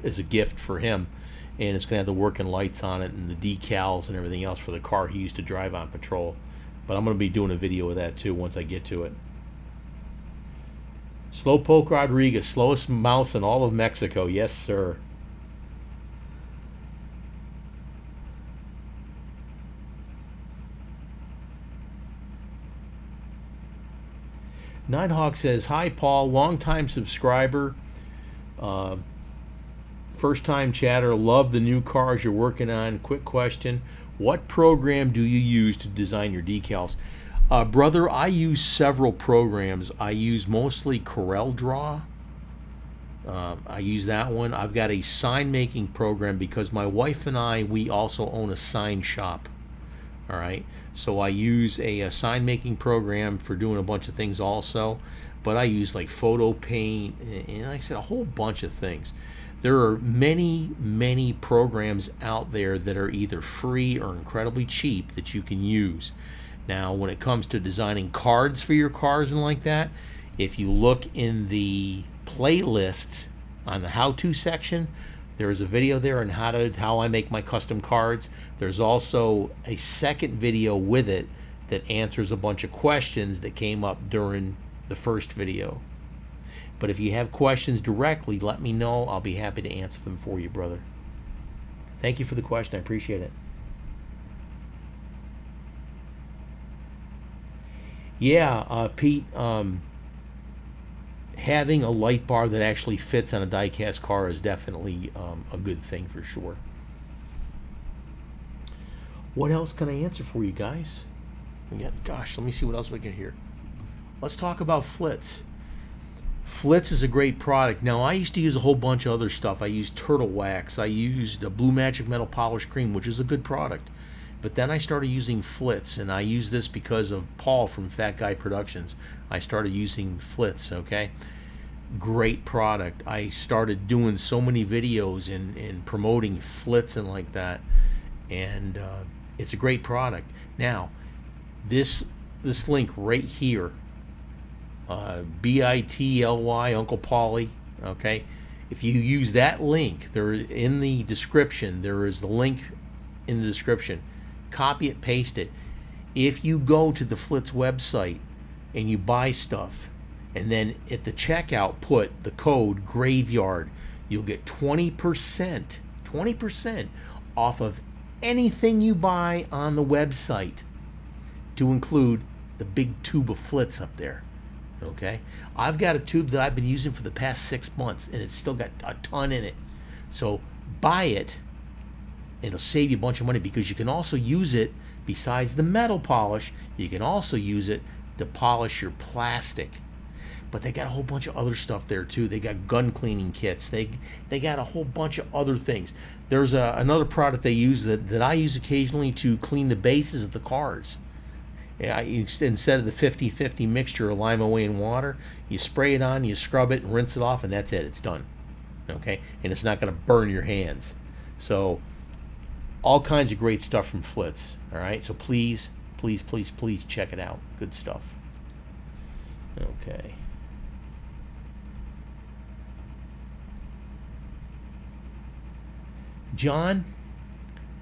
as a gift for him. And it's going to have the working lights on it and the decals and everything else for the car he used to drive on patrol. But I'm going to be doing a video of that too once I get to it. Slowpoke Rodriguez, slowest mouse in all of Mexico. Yes, sir. Nighthawk says, hi, Paul, long-time subscriber, first-time chatter, love the new cars you're working on. Quick question, what program do you use to design your decals? Brother, I use several programs. I use mostly CorelDRAW. I use that one. I've got a sign-making program because my wife and I, we also own a sign shop. All right, so I use a sign-making program for doing a bunch of things also, but I use like photo paint and like I said, a whole bunch of things. There are many programs out there that are either free or incredibly cheap that you can use. Now, when it comes to designing cards for your cars and like that, if you look in the playlist on the how-to section, there is a video there on how I make my custom cards. There's also a second video with it that answers a bunch of questions that came up during the first video. But if you have questions directly, let me know. I'll be happy to answer them for you, brother. Thank you for the question. I appreciate it. Yeah, Pete, having a light bar that actually fits on a diecast car is definitely a good thing for sure. What else can I answer for you guys? Gosh, let me see what else we get here. Let's talk about Flitz. Flitz is a great product. Now, I used to use a whole bunch of other stuff. I used Turtle Wax. I used a Blue Magic Metal Polish Cream, which is a good product. But then I started using Flitz, and I use this because of Paul from Fat Guy Productions. I started using Flitz, okay? Great product. I started doing so many videos and promoting Flitz and like that, and it's a great product. Now, this link right here, BITLY, Uncle Paulie, okay? If you use that link, there in the description, there is the link in the description. Copy it, paste it. If you go to the Flitz website and you buy stuff, and then at the checkout put the code Graveyard, you'll get 20% off of anything you buy on the website, to include the big tube of Flitz up there. Okay, I've got a tube that I've been using for the past 6 months, and it's still got a ton in it. So buy it. It'll save you a bunch of money, because you can also use it, besides the metal polish, you can also use it to polish your plastic. But they got a whole bunch of other stuff there too. They got gun cleaning kits. They got a whole bunch of other things. There's another product they use that I use occasionally to clean the bases of the cars. Yeah, instead of the 50-50 mixture of lime away and water, you spray it on, you scrub it, and rinse it off, and that's it. It's done. Okay, and it's not going to burn your hands. So, all kinds of great stuff from Flitz. All right, so please check it out. Good stuff. Okay. John,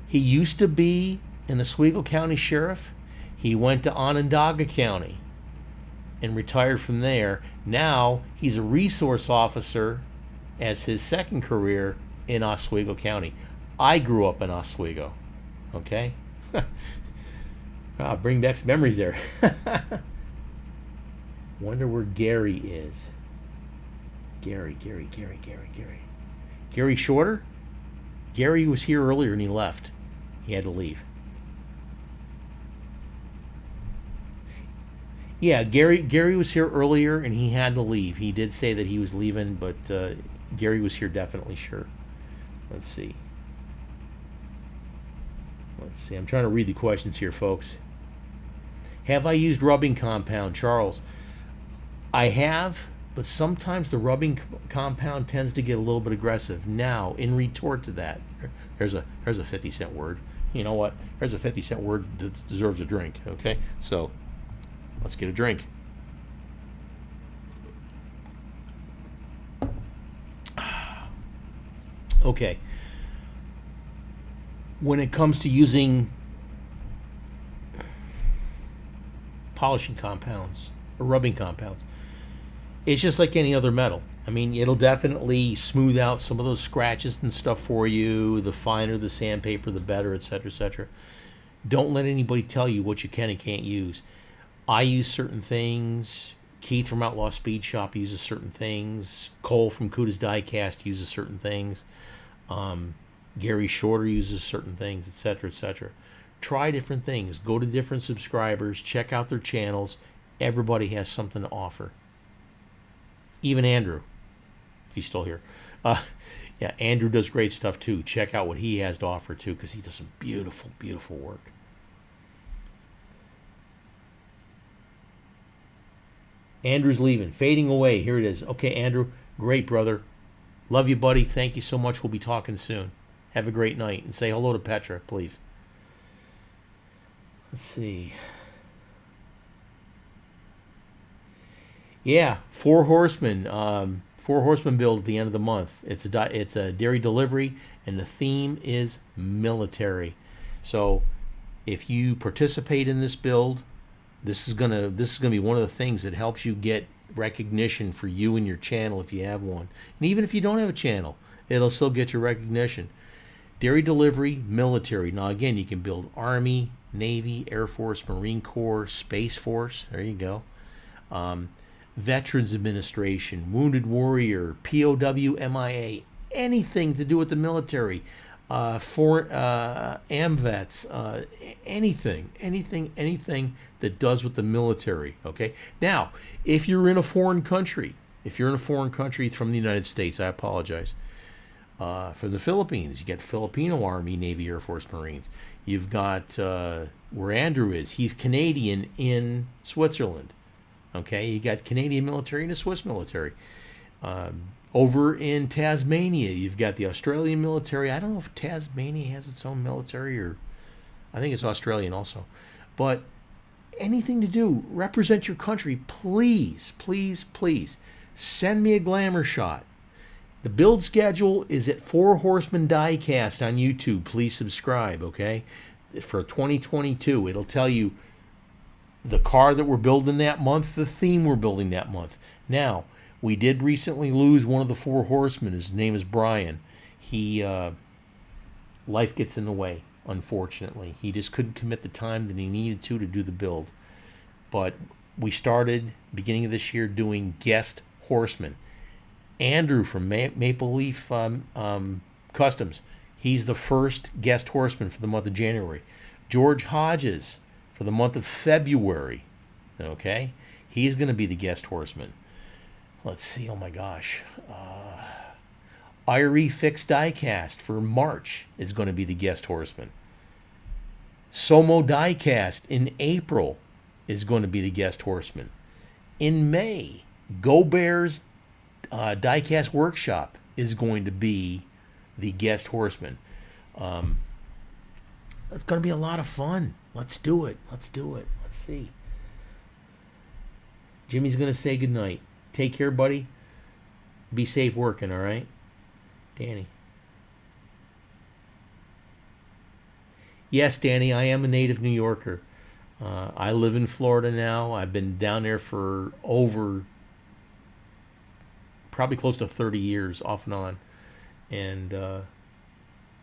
he used to be an Oswego County Sheriff. He went to Onondaga County and retired from there. Now he's a resource officer as his second career in Oswego County. I grew up in Oswego. Okay? Bring back some memories there. Wonder where Gary is. Gary. Gary Shorter? Gary was here earlier and he left. He had to leave. Yeah, Gary was here earlier and he had to leave. He did say that he was leaving, but Gary was here definitely, sure. Let's see. I'm trying to read the questions here, folks. Have I used rubbing compound, Charles? I have, but sometimes the rubbing compound tends to get a little bit aggressive. Now, in retort to that, here's a 50-cent word. You know what? There's a 50-cent word that deserves a drink, okay? So, let's get a drink. Okay. When it comes to using polishing compounds or rubbing compounds, it's just like any other metal. I mean, it'll definitely smooth out some of those scratches and stuff for you. The finer the sandpaper, the better, etc., etc. Don't let anybody tell you what you can and can't use. I use certain things. Keith from Outlaw Speed Shop uses certain things. Cole from Kuda's Diecast uses certain things. Gary Shorter uses certain things, etc., etc. Try different things. Go to different subscribers. Check out their channels. Everybody has something to offer. Even Andrew, if he's still here. Yeah, Andrew does great stuff too. Check out what he has to offer too, because he does some beautiful, beautiful work. Andrew's leaving. Fading away. Here it is. Okay, Andrew. Great, brother. Love you, buddy. Thank you so much. We'll be talking soon. Have a great night. And say hello to Petra, please. Let's see. Yeah, Four Horsemen. Four Horsemen build at the end of the month. It's a dairy delivery, and the theme is military. So if you participate in this build, this is gonna be one of the things that helps you get recognition for you and your channel if you have one. And even if you don't have a channel, it'll still get your recognition. Dairy delivery, military. Now again, you can build Army, Navy, Air Force, Marine Corps, Space Force. There you go. Veterans Administration, Wounded Warrior, POW, MIA, anything to do with the military, foreign AMVETS, anything that does with the military. Okay. Now, if you're in a foreign country, from the United States, I apologize. For the Philippines, you get Filipino Army, Navy, Air Force, Marines. You've got where Andrew is. He's Canadian in Switzerland. Okay, you got Canadian military and the Swiss military. Over in Tasmania, you've got the Australian military. I don't know if Tasmania has its own military, or I think it's Australian also. But anything to do, represent your country, please, please, please. Send me a glamour shot. The build schedule is at 4 Horsemen Diecast on YouTube. Please subscribe, okay? For 2022, it'll tell you the car that we're building that month, the theme we're building that month. Now, we did recently lose one of the 4 horsemen. His name is Brian. Life gets in the way, unfortunately. He just couldn't commit the time that he needed to do the build. But we started, beginning of this year, doing guest horsemen. Andrew from Maple Leaf Customs, he's the first guest horseman for the month of January. George Hodges for the month of February, okay? He's going to be the guest horseman. Let's see, oh my gosh. Irie Fixed Diecast for March is going to be the guest horseman. Somo Diecast in April is going to be the guest horseman. In May, Go Bears Diecast Workshop is going to be the guest horseman. It's going to be a lot of fun. Let's do it. Let's see. Jimmy's going to say goodnight. Take care, buddy. Be safe working, all right? Danny. Yes, Danny, I am a native New Yorker. I live in Florida now. I've been down there for probably close to 30 years, off and on. And,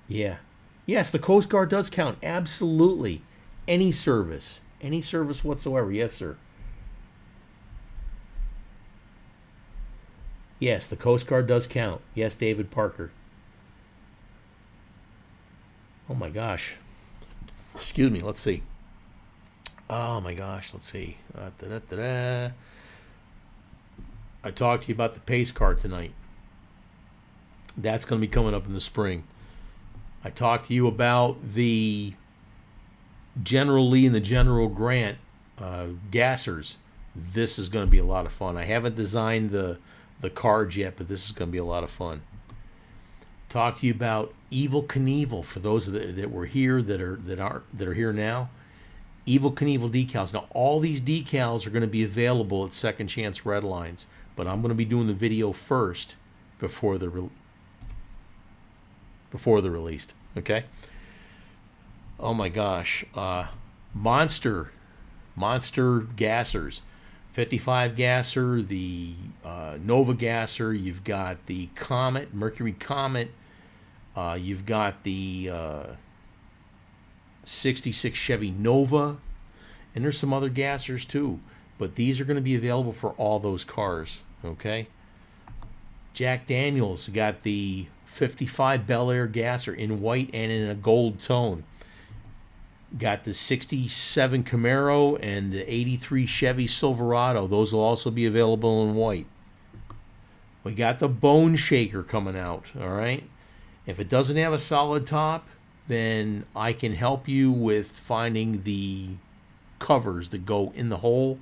yeah. Yes, the Coast Guard does count. Absolutely. Any service whatsoever. Yes, sir. Yes, the Coast Guard does count. Yes, David Parker. Oh, my gosh. Excuse me. Let's see. Oh, my gosh. Let's see. I talked to you about the Pace Car tonight. That's going to be coming up in the spring. I talked to you about the General Lee and the General Grant gassers. This is going to be a lot of fun. I haven't designed the cards yet, but this is going to be a lot of fun. Talk to you about Evel Knievel for those that were here that are here now. Evel Knievel decals. Now all these decals are going to be available at Second Chance Redlines, but I'm going to be doing the video first before they're released. Okay. Oh my gosh. Monster gassers. 55 gasser, the Nova gasser, you've got the Comet, Mercury Comet, you've got the 66 Chevy Nova, and there's some other gassers too, but these are going to be available for all those cars, okay? Jack Daniels got the 55 Bel Air gasser in white and in a gold tone. Got the 67 Camaro and the 83 Chevy Silverado. Those will also be available in white. We got the Bone Shaker coming out, all right? If it doesn't have a solid top, then I can help you with finding the covers that go in the hole.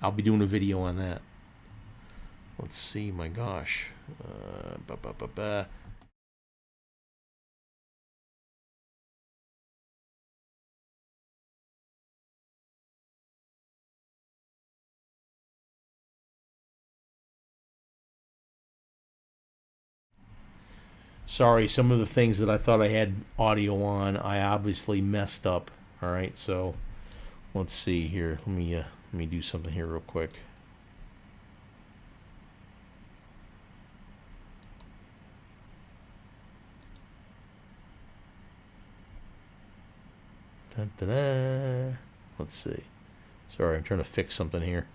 I'll be doing a video on that. Let's see, my gosh. Sorry, some of the things that I thought I had audio on, I obviously messed up. All right, so let's see here. Let me do something here real quick. Da-da-da. Let's see. Sorry, I'm trying to fix something here.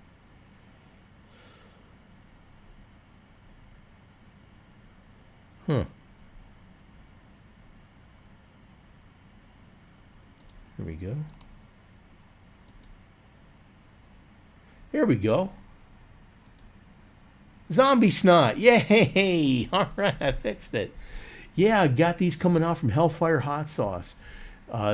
Huh. Here we go. Here we go. Zombie snot. Yay! All right, I fixed it. Yeah, I got these coming out from Hellfire Hot Sauce.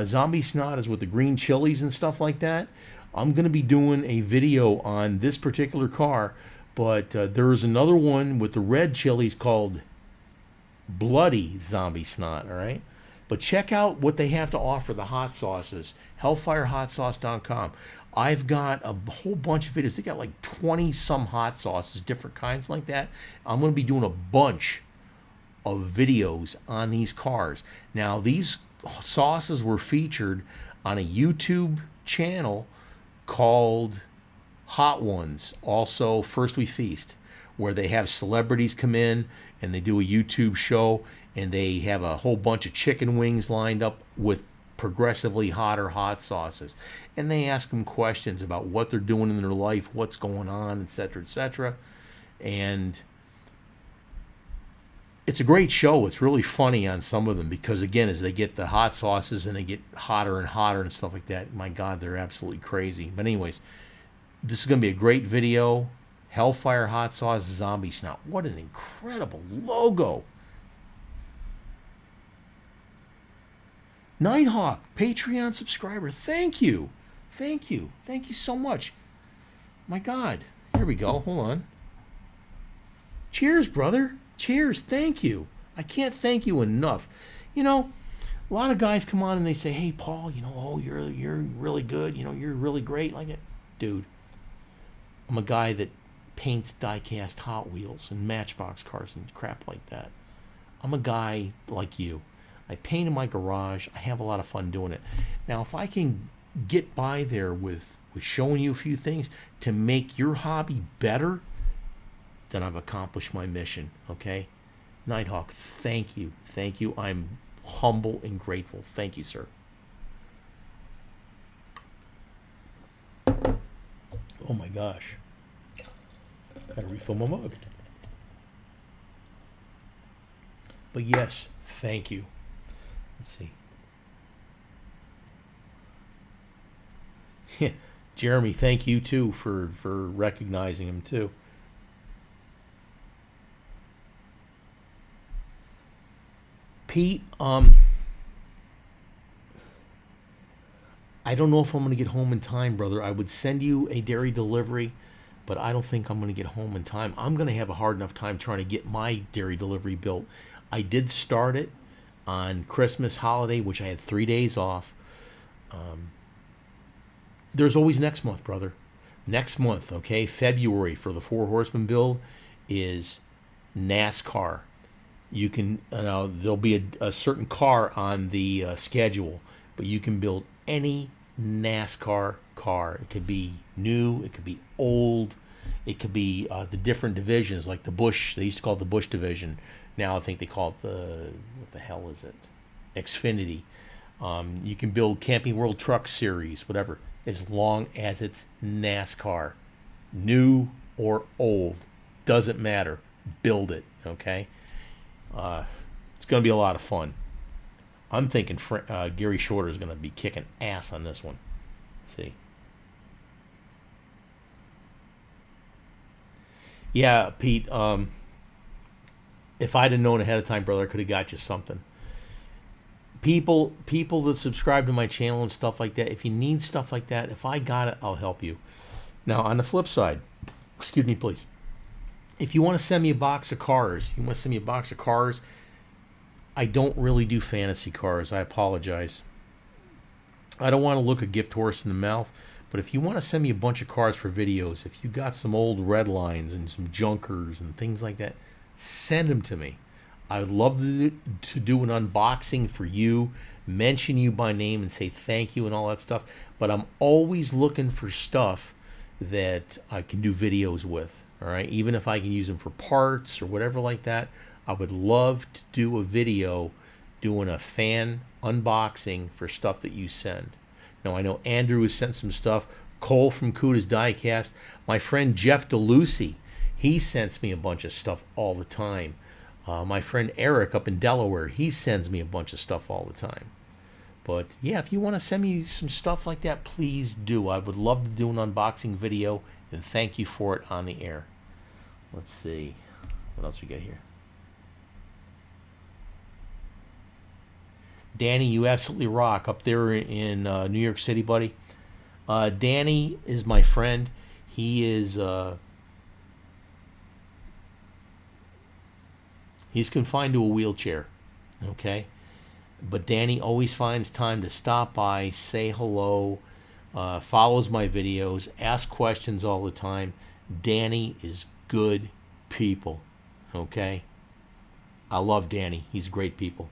Zombie snot is with the green chilies and stuff like that. I'm going to be doing a video on this particular car, but there is another one with the red chilies called Bloody Zombie Snot, all right? But check out what they have to offer, the hot sauces, hellfirehotsauce.com. I've got a whole bunch of videos. They got like 20-some hot sauces, different kinds like that. I'm going to be doing a bunch of videos on these cars. Now, these sauces were featured on a YouTube channel called Hot Ones, also First We Feast, where they have celebrities come in and they do a YouTube show, and they have a whole bunch of chicken wings lined up with progressively hotter hot sauces, and they ask them questions about what they're doing in their life, what's going on, etc., etc. And it's a great show. It's really funny on some of them because, again, as they get the hot sauces and they get hotter and hotter and stuff like that, my God, they're absolutely crazy. But anyways, this is going to be a great video. Hellfire Hot Sauce Zombie Snot. What an incredible logo. Nighthawk, Patreon subscriber. Thank you. Thank you. Thank you so much. My God. Here we go. Hold on. Cheers, brother. Cheers. Thank you. I can't thank you enough. You know, a lot of guys come on and they say, "Hey, Paul, you know, oh, you're really good. You know, you're really great." Like it. Dude, I'm a guy that paints Diecast Hot Wheels and Matchbox cars and crap like that. I'm a guy like you. I paint in my garage. I have a lot of fun doing it. Now, if I can get by there with showing you a few things to make your hobby better, then I've accomplished my mission, okay? Nighthawk, thank you. Thank you. I'm humble and grateful. Thank you, sir. Oh, my gosh. Gotta refill my mug. But yes, thank you. Let's see. Yeah, Jeremy, thank you too for recognizing him too. Pete, I don't know if I'm going to get home in time, brother. I would send you a dairy delivery, but I don't think I'm going to get home in time. I'm going to have a hard enough time trying to get my dairy delivery built. I did start it on Christmas holiday, which I had 3 days off. There's always next month, brother. Next month, okay? February for the 4 Horsemen build is NASCAR. You can, there'll be a certain car on the schedule, but you can build any NASCAR car. It could be new, it could be old, it could be the different divisions, like the Bush. They used to call it the Bush division. Now I think they call it what the hell is it? Xfinity. You can build Camping World Truck Series, whatever, as long as it's NASCAR. New or old, doesn't matter. Build it, okay? It's going to be a lot of fun. I'm thinking Gary Shorter is going to be kicking ass on this one. Let's see. Yeah, Pete, if I'd have known ahead of time, brother, I could have got you something. People that subscribe to my channel and stuff like that, if you need stuff like that, if I got it, I'll help you. Now, on the flip side, excuse me, please. If you want to send me a box of cars, I don't really do fantasy cars. I apologize. I don't want to look a gift horse in the mouth, but if you want to send me a bunch of cars for videos, if you got some old red lines and some junkers and things like that, send them to me. I would love to do an unboxing for you, mention you by name and say thank you and all that stuff, but I'm always looking for stuff that I can do videos with, all right? Even if I can use them for parts or whatever like that, I would love to do a video doing a fan unboxing for stuff that you send. Now, I know Andrew has sent some stuff. Cole from Kuda's Diecast. My friend Jeff DeLucy, he sends me a bunch of stuff all the time. My friend Eric up in Delaware, he sends me a bunch of stuff all the time. But yeah, if you want to send me some stuff like that, please do. I would love to do an unboxing video, and thank you for it on the air. Let's see. What else we got here? Danny, you absolutely rock up there in New York City, buddy. Danny is my friend. He is he's confined to a wheelchair, okay? But Danny always finds time to stop by, say hello, follows my videos, asks questions all the time. Danny is good people, okay? I love Danny. He's great people.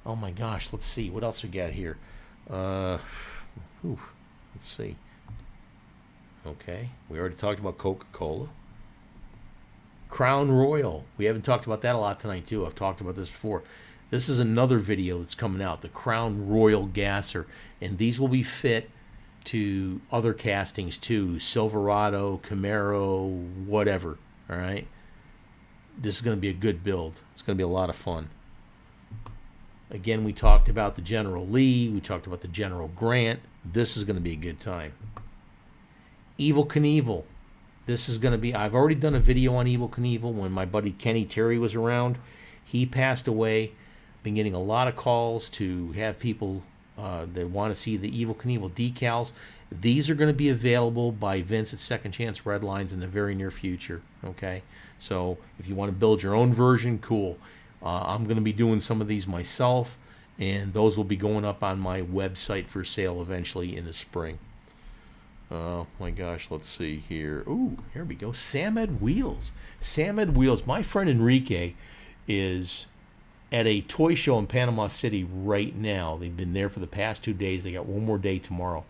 Oh my gosh, let's see. What else we got here? Let's see. Okay, we already talked about Coca-Cola. Crown Royal. We haven't talked about that a lot tonight, too. I've talked about this before. This is another video that's coming out, the Crown Royal Gasser. And these will be fit to other castings, too. Silverado, Camaro, whatever. All right? This is going to be a good build. It's going to be a lot of fun. Again, we talked about the General Lee. We talked about the General Grant. This is going to be a good time. Evel Knievel. This is going to be... I've already done a video on Evel Knievel when my buddy Kenny Terry was around. He passed away. Been getting a lot of calls to have people that want to see the Evel Knievel decals. These are going to be available by Vince at Second Chance Redlines in the very near future. Okay? So if you want to build your own version, cool. I'm going to be doing some of these myself, and those will be going up on my website for sale eventually in the spring. Oh my gosh, let's see here. Ooh, here we go. Samed Wheels. Samed Wheels. My friend Enrique is at a toy show in Panama City right now. They've been there for the past 2 days. They got one more day tomorrow.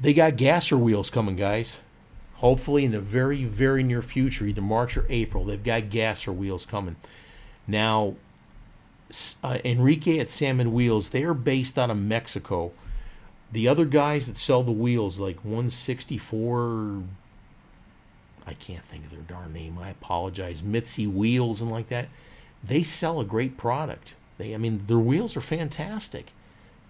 They got gasser wheels coming, guys. Hopefully in the very, very near future, either March or April, they've got gasser wheels coming. Now, Enrique at Salmon Wheels, they are based out of Mexico. The other guys that sell the wheels, like 164, I can't think of their darn name, I apologize, Mitzi Wheels and like that, they sell a great product. I mean, their wheels are fantastic.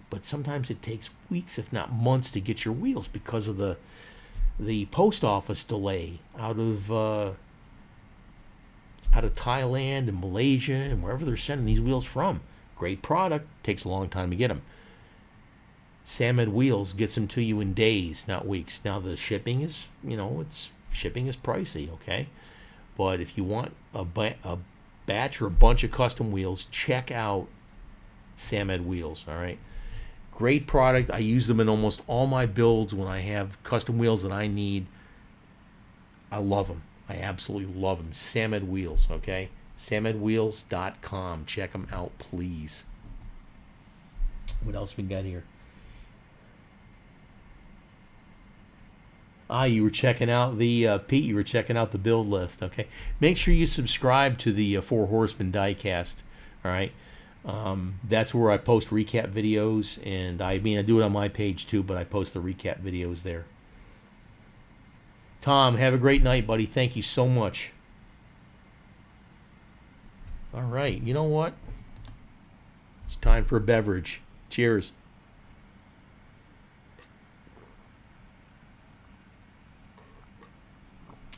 But sometimes it takes weeks, if not months, to get your wheels because of the post office delay out of Thailand and Malaysia and wherever they're sending these wheels from. Great product, takes a long time to get them. Samed Wheels gets them to you in days, not weeks. Now the shipping is, shipping is pricey, okay? But if you want a batch or a bunch of custom wheels, check out Samed Wheels, all right? Great product. I use them in almost all my builds when I have custom wheels that I need. I love them. I absolutely love them. Samed Wheels, okay? SamedWheels.com. Check them out, please. What else we got here? You were checking out the, Pete, you were checking out the build list, okay? Make sure you subscribe to the Four Horsemen Diecast, all right? That's where I post recap videos, and I do it on my page too, but I post the recap videos there. Tom, have a great night, buddy. Thank you so much. All right, you know what? It's time for a beverage. Cheers.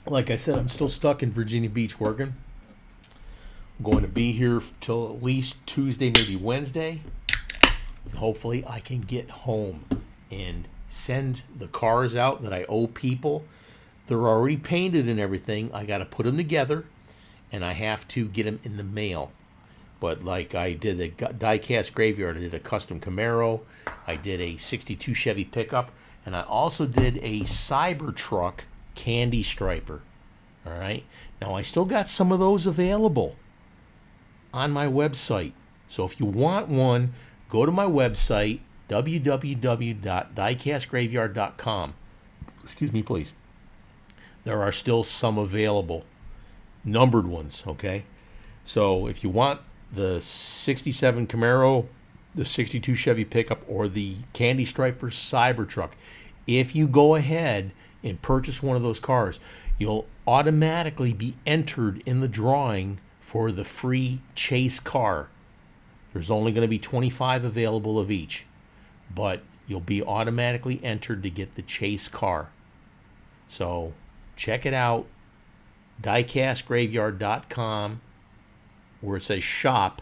Like I said, I'm still stuck in Virginia Beach working. I'm going to be here till at least Tuesday, maybe Wednesday. And hopefully I can get home and send the cars out that I owe people. They're already painted and everything. I got to put them together, and I have to get them in the mail. But like I did a Diecast Graveyard, I did a custom Camaro, I did a 62 Chevy pickup, and I also did a Cybertruck candy striper. All right. Now I still got some of those available on my website. So if you want one, go to my website, www.diecastgraveyard.com. Excuse me, please. There are still some available, numbered ones, okay? So if you want the 67 Camaro the 62 Chevy pickup or the Candy Striper Cybertruck, if you go ahead and purchase one of those cars, you'll automatically be entered in the drawing for the free chase car. There's only going to be 25 available of each, but you'll be automatically entered to get the chase car. So check it out, diecastgraveyard.com, where it says shop,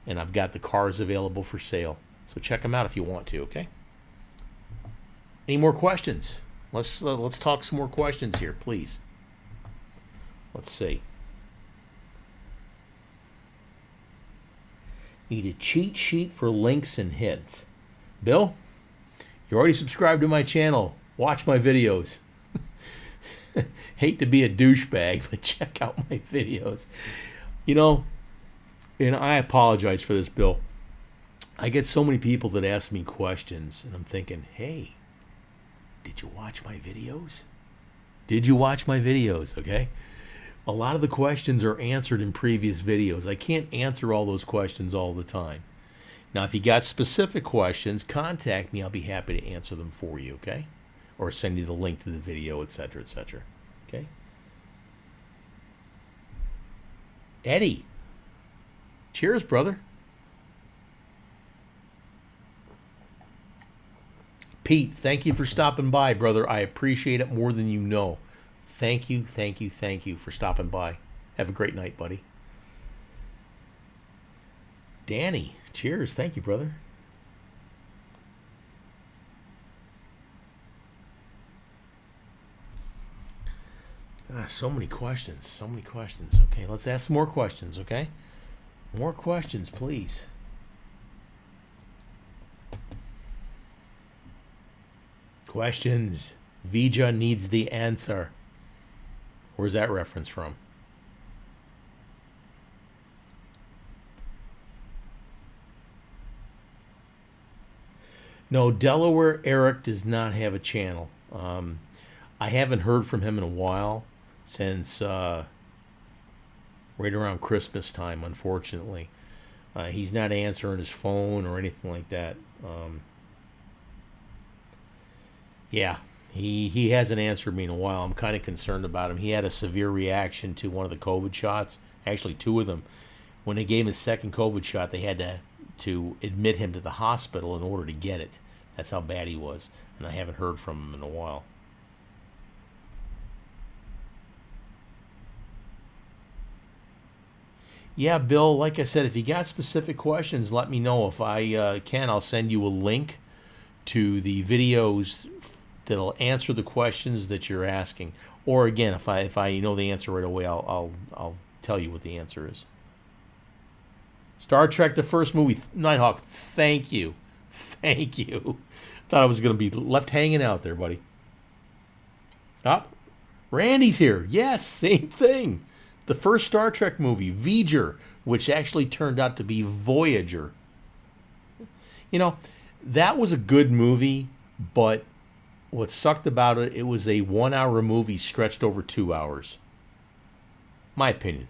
and I've got the cars available for sale. So check them out if you want to, okay? Any more questions? Let's talk some more questions here, please. Let's see. Need a cheat sheet for links and hits. Bill, you already subscribed to my channel. Watch my videos. Hate to be a douchebag, but check out my videos. You know, and I apologize for this, Bill. I get so many people that ask me questions, and I'm thinking, hey, did you watch my videos? Did you watch my videos? Okay? A lot of the questions are answered in previous videos. I can't answer all those questions all the time. Now, if you got specific questions, contact me. I'll be happy to answer them for you, okay? Or send you the link to the video, etc., etc. Okay? Eddie. Cheers, brother. Pete, thank you for stopping by, brother. I appreciate it more than you know. Thank you, thank you, thank you for stopping by. Have a great night, buddy. Danny, cheers. Thank you, brother. So many questions. So many questions. Okay, let's ask some more questions, okay? More questions, please. Questions. Vija needs the answer. Where's that reference from? No, Delaware Eric does not have a channel. I haven't heard from him in a while, since right around Christmas time, unfortunately. He's not answering his phone or anything like that. Yeah, he hasn't answered me in a while. I'm kind of concerned about him. He had a severe reaction to one of the COVID shots, actually two of them. When they gave him his second COVID shot, they had to admit him to the hospital in order to get it. That's how bad he was, and I haven't heard from him in a while. Yeah, Bill, like I said, if you got specific questions, let me know. If I can, I'll send you a link to the videos that'll answer the questions that you're asking. Or again, if I know the answer right away, I'll tell you what the answer is. Star Trek, the first movie, Nighthawk, thank you. Thank you. Thought I was going to be left hanging out there, buddy. Oh, Randy's here. Yes, same thing. The first Star Trek movie, Voyager, which actually turned out to be Voyager. You know, that was a good movie, but what sucked about it, it was a 1 hour movie stretched over 2 hours. My opinion.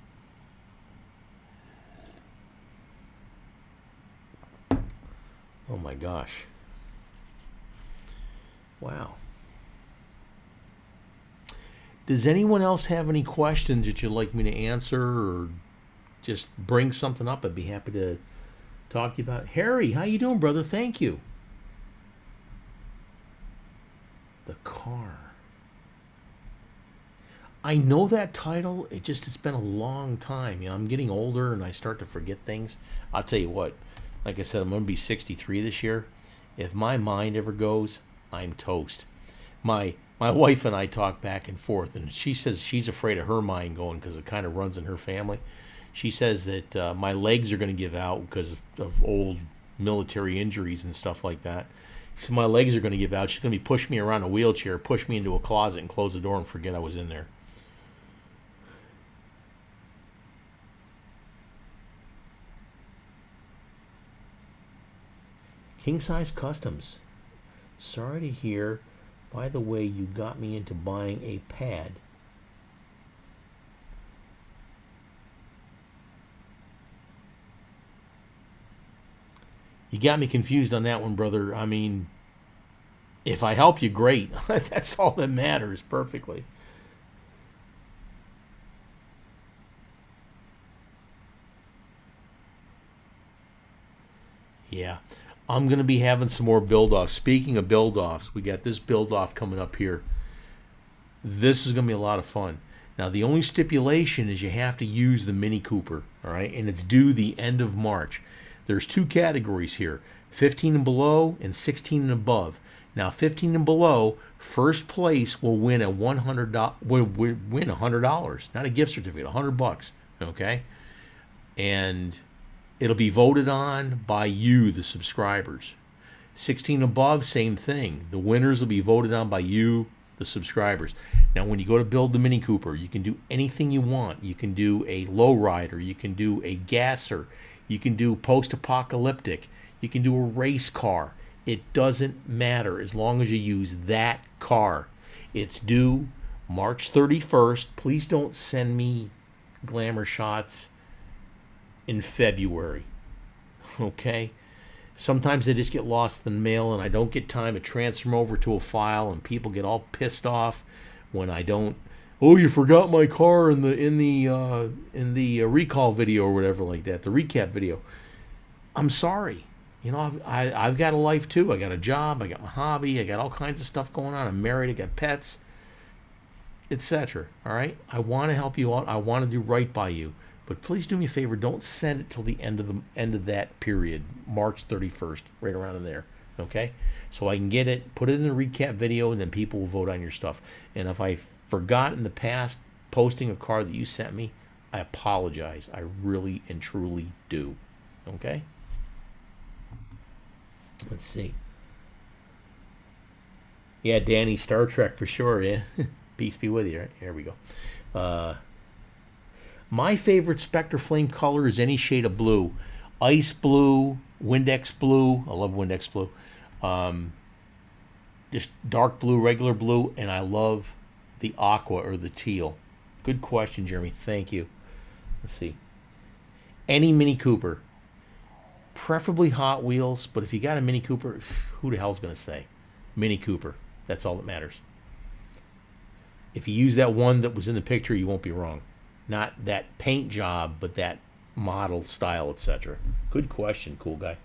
Oh my gosh. Wow. Does anyone else have any questions that you'd like me to answer, or just bring something up? I'd be happy to talk to you about it. Harry, how you doing, brother? Thank you. The Car. I know that title. It's been a long time. You know, I'm getting older and I start to forget things. I'll tell you what. Like I said, I'm going to be 63 this year. If my mind ever goes, I'm toast. My wife and I talk back and forth, and she says she's afraid of her mind going because it kind of runs in her family. She says that my legs are going to give out because of old military injuries and stuff like that. So my legs are going to give out. She's going to be pushing me around a wheelchair, push me into a closet, and close the door and forget I was in there. King Size Customs. Sorry to hear. By the way, you got me into buying a pad. You got me confused on that one, brother. I mean, if I help you, great. That's all that matters. Perfectly. Yeah. I'm going to be having some more build-offs. Speaking of build-offs, we got this build-off coming up here. This is going to be a lot of fun. Now, the only stipulation is you have to use the Mini Cooper, all right? And it's due the end of March. There's two categories here, 15 and below and 16 and above. Now, 15 and below, first place will win $100, not a gift certificate, $100, okay? And it'll be voted on by you, the subscribers. 16 above, same thing. The winners will be voted on by you, the subscribers. Now, when you go to build the Mini Cooper, you can do anything you want. You can do a lowrider. You can do a gasser. You can do post-apocalyptic. You can do a race car. It doesn't matter as long as you use that car. It's due March 31st. Please don't send me glamour shots in February. Okay? Sometimes they just get lost in the mail and I don't get time to transfer them over to a file and people get all pissed off when I don't. Oh, you forgot my car in the recall video or whatever like that, the recap video. I'm sorry. You know, I've got a life too. I got a job. I got my hobby. I got all kinds of stuff going on. I'm married. I got pets, etc. All right. I want to help you out. I want to do right by you. But please do me a favor. Don't send it till the end of that period, March 31st, right around in there. Okay. So I can get it, put it in the recap video, and then people will vote on your stuff. And if I forgot in the past posting a car that you sent me, I apologize. I really and truly do. Okay. Let's see. Yeah, Danny, Star Trek for sure, yeah. Peace be with you, right? Here we go. My favorite Spectre Flame color is any shade of blue. Ice blue, Windex blue. I love Windex blue. Just dark blue, regular blue, and I love the aqua or the teal. Good question, Jeremy. Thank you. Let's see. Any Mini Cooper. Preferably Hot Wheels, but if you got a Mini Cooper, who the hell's going to say? Mini Cooper. That's all that matters. If you use that one that was in the picture, you won't be wrong. Not that paint job, but that model, style, etc. Good question, cool guy.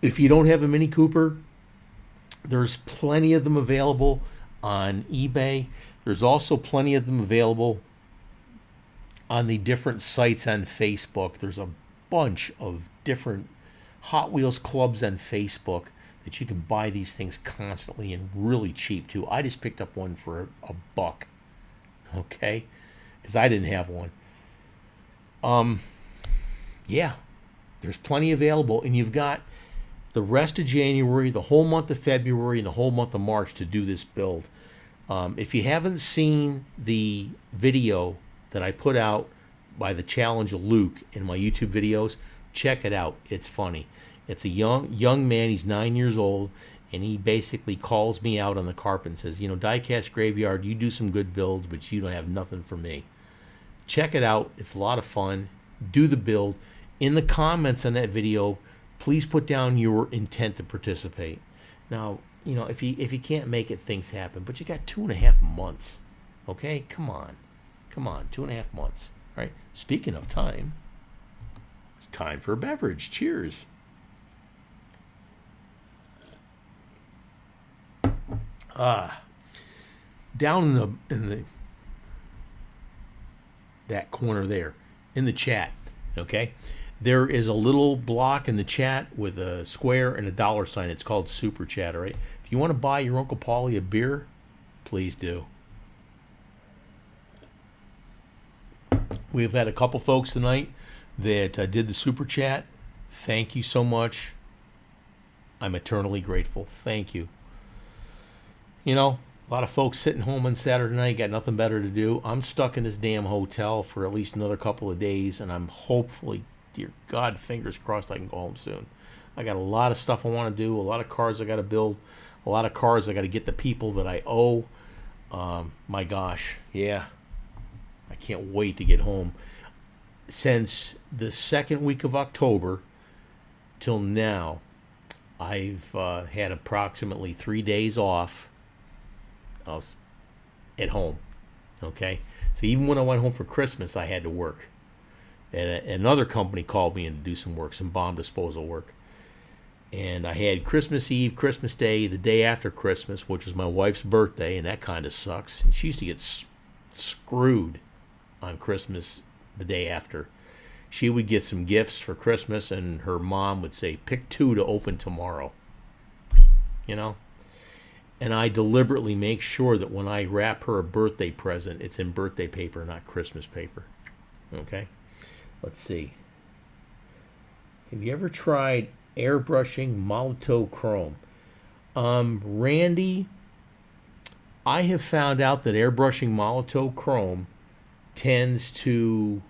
If you don't have a Mini Cooper, there's plenty of them available on eBay. There's also plenty of them available on the different sites on Facebook. There's a bunch of different Hot Wheels clubs on Facebook that you can buy these things constantly and really cheap too. I just picked up one for a buck, okay, because I didn't have one. Yeah, there's plenty available, and you've got the rest of January, the whole month of February, and the whole month of March to do this build. If you haven't seen the video that I put out by the Challenge of Luke in my YouTube videos, check it out. It's funny. It's a young man. He's 9 years old, and he basically calls me out on the carpet and says, you know, Diecast Graveyard, you do some good builds, but you don't have nothing for me. Check it out. It's a lot of fun. Do the build. In the comments on that video, please put down your intent to participate. Now, you know, if you can't make it, things happen, but you got 2.5 months. Okay? Come on, 2.5 months. All right? Speaking of time, it's time for a beverage. Cheers. Down in the that corner there, in the chat, okay? There is a little block in the chat with a square and a dollar sign. It's called Super Chat, all right? If you want to buy your Uncle Paulie a beer, please do. We've had a couple folks tonight that did the Super Chat. Thank you so much. I'm eternally grateful. Thank you. You know, a lot of folks sitting home on Saturday night, got nothing better to do. I'm stuck in this damn hotel for at least another couple of days, and I'm hopefully, dear God, fingers crossed, I can go home soon. I got a lot of stuff I want to do, a lot of cars I got to build, a lot of cars I got to get the people that I owe. My gosh, yeah. I can't wait to get home. since the second week of October till now, I've had approximately 3 days off at home. Okay, so even when I went home for Christmas, I had to work. And another company called me in to do some work, some bomb disposal work. And I had Christmas Eve, Christmas Day, the day after Christmas, which was my wife's birthday, and that kind of sucks. She used to get screwed on Christmas the day after. She would get some gifts for Christmas, and her mom would say, pick 2 to open tomorrow. You know? And I deliberately make sure that when I wrap her a birthday present, it's in birthday paper, not Christmas paper. Okay? Let's see. Have you ever tried airbrushing Molotov chrome? Randy, I have found out that airbrushing Molotov chrome tends to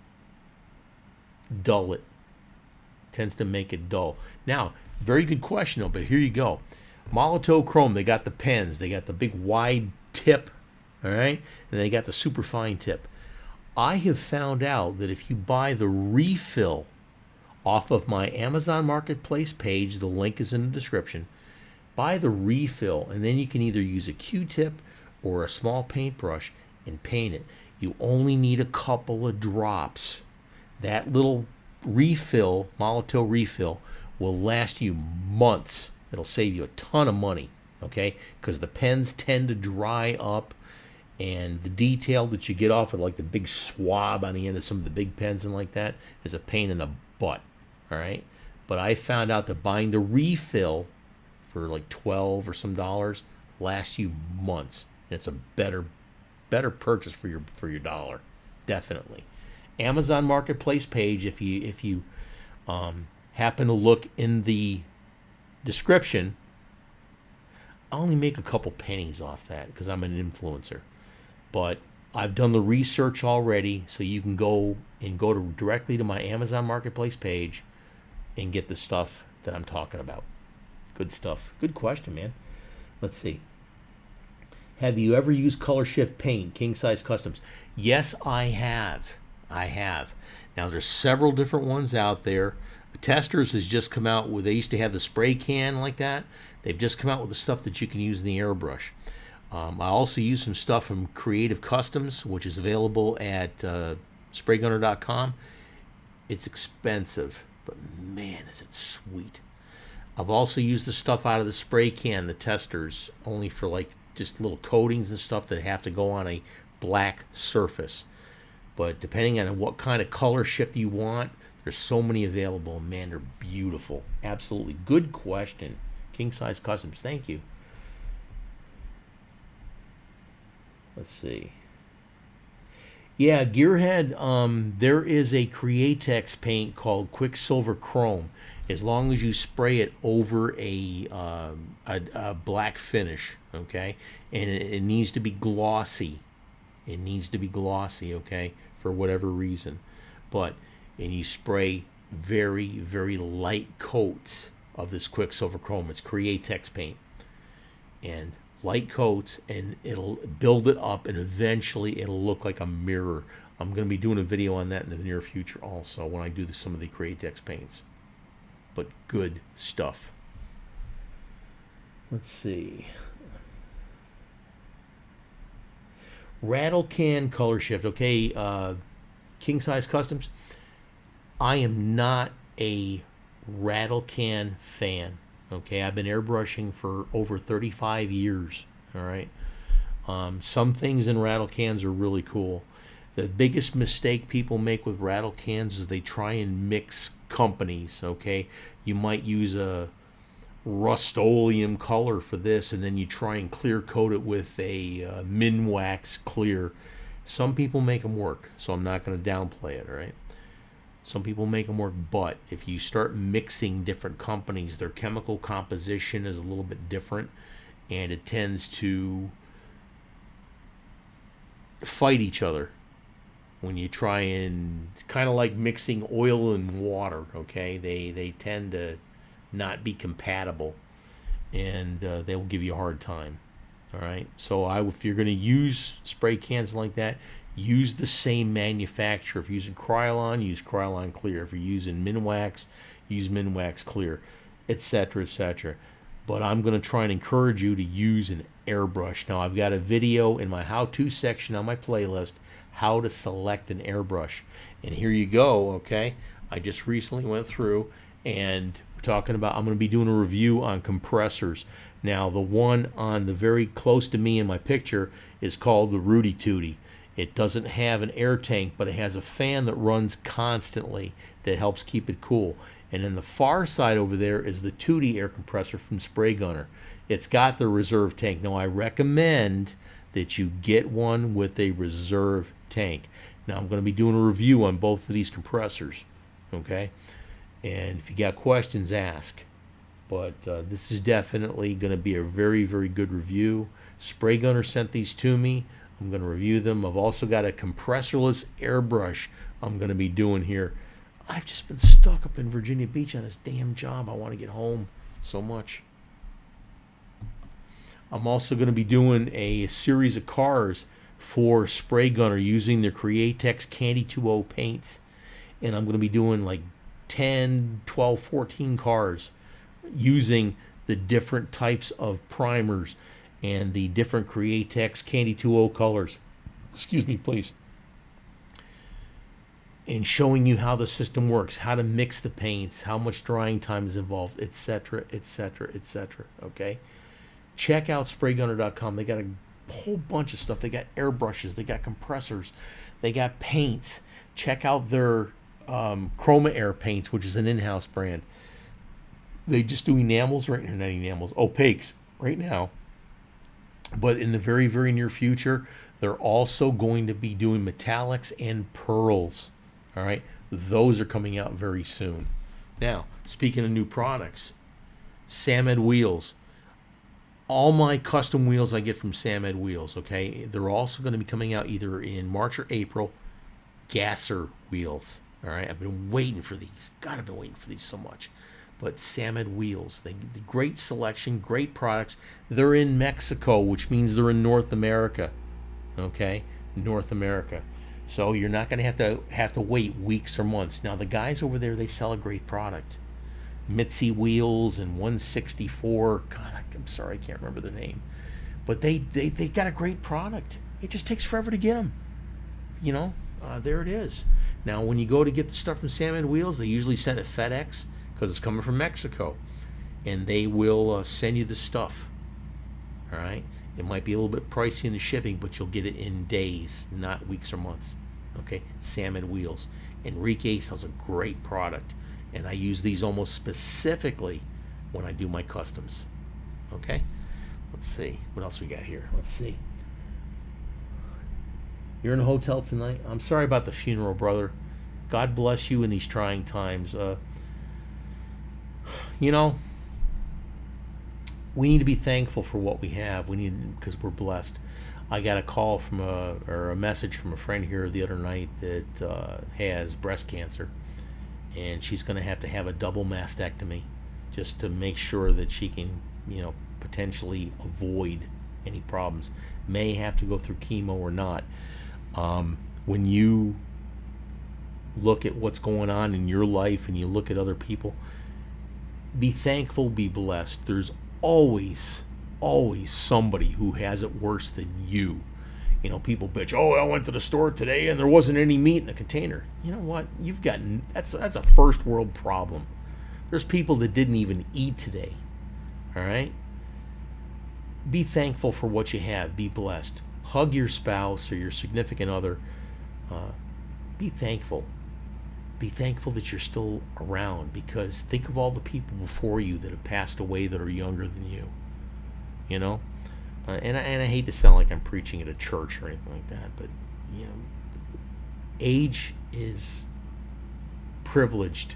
dull it. Tends to make it dull. Now, very good question though, but here you go. Molotov chrome, they got the pens, they got the big wide tip, all right? And they got the super fine tip. I have found out that if you buy the refill off of my Amazon Marketplace page, the link is in the description, buy the refill, and then you can either use a Q-tip or a small paintbrush and paint it. You only need a couple of drops. That little refill, Molotov refill, will last you months. It'll save you a ton of money, okay? Because the pens tend to dry up, and the detail that you get off of like the big swab on the end of some of the big pens and like that is a pain in the butt, all right? But I found out that buying the refill for like $12 or some dollars lasts you months. It's a better purchase for your dollar, definitely. Amazon Marketplace page, if you happen to look in the description, I only make a couple pennies off that because I'm an influencer. But I've done the research already, so you can go directly to my Amazon Marketplace page and get the stuff that I'm talking about. Good stuff. Good question, man. Let's see. Have you ever used Color Shift paint, King Size Customs? Yes, I have. Now, there's several different ones out there. Testers has just come out with, they used to have the spray can like that. They've just come out with the stuff that you can use in the airbrush. I also use some stuff from Creative Customs, which is available at spraygunner.com. It's expensive, but man, is it sweet. I've also used the stuff out of the spray can, the testers, only for like just little coatings and stuff that have to go on a black surface. But depending on what kind of color shift you want, there's so many available. Man, they're beautiful. Absolutely. Good question. King Size Customs. Thank you. Let's see. Yeah, Gearhead, there is a Createx paint called Quicksilver Chrome. As long as you spray it over a black finish, okay? And it needs to be glossy. It needs to be glossy, okay, for whatever reason. And you spray very, very light coats of this Quicksilver Chrome. It's Createx paint. And light coats, and it'll build it up, and eventually it'll look like a mirror. I'm going to be doing a video on that in the near future also when I do some of the Createx paints. But good stuff. Let's see. Rattle can color shift. Okay, King Size Customs. I am not a rattle can fan. Okay, I've been airbrushing for over 35 years. All right. Some things in rattle cans are really cool. The biggest mistake people make with rattle cans is they try and mix companies. Okay, you might use a Rust-Oleum color for this, and then you try and clear coat it with a Minwax clear. Some people make them work, so I'm not going to downplay it. All right. Some people make them work, but if you start mixing different companies, their chemical composition is a little bit different, and it tends to fight each other when you try and, it's kind of like mixing oil and water, okay? They tend to not be compatible, and they will give you a hard time, all right? So if you're going to use spray cans like that, use the same manufacturer. If you're using Krylon, use Krylon Clear. If you're using Minwax, use Minwax Clear, etc., etc. But I'm going to try and encourage you to use an airbrush. Now, I've got a video in my how-to section on my playlist, how to select an airbrush. And here you go, okay? I just recently went through and we're talking about, I'm going to be doing a review on compressors. Now, the one on the very close to me in my picture is called the Rudy Tooty. It doesn't have an air tank, but it has a fan that runs constantly that helps keep it cool. And then the far side over there is the Tooty air compressor from Spray Gunner. It's got the reserve tank. Now, I recommend that you get one with a reserve tank. Now, I'm going to be doing a review on both of these compressors, okay? And if you got questions, ask. But this is definitely going to be a very, very good review. Spray Gunner sent these to me. I'm going to review them. I've also got a compressorless airbrush I'm going to be doing here. I've just been stuck up in Virginia Beach on this damn job. I want to get home so much. I'm also going to be doing a series of cars for Spray Gunner using their Createx Candy 2.0 paints. And I'm going to be doing like 10, 12, 14 cars using the different types of primers and the different Createx Candy 2.0 colors. Excuse me, please. And showing you how the system works, how to mix the paints, how much drying time is involved, etc., etc., etc. Okay? Check out spraygunner.com. They got a whole bunch of stuff. They got airbrushes. They got compressors. They got paints. Check out their Chroma Air paints, which is an in-house brand. They just do enamels right now, not enamels, opaques right now. But in the very, very near future, they're also going to be doing metallics and pearls. All right, those are coming out very soon. Now, speaking of new products, Samed Wheels. All my custom wheels I get from Samed Wheels, okay? They're also going to be coming out either in March or April. Gasser wheels, all right? I've been waiting for these. God, I've been waiting for these so much. But Samed Wheels, great selection, great products. They're in Mexico, which means they're in North America, okay? North America. So you're not going to have to wait weeks or months. Now, the guys over there, they sell a great product. Mitzi Wheels and 164. God, I'm sorry, I can't remember the name. But they got a great product. It just takes forever to get them. You know, there it is. Now, when you go to get the stuff from Samed Wheels, they usually send it FedEx because it's coming from Mexico. And they will send you the stuff. All right? It might be a little bit pricey in the shipping, but you'll get it in days, not weeks or months. Okay? Samed Wheels. Enrique sells a great product. And I use these almost specifically when I do my customs. Okay? Let's see. What else we got here? Let's see. You're in a hotel tonight? I'm sorry about the funeral, brother. God bless you in these trying times. You know, we need to be thankful for what we have. We need, because we're blessed. I got a call from a message from a friend here the other night that has breast cancer. And she's going to have a double mastectomy just to make sure that she can, you know, potentially avoid any problems. May have to go through chemo or not. When you look at what's going on in your life and you look at other people, be thankful, be blessed. There's always somebody who has it worse than you. You know, people bitch, oh, I went to the store today and there wasn't any meat in the container. You know what? That's a first world problem. There's people that didn't even eat today. All right? Be thankful for what you have. Be blessed. Hug your spouse or your significant other. Be thankful. Be thankful that you're still around, because think of all the people before you that have passed away that are younger than you. You know? And I hate to sound like I'm preaching at a church or anything like that, but, you know, age is privileged.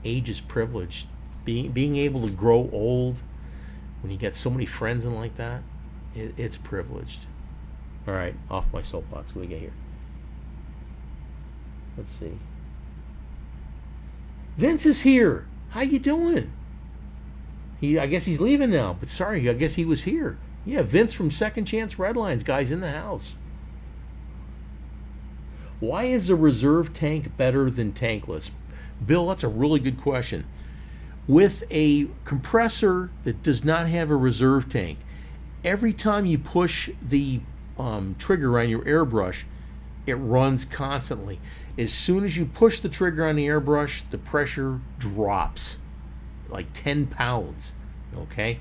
Age is privileged. Being able to grow old when you get so many friends and like that, it's privileged. All right, off my soapbox. What do we get here? Let's see. Vince is here. How you doing? I guess he's leaving now, but sorry, I guess he was here. Yeah, Vince from Second Chance Redlines, guys, in the house. Why is a reserve tank better than tankless? Bill, that's a really good question. With a compressor that does not have a reserve tank, every time you push the trigger on your airbrush, it runs constantly. As soon as you push the trigger on the airbrush, the pressure drops like 10 pounds. Okay?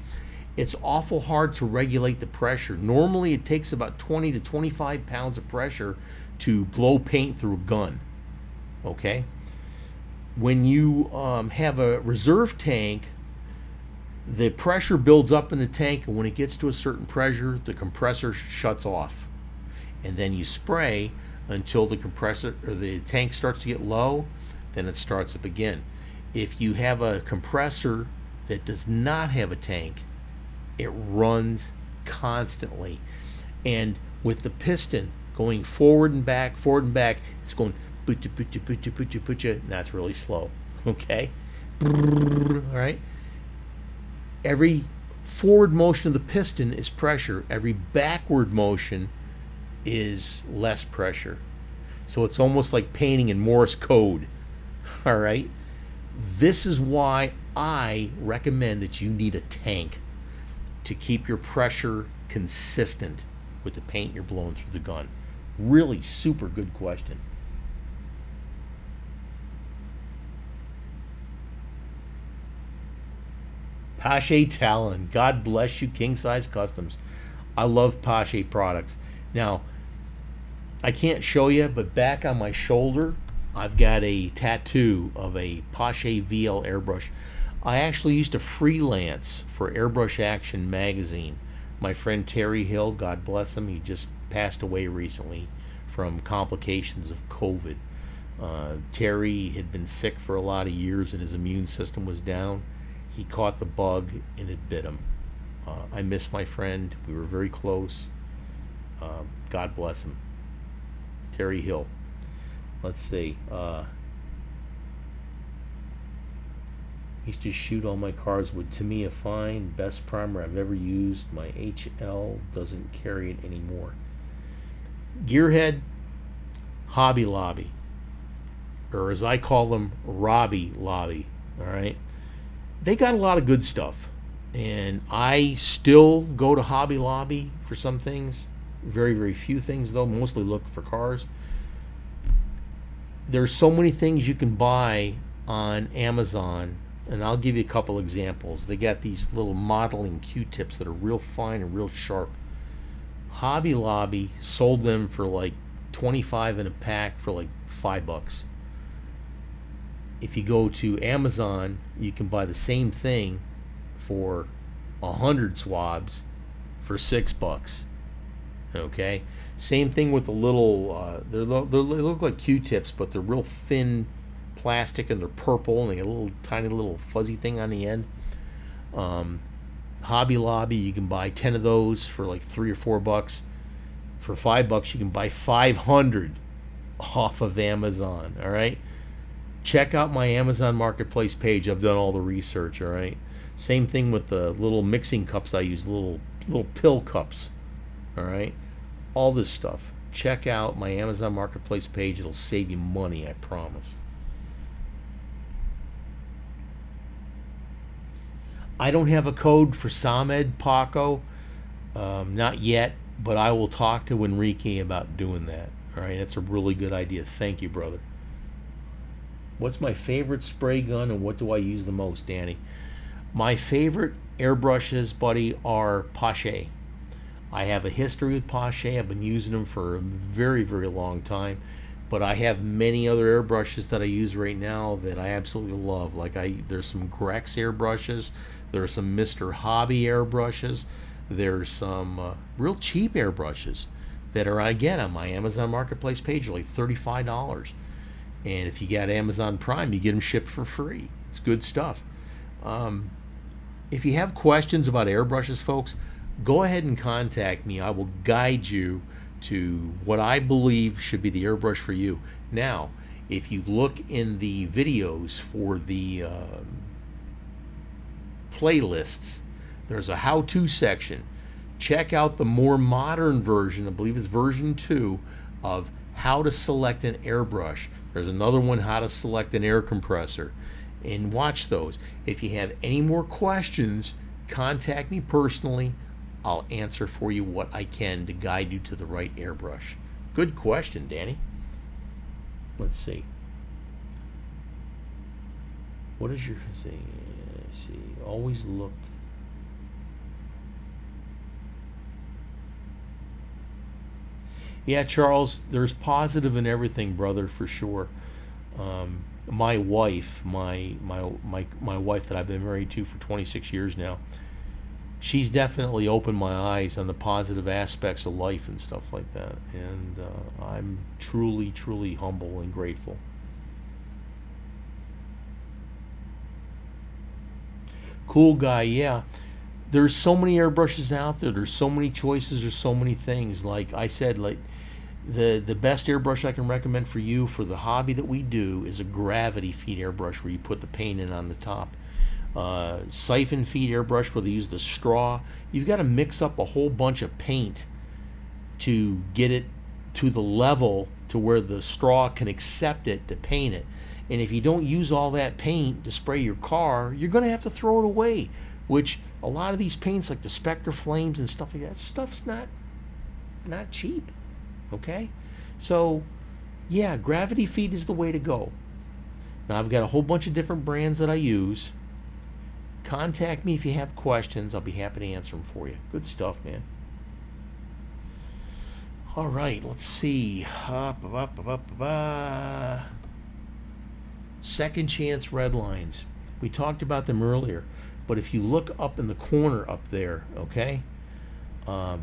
It's awful hard to regulate the pressure. Normally, it takes about 20 to 25 pounds of pressure to blow paint through a gun. Okay? When you have a reserve tank, the pressure builds up in the tank, and when it gets to a certain pressure, the compressor shuts off. And then you spray until the compressor or the tank starts to get low, then it starts up again. If you have a compressor that does not have a tank, it runs constantly. And with the piston going forward and back, it's going and that's really slow. Okay? All right? Every forward motion of the piston is pressure. Every backward motion is less pressure. So it's almost like painting in Morse code. All right? This is why I recommend that you need a tank to keep your pressure consistent with the paint you're blowing through the gun. Really super good question. Pache Talon, God bless you, King Size Customs. I love Pache products. Now, I can't show you, but back on my shoulder, I've got a tattoo of a Pache VL airbrush. I actually used to freelance for Airbrush Action magazine. My friend Terry Hill, God bless him, he just passed away recently from complications of COVID. Terry had been sick for a lot of years and his immune system was down. He caught the bug and it bit him. I miss my friend. We were very close. God bless him. Terry Hill. Let's see. Used to shoot all my cars with Tamiya Fine. Best primer I've ever used. My HL doesn't carry it anymore. Gearhead, Hobby Lobby. Or as I call them, Robbie Lobby. Alright? They got a lot of good stuff. And I still go to Hobby Lobby for some things. Very, very few things though. Mostly look for cars. There's so many things you can buy on Amazon. And I'll give you a couple examples. They got these little modeling Q-tips that are real fine and real sharp. Hobby Lobby sold them for like 25 in a pack for like $5. If you go to Amazon, you can buy the same thing for 100 swabs for $6. Okay, same thing with the little. They look like Q-tips, but they're real thin plastic and they're purple and they got a little tiny little fuzzy thing on the end. Hobby Lobby, you can buy 10 of those for like $3 or $4. For $5, you can buy 500 off of Amazon. All right. Check out my Amazon Marketplace page. I've done all the research, all right? Same thing with the little mixing cups I use, little pill cups, all right? All this stuff. Check out my Amazon Marketplace page. It'll save you money, I promise. I don't have a code for Samed Paco, not yet, but I will talk to Enrique about doing that, all right? That's a really good idea. Thank you, brother. What's my favorite spray gun and what do I use the most, Danny? My favorite airbrushes, buddy, are Pache. I have a history with Pache. I've been using them for a very, very long time. But I have many other airbrushes that I use right now that I absolutely love. Like there's some Grex airbrushes. There's some Mr. Hobby airbrushes. There's some real cheap airbrushes that are, again, on my Amazon Marketplace page, like $35. And if you got Amazon Prime, you get them shipped for free. It's good stuff. If you have questions about airbrushes, folks, go ahead and contact me. I will guide you to what I believe should be the airbrush for you. Now, if you look in the videos for the playlists, there's a how-to section. Check out the more modern version, I believe it's version 2, of how to select an airbrush. There's another one, how to select an air compressor. And watch those. If you have any more questions, contact me personally. I'll answer for you what I can to guide you to the right airbrush. Good question, Danny. Let's see. What is your say? See, always look. Yeah, Charles, there's positive in everything, brother, for sure. My wife, my wife that I've been married to for 26 years now, she's definitely opened my eyes on the positive aspects of life and stuff like that. And I'm truly, truly humble and grateful. Cool guy, yeah. There's so many airbrushes out there. There's so many choices. There's so many things. Like I said, like the best airbrush I can recommend for you for the hobby that we do is a gravity feed airbrush where you put the paint in on the top. Siphon feed airbrush where they use the straw. You've got to mix up a whole bunch of paint to get it to the level to where the straw can accept it to paint it. And if you don't use all that paint to spray your car, you're going to have to throw it away, which a lot of these paints like the Spectre Flames and stuff like that, stuff's not cheap. Okay? So, yeah, gravity feed is the way to go. Now, I've got a whole bunch of different brands that I use. Contact me if you have questions. I'll be happy to answer them for you. Good stuff, man. All right, let's see. Second chance red lines. We talked about them earlier, but if you look up in the corner up there, okay, they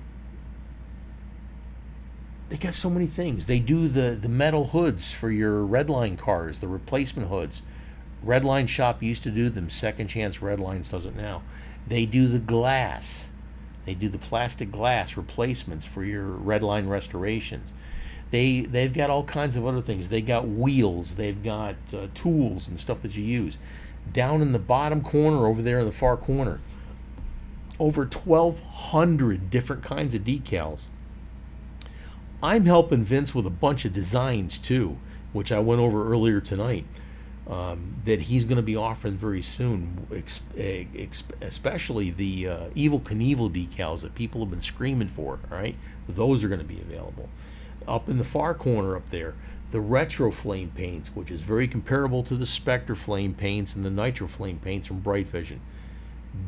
got so many things. They do the metal hoods for your Redline cars, the replacement hoods. Redline shop used to do them. Second Chance Redlines does it now. They do the glass. They do the plastic glass replacements for your Redline restorations. They've got all kinds of other things. They got wheels. They've got tools and stuff that you use. Down in the bottom corner over there in the far corner, over 1,200 different kinds of decals. I'm helping Vince with a bunch of designs too, which I went over earlier tonight, that he's going to be offering very soon, especially the Evel Knievel decals that people have been screaming for, all right? Those are going to be available. Up in the far corner up there, the Retro Flame paints, which is very comparable to the Spectre Flame paints and the Nitro Flame paints from Bright Vision.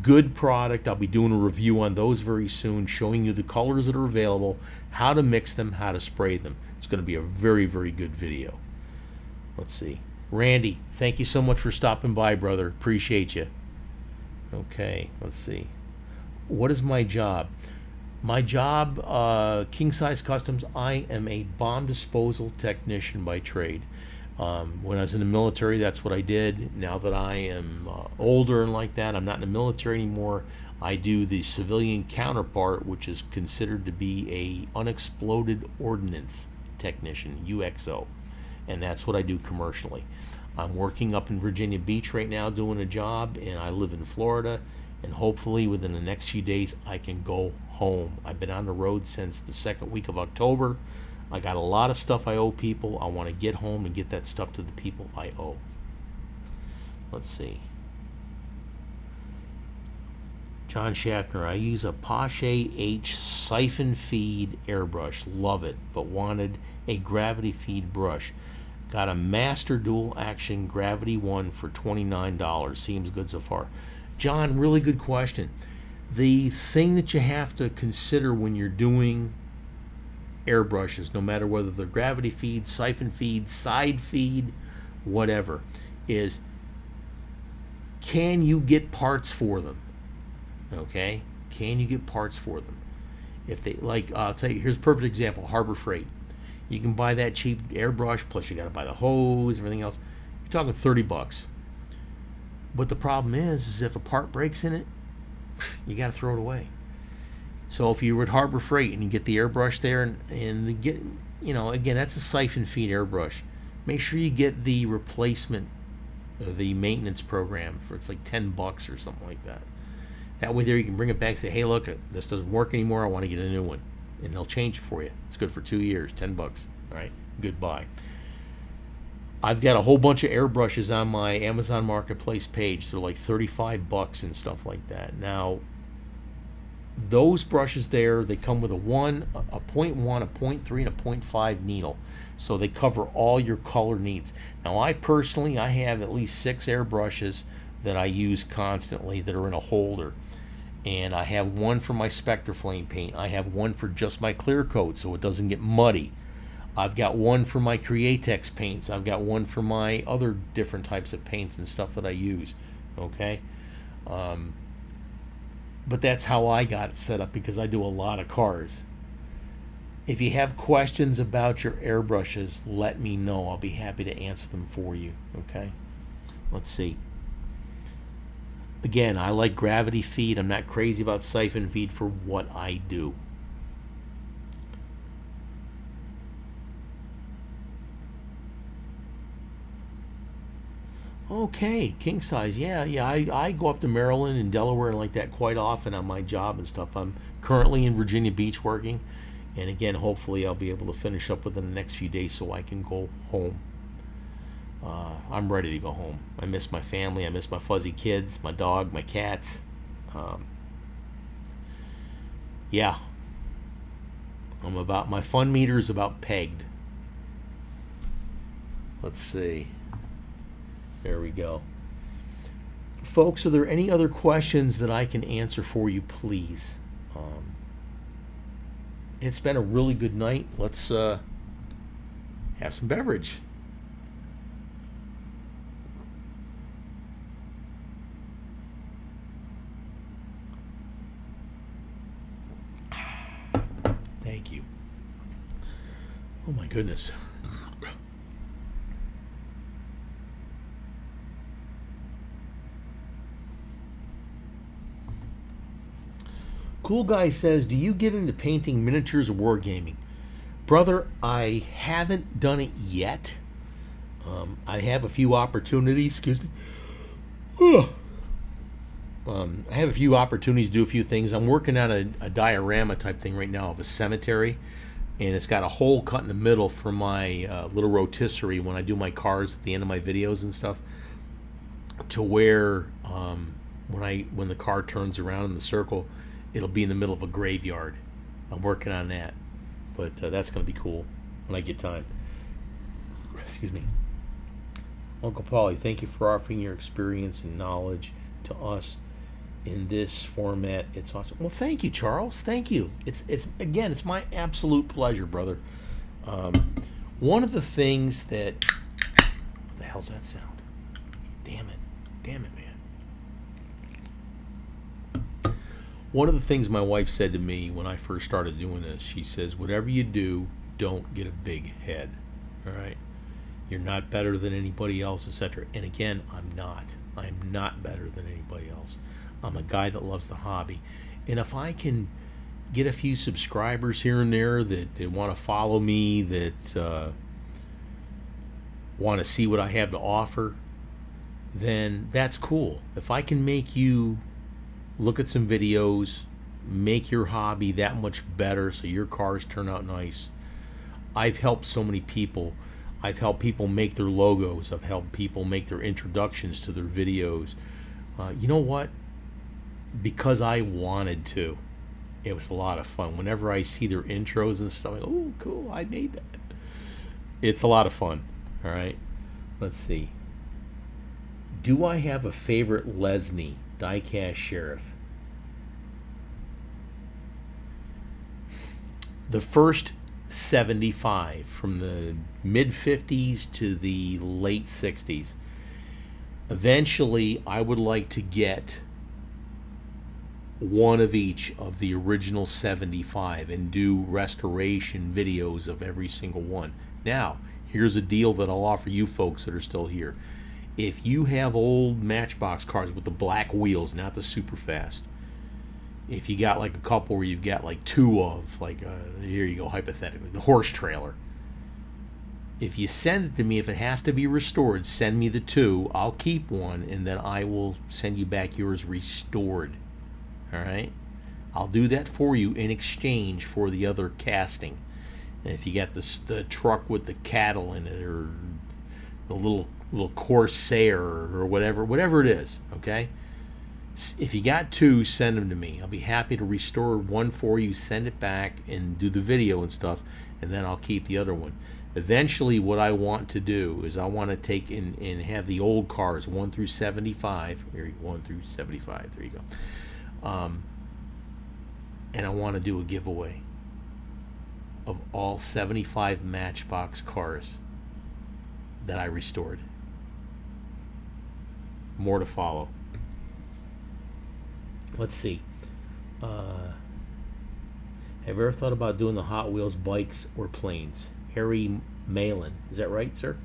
Good product. I'll be doing a review on those very soon, showing you the colors that are available, how to mix them, how to spray them. It's going to be a very, very good video. Let's see. Randy, thank you so much for stopping by, brother. Appreciate you. Okay, let's see. What is my job? My job, King Size Customs, I am a bomb disposal technician by trade. When I was in the military, that's what I did. Now that I am older and like that, I'm not in the military anymore. I do the civilian counterpart, which is considered to be a unexploded ordnance technician, UXO. And that's what I do commercially. I'm working up in Virginia Beach right now doing a job, and I live in Florida, and hopefully within the next few days I can go home. I've been on the road since the second week of October. I got a lot of stuff I owe people. I want to get home and get that stuff to the people I owe. Let's see. John Schaffner, I use a Pache H siphon feed airbrush. Love it, but wanted a gravity feed brush. Got a Master Dual Action Gravity one for $29. Seems good so far. John, really good question. The thing that you have to consider when you're doing airbrushes, no matter whether they're gravity feed, siphon feed, side feed, whatever, is can you get parts for them? Okay? Can you get parts for them? If they, like, I'll tell you, here's a perfect example, Harbor Freight. You can buy that cheap airbrush, plus you got to buy the hose, everything else. You're talking $30. But the problem is if a part breaks in it, you got to throw it away. So if you were at Harbor Freight and you get the airbrush there and get, you know, again, that's a siphon feed airbrush. Make sure you get the replacement, the maintenance program for, it's like $10 or something like that. That way there you can bring it back and say, hey, look, this doesn't work anymore. I want to get a new one. And they'll change it for you. It's good for 2 years, $10. All right, goodbye. I've got a whole bunch of airbrushes on my Amazon Marketplace page. They're like $35 and stuff like that. Now, those brushes there, they come with a 1, a 0.1, a 0.3, and a 0.5 needle. So they cover all your color needs. Now, I personally, I have at least 6 airbrushes that I use constantly that are in a holder. And I have one for my Spectraflame paint. I have one for just my clear coat so it doesn't get muddy. I've got one for my Createx paints. I've got one for my other different types of paints and stuff that I use. Okay? But that's how I got it set up, because I do a lot of cars. If you have questions about your airbrushes, let me know. I'll be happy to answer them for you. Okay? Let's see. Again, I like gravity feed. I'm not crazy about siphon feed for what I do. Okay, king size. Yeah. I go up to Maryland and Delaware and like that quite often on my job and stuff. I'm currently in Virginia Beach working, and again, hopefully I'll be able to finish up within the next few days so I can go home. I'm ready to go home. I miss my family. I miss my fuzzy kids, my dog, my cats. Yeah. My fun meter is about pegged. Let's see. There we go. Folks, are there any other questions that I can answer for you, please? It's been a really good night. Let's have some beverage. Thank you. Oh my goodness. Cool Guy says, do you get into painting miniatures or wargaming? Brother, I haven't done it yet. I have a few opportunities. Excuse me. I have a few opportunities to do a few things. I'm working on a diorama type thing right now of a cemetery, and it's got a hole cut in the middle for my little rotisserie when I do my cars at the end of my videos and stuff, to where when the car turns around in the circle, it'll be in the middle of a graveyard. I'm working on that, but that's going to be cool when I get time. Excuse me. Uncle Paulie, thank you for offering your experience and knowledge to us in this format. It's awesome. Well, thank you, Charles. Thank you. It's my absolute pleasure, brother. One of the things that... What the hell's that sound? Damn it, man. One of the things my wife said to me when I first started doing this, she says, whatever you do, don't get a big head. All right? You're not better than anybody else, etc. And again, I'm not. I'm not better than anybody else. I'm a guy that loves the hobby. And if I can get a few subscribers here and there that want to follow me, that want to see what I have to offer, then that's cool. If I can make you look at some videos, make your hobby that much better so your cars turn out nice. I've helped so many people. I've helped people make their logos. I've helped people make their introductions to their videos. You know what? Because I wanted to. It was a lot of fun. Whenever I see their intros and stuff, I'm like, oh, cool, I made that. It's a lot of fun. All right? Let's see. Do I have a favorite Lesney Diecast Sheriff? The first 75 from the mid 50s to the late 60s. Eventually, I would like to get one of each of the original 75 and do restoration videos of every single one. Now, here's a deal that I'll offer you folks that are still here. If you have old Matchbox cars with the black wheels, not the super fast, if you got like a couple where you've got like two of, like, here you go, hypothetically, the horse trailer. If you send it to me, if it has to be restored, send me the two. I'll keep one, and then I will send you back yours restored. All right? I'll do that for you in exchange for the other casting. If you got the truck with the cattle in it, or the little Corsair, or whatever it is, okay? If you got two, send them to me. I'll be happy to restore one for you, send it back, and do the video and stuff, and then I'll keep the other one. Eventually, what I want to do is I want to take and have the old cars 1 through 75. Here, 1 through 75. There you go. And I want to do a giveaway of all 75 Matchbox cars that I restored. More to follow. Let's see. Have you ever thought about doing the Hot Wheels bikes or planes? Harry Malin. Is that right, sir?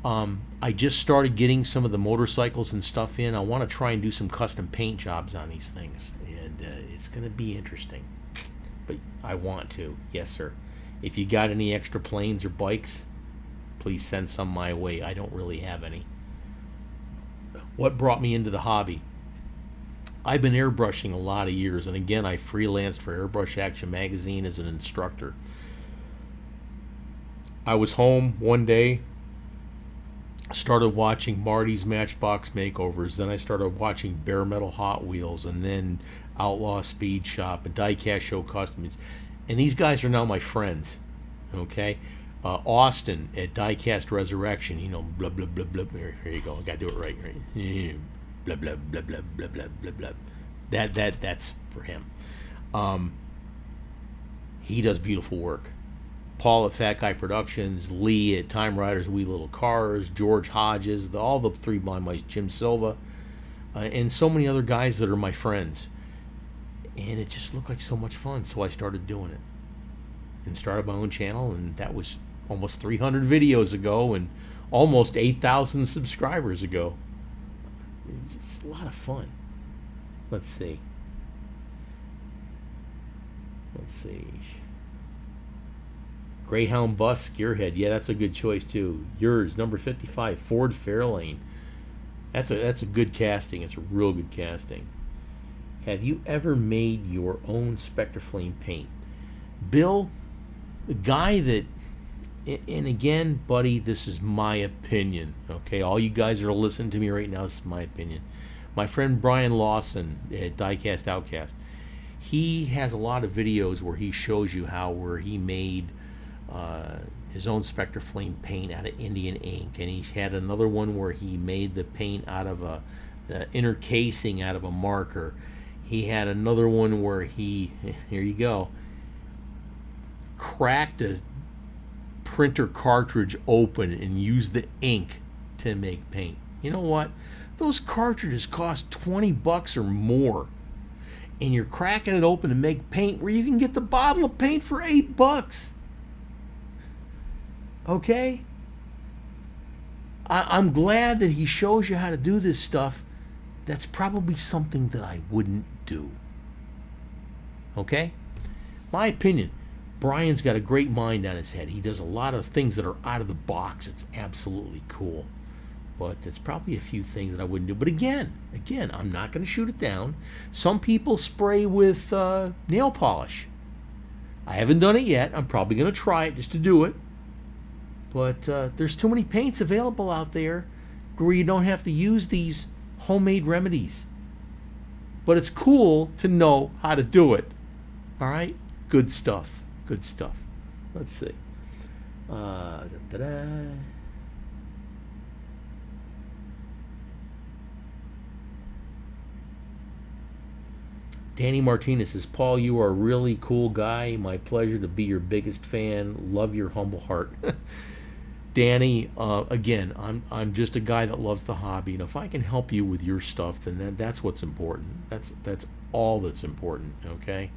I just started getting some of the motorcycles and stuff in. I want to try and do some custom paint jobs on these things. And it's going to be interesting. But I want to. Yes, sir. If you got any extra planes or bikes, please send some my way. I don't really have any. What brought me into the hobby? I've been airbrushing a lot of years, and again, I freelanced for Airbrush Action Magazine as an instructor. I was home one day, started watching Marty's Matchbox Makeovers, then I started watching Bare Metal Hot Wheels, and then Outlaw Speed Shop and Diecast Show Customs, and these guys are now my friends, okay? Austin at Diecast Resurrection, blah, blah, blah, blah, here you go, I gotta do it right? Blah blah blah blah blah blah blah blah. That's for him. He does beautiful work. Paul at Fat Guy Productions, Lee at Time Riders Wee Little Cars, George Hodges, all the three blind mice, Jim Silva, and so many other guys that are my friends. And it just looked like so much fun, so I started doing it and started my own channel, and that was almost 300 videos ago and almost 8,000 subscribers ago. It's a lot of fun. Let's see. Greyhound Bus Gearhead. Yeah, that's a good choice too. Yours, number 55, Ford Fairlane. That's a good casting. It's a real good casting. Have you ever made your own Spectre Flame paint? Bill, the guy that, and again, buddy, this is my opinion, okay? All you guys are listening to me right now, this is my opinion. My friend Brian Lawson at Diecast Outcast, he has a lot of videos where he shows you where he made his own Spectre Flame paint out of Indian ink, and he had another one where he made the paint out of the inner casing out of a marker. He had another one where he, here you go, cracked a printer cartridge open and used the ink to make paint. You know what? Those cartridges cost $20 or more, and you're cracking it open to make paint where you can get the bottle of paint for $8. Okay? I'm glad that he shows you how to do this stuff. That's probably something that I wouldn't do. Okay? My opinion. Brian's got a great mind on his head. He does a lot of things that are out of the box. It's absolutely cool. But it's probably a few things that I wouldn't do. But again, I'm not going to shoot it down. Some people spray with nail polish. I haven't done it yet. I'm probably going to try it just to do it. But there's too many paints available out there where you don't have to use these homemade remedies. But it's cool to know how to do it. All right? Good stuff. Good stuff. Let's see. Danny Martinez says, Paul, you are a really cool guy. My pleasure to be your biggest fan. Love your humble heart. Danny, again, I'm just a guy that loves the hobby, and if I can help you with your stuff, then that's what's important. That's all that's important. Okay.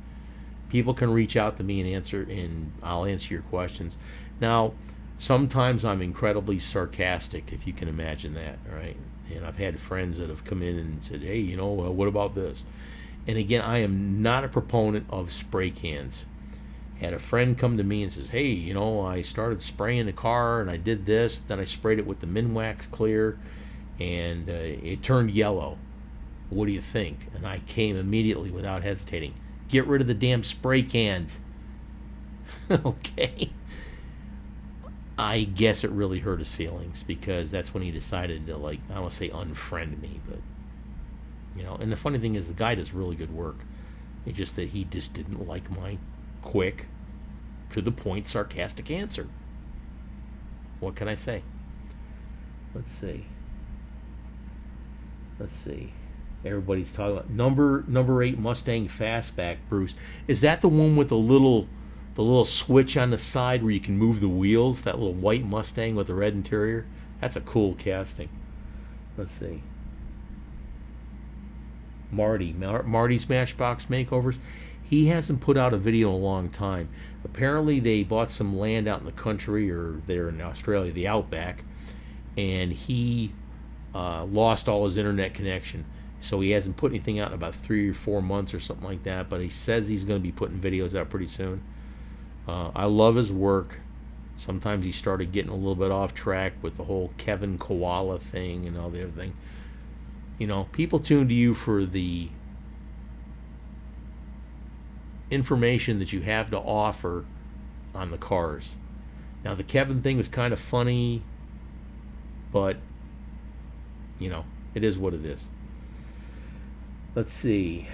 People can reach out to me and I'll answer your questions. Now, sometimes I'm incredibly sarcastic, if you can imagine that, right? And I've had friends that have come in and said, hey, what about this? And again, I am not a proponent of spray cans. Had a friend come to me and says, hey, I started spraying the car and I did this, then I sprayed it with the Minwax Clear and it turned yellow. What do you think? And I came immediately without hesitating. Get rid of the damn spray cans. Okay. I guess it really hurt his feelings because that's when he decided to, like, I don't want to say unfriend me, but and the funny thing is the guy does really good work. It's just that he just didn't like my quick, to the point, sarcastic answer. What can I say? Let's see. Everybody's talking about number 8 Mustang Fastback, Bruce. Is that the one with the little switch on the side where you can move the wheels? That little white Mustang with the red interior? That's a cool casting. Let's see. Marty's Matchbox makeovers. He hasn't put out a video in a long time. Apparently they bought some land out in the country, or there in Australia, the outback, and he lost all his internet connection. So he hasn't put anything out in about 3 or 4 months or something like that, but he says he's going to be putting videos out pretty soon. I love his work. Sometimes he started getting a little bit off track with the whole Kevin Koala thing and all the other thing. People tune to you for the information that you have to offer on the cars. Now, the Kevin thing was kind of funny, but, it is what it is. Let's see.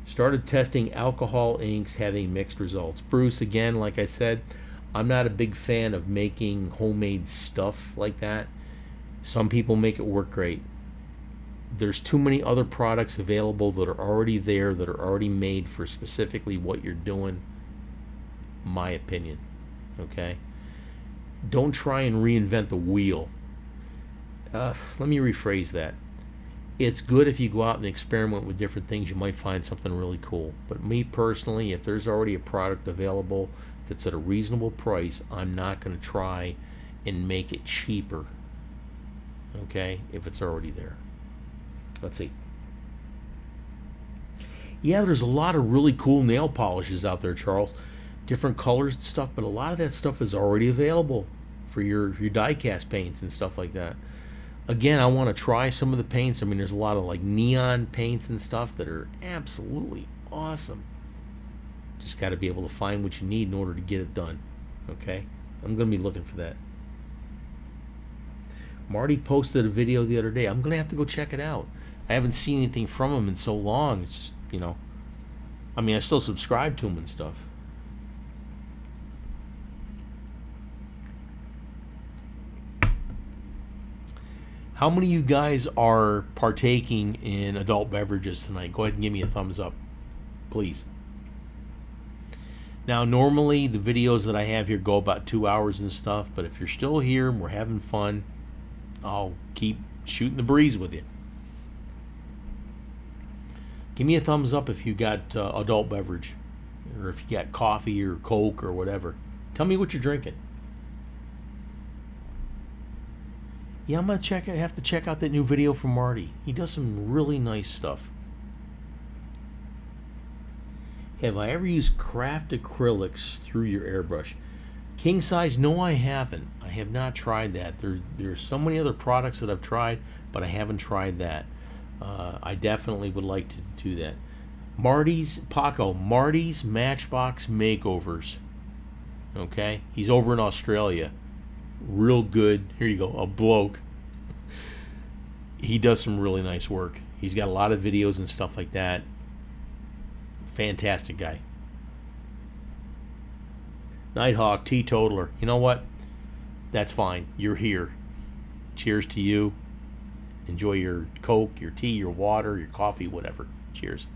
Started testing alcohol inks, having mixed results. Bruce, again, like I said, I'm not a big fan of making homemade stuff like that. Some people make it work great. There's too many other products available that are already there, that are already made for specifically what you're doing, my opinion. Okay? Don't try and reinvent the wheel. Let me rephrase that. It's good if you go out and experiment with different things. You might find something really cool. But me personally, if there's already a product available that's at a reasonable price, I'm not going to try and make it cheaper. Okay? If it's already there. Let's see. Yeah, there's a lot of really cool nail polishes out there, Charles. Different colors and stuff, but a lot of that stuff is already available for your die-cast paints and stuff like that. Again, I want to try some of the paints. I mean, there's a lot of like neon paints and stuff that are absolutely awesome. Just got to be able to find what you need in order to get it done. Okay? I'm going to be looking for that. Marty posted a video the other day. I'm going to have to go check it out. I haven't seen anything from him in so long. It's just, I mean, I still subscribe to him and stuff. How many of you guys are partaking in adult beverages tonight? Go ahead and give me a thumbs up, please. Now, normally the videos that I have here go about 2 hours and stuff, but if you're still here and we're having fun, I'll keep shooting the breeze with you. Give me a thumbs up if you got adult beverage, or if you got coffee or Coke or whatever. Tell me what you're drinking. Yeah, I'm gonna have to check out that new video from Marty. He does some really nice stuff. Have I ever used craft acrylics through your airbrush? King size? No, I haven't. I have not tried that. There's so many other products that I've tried, but I haven't tried that. I definitely would like to do that. Marty's Matchbox makeovers. Okay, he's over in Australia. Real good. Here you go, a bloke. He does some really nice work. He's got a lot of videos and stuff like that. Fantastic guy. Nighthawk, teetotaler. You know what? That's fine. You're here. Cheers to you. Enjoy your Coke, your tea, your water, your coffee, whatever. Cheers.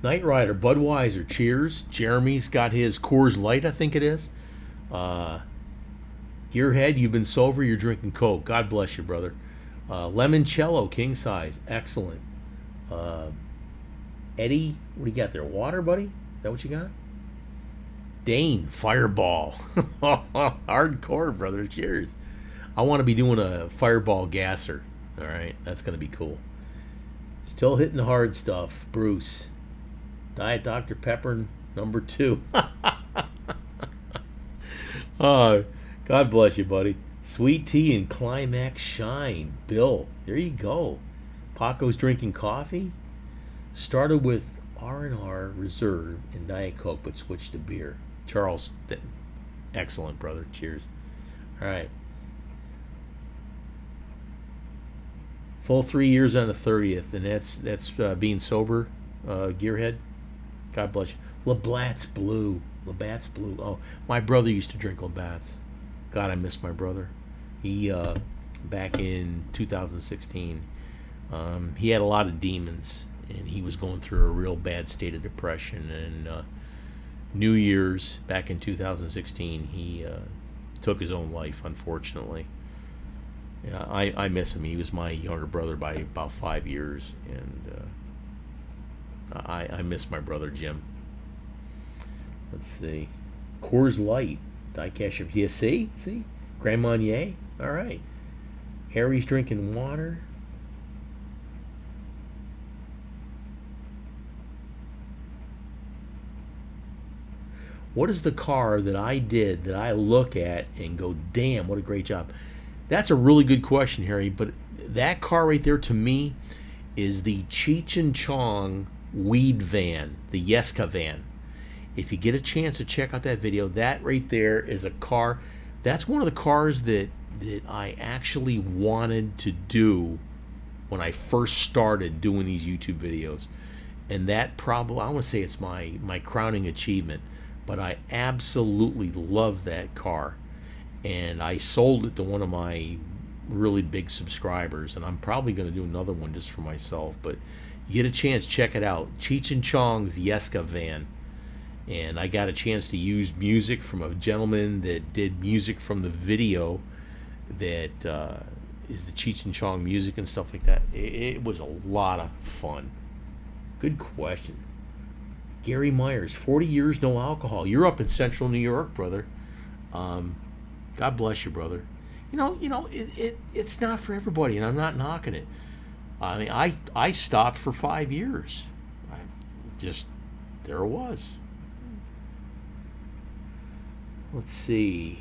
Knight Rider, Budweiser, cheers. Jeremy's got his Coors Light, I think it is. Gearhead, you've been sober, you're drinking Coke. God bless you, brother. Limoncello, king size, excellent. Eddie, what do you got there? Water, buddy? Is that what you got? Dane, Fireball. Hardcore, brother, cheers. I want to be doing a Fireball gasser. All right, that's going to be cool. Still hitting the hard stuff, Bruce. Diet Dr. Pepper number 2. Oh, God bless you, buddy. Sweet tea and Climax Shine. Bill, there you go. Paco's drinking coffee. Started with R&R Reserve and Diet Coke, but switched to beer. Charles, excellent, brother. Cheers. All right. Full 3 years on the 30th, and that's being sober, Gearhead. God bless you. Labatt's Blue. Labatt's Blue. Oh, my brother used to drink Labatt's. God, I miss my brother. He, back in 2016, he had a lot of demons, and he was going through a real bad state of depression. And New Year's, back in 2016, he took his own life, unfortunately. Yeah, I miss him. He was my younger brother by about 5 years, and I miss my brother Jim. Let's see. Coors Light. Diecast. Yeah, see? Grand Marnier. All right. Harry's drinking water. What is the car that I did that I look at and go, damn, what a great job? That's a really good question, Harry, but that car right there to me is the Cheech and Chong weed van, the Yeska van. If you get a chance to check out that video, that right there is a car. That's one of the cars that I actually wanted to do when I first started doing these YouTube videos. And that probably, I want to say it's my crowning achievement, but I absolutely love that car. And I sold it to one of my really big subscribers, and I'm probably going to do another one just for myself. But you get a chance, check it out. Cheech and Chong's Yeska van. And I got a chance to use music from a gentleman that did music from the video that is the Cheech and Chong music and stuff like that. It was a lot of fun. Good question. Gary Myers, 40 years, no alcohol. You're up in central New York, brother. God bless you, brother. It's not for everybody, and I'm not knocking it. I mean, I stopped for 5 years. There it was. Let's see.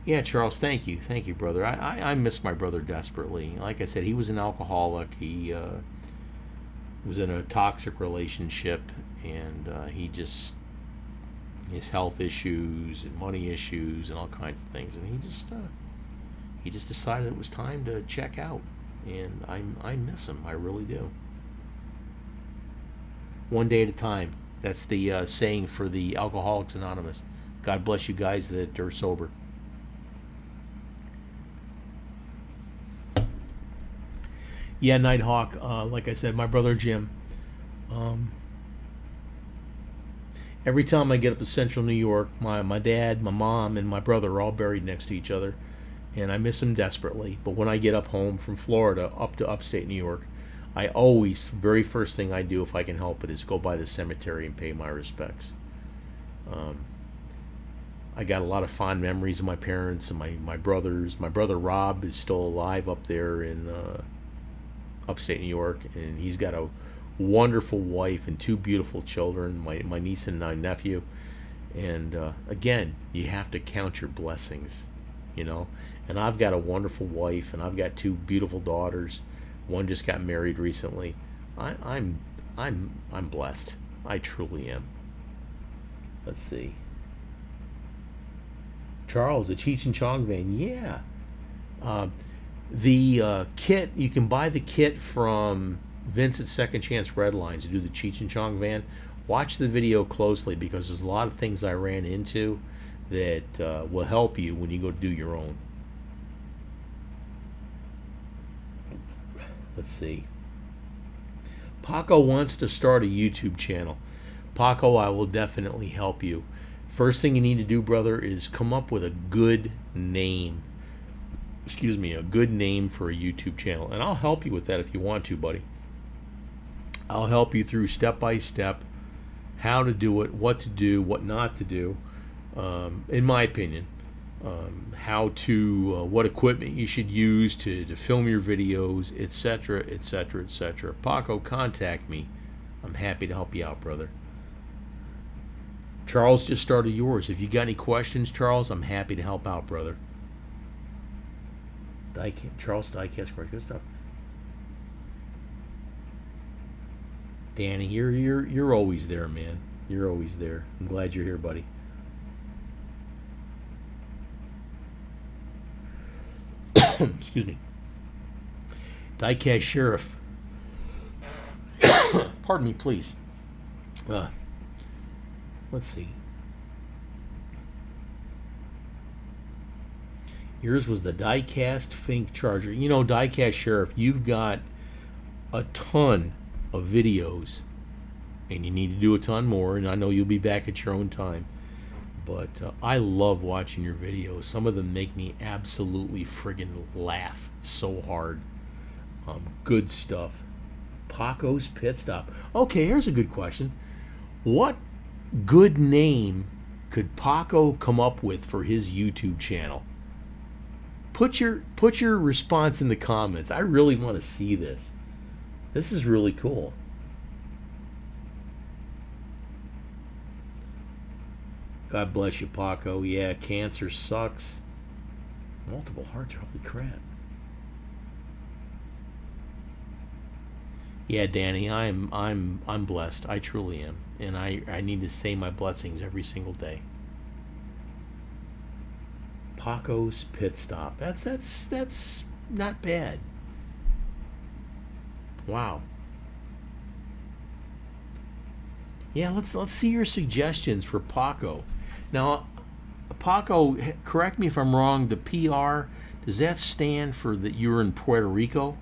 Yeah, Charles, thank you, brother. I miss my brother desperately. Like I said, he was an alcoholic. He was in a toxic relationship, and his health issues and money issues and all kinds of things, and he just decided it was time to check out, and I miss him. I really do. One day at a time. That's the saying for the Alcoholics Anonymous. God bless you guys that are sober. Yeah, Nighthawk. Like I said, my brother Jim. Every time I get up to Central New York, my dad, my mom, and my brother are all buried next to each other, and I miss them desperately. But when I get up home from Florida up to upstate New York, I always, very first thing I do if I can help it is go by the cemetery and pay my respects. I got a lot of fond memories of my parents and my brothers. My brother Rob is still alive up there in upstate New York, and he's got a wonderful wife and two beautiful children, my niece and my nephew. And again, you have to count your blessings, And I've got a wonderful wife, and I've got two beautiful daughters. One just got married recently. I'm blessed. I truly am. Let's see. Charles, the Cheech and Chong van. Yeah. The kit, you can buy the kit from Vince at Second Chance Redlines to do the Cheech and Chong van. Watch the video closely because there's a lot of things I ran into that will help you when you go do your own. Let's see. Paco wants to start a YouTube channel. Paco, I will definitely help you. First thing you need to do, brother, is come up with a good name. A good name for a YouTube channel. And I'll help you with that if you want to, buddy. I'll help you through step by step how to do it, what to do, what not to do, in my opinion. How to, what equipment you should use to film your videos, etc., etc., etc. Paco, contact me. I'm happy to help you out, brother. Charles just started yours. If you got any questions, Charles, I'm happy to help out, brother. Charles Diecast Garage. Good stuff. Danny, you're always there, man. You're always there. I'm glad you're here, buddy. Excuse me. Diecast Sheriff. Pardon me, please. Let's see. Yours was the Diecast Fink Charger. You know, Diecast Sheriff, you've got a ton of videos, and you need to do a ton more, and I know you'll be back at your own time. But I love watching your videos. Some of them make me absolutely friggin' laugh so hard. Good stuff. Paco's Pit Stop. Okay, here's a good question. What good name could Paco come up with for his YouTube channel? Put your response in the comments. I really want to see this. This is really cool. God bless you, Paco. Yeah, cancer sucks. Multiple hearts. Holy crap. Yeah, Danny, I'm blessed. I truly am, and I need to say my blessings every single day. Paco's Pit Stop. That's not bad. Wow. Yeah, let's see your suggestions for Paco. Now, Paco, correct me if I'm wrong. The PR, does that stand for that you're in Puerto Rico?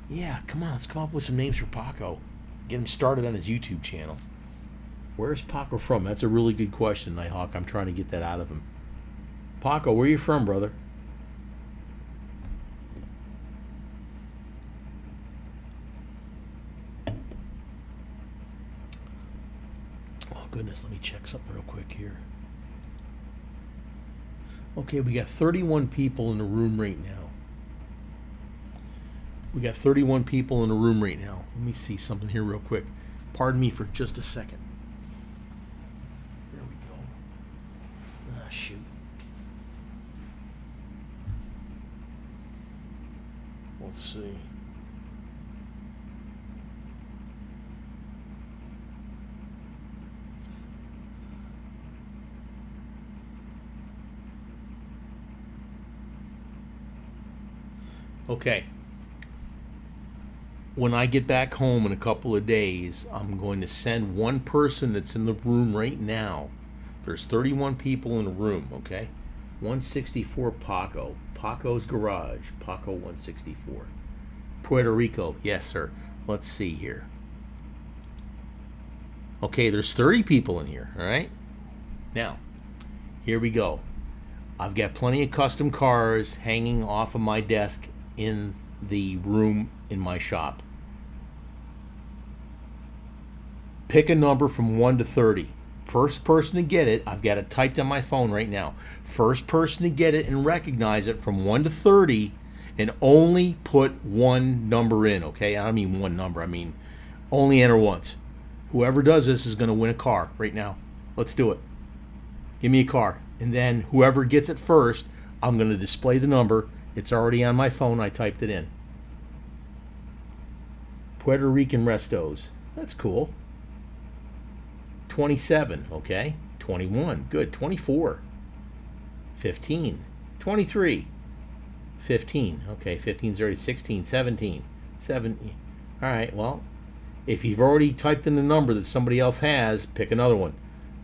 Yeah, come on, let's come up with some names for Paco. Get him started on his YouTube channel. Where's Paco from? That's a really good question, Nighthawk. I'm trying to get that out of him. Paco, where are you from, brother? Oh, goodness, let me check something real quick here. Okay, we got 31 people in the room right now. We got 31 people in the room right now. Let me see something here real quick. Pardon me for just a second. There we go. Ah, shoot. Let's see. Okay. When I get back home in a couple of days, I'm going to send one person that's in the room right now. There's 31 people in the room, okay? 164 Paco. Paco's Garage. Paco 164. Puerto Rico. Yes, sir. Let's see here. Okay, there's 30 people in here, all right? Now, here we go. I've got plenty of custom cars hanging off of my desk in the room in my shop. Pick a number from 1 to 30. First person to get it, I've got it typed on my phone right now. First person to get it and recognize it from 1 to 30, and only put one number in, okay? I don't mean one number, I mean only enter once. Whoever does this is going to win a car right now. Let's do it. Give me a car. And then whoever gets it first, I'm going to display the number. It's already on my phone. I typed it in. Puerto Rican Restos. That's cool. 27, okay. 21, good. 24. 15. 23. 15, okay. 15's already 16. 17. 17. All right, well, if you've already typed in the number that somebody else has, pick another one.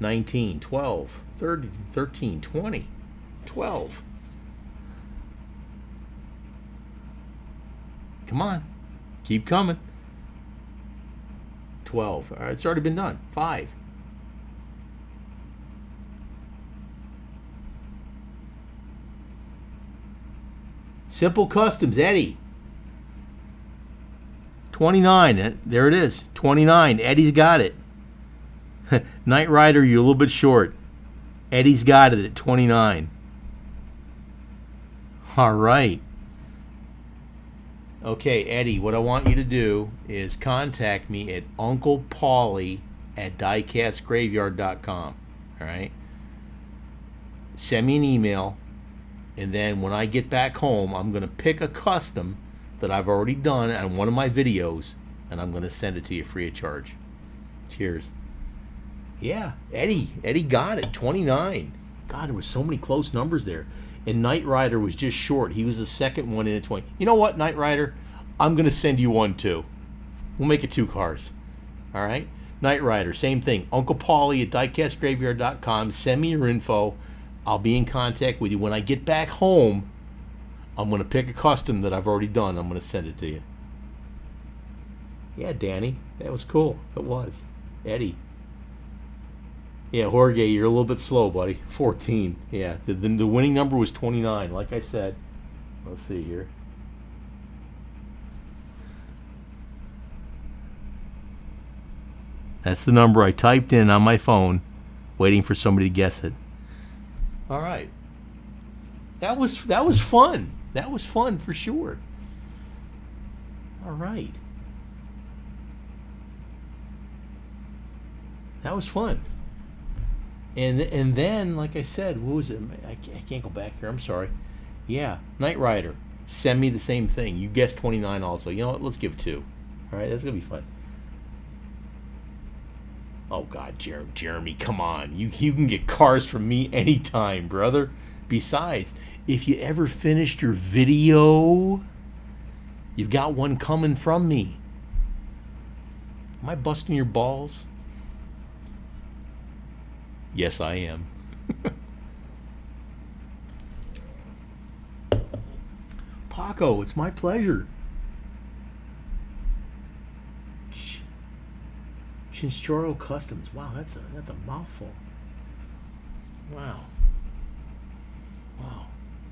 19, 12, 13, 20, 12. Come on. Keep coming. 12. All right, it's already been done. 5. Simple Customs, Eddie. 29. There it is. 29. Eddie's got it. Knight Rider, you're a little bit short. Eddie's got it at 29. All right. Okay, Eddie, what I want you to do is contact me at Uncle Paulie at diecastgraveyard.com. All right? Send me an email, and then when I get back home, I'm going to pick a custom that I've already done on one of my videos, and I'm going to send it to you free of charge. Cheers. Yeah, Eddie got it, 29. God, there was so many close numbers there. And Knight Rider was just short. He was the second one in at 20. You know what, Knight Rider? I'm going to send you one too. We'll make it 2 cars. All right? Knight Rider, same thing. Uncle Paulie at diecastgraveyard.com. Send me your info. I'll be in contact with you. When I get back home, I'm going to pick a custom that I've already done. I'm going to send it to you. Yeah, Danny. That was cool. It was. Eddie. Yeah, Jorge, you're a little bit slow, buddy. 14. Yeah, the winning number was 29, like I said. Let's see here. That's the number I typed in on my phone, waiting for somebody to guess it. All right. That was fun. That was fun for sure. All right. That was fun. And then, like I said, what was it? I can't go back here. I'm sorry. Yeah, Knight Rider. Send me the same thing. You guessed 29 also. You know what? Let's give 2. All right, that's going to be fun. Oh, God, Jeremy, come on. You can get cars from me anytime, brother. Besides, if you ever finished your video, you've got one coming from me. Am I busting your balls? Yes, I am. Paco, it's my pleasure. Chinchorro Customs. Wow, that's a mouthful. Wow.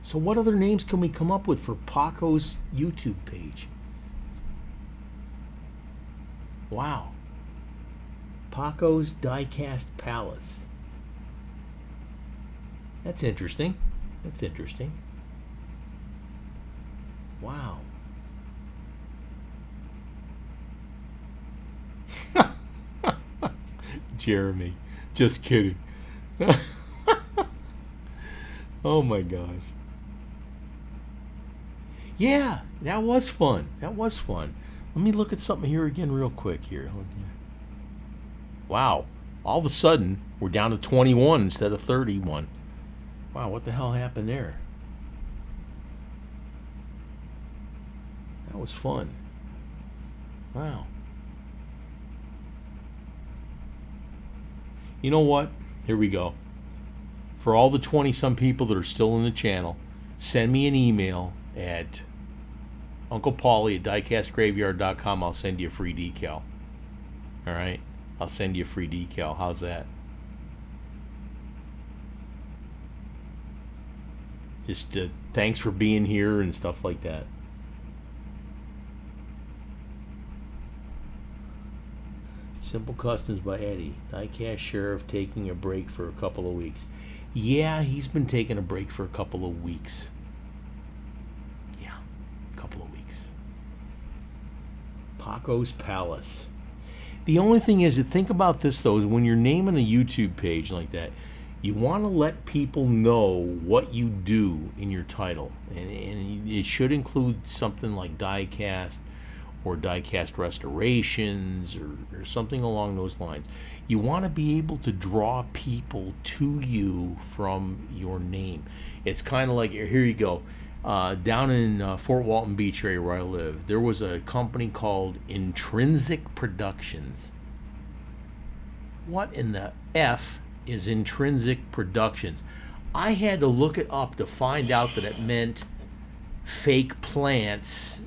So what other names can we come up with for Paco's YouTube page? Wow. Paco's Diecast Palace. That's interesting. Wow. Jeremy, just kidding. Oh my gosh. Yeah, that was fun. Let me look at something here again real quick here. Wow. All of a sudden, we're down to 21 instead of 31. Wow, what the hell happened there? That was fun. Wow. You know what? Here we go. For all the 20-some people that are still in the channel, send me an email at Uncle Paulie at diecastgraveyard.com. I'll send you a free decal. All right? I'll send you a free decal. How's that? Just thanks for being here and stuff like that. Simple Customs by Eddie. Diecast Sheriff taking a break for a couple of weeks. Yeah, he's been taking a break for a couple of weeks. Yeah, a couple of weeks. Paco's Palace. The only thing is, to think about this though, is when you're naming a YouTube page like that, you want to let people know what you do in your title. And it should include something like diecast or diecast restorations or something along those lines. You want to be able to draw people to you from your name. It's kind of like, here you go. Down in Fort Walton Beach area where I live, there was a company called Intrinsic Productions. What in the F is Intrinsic Productions? I had to look it up to find out that it meant fake plants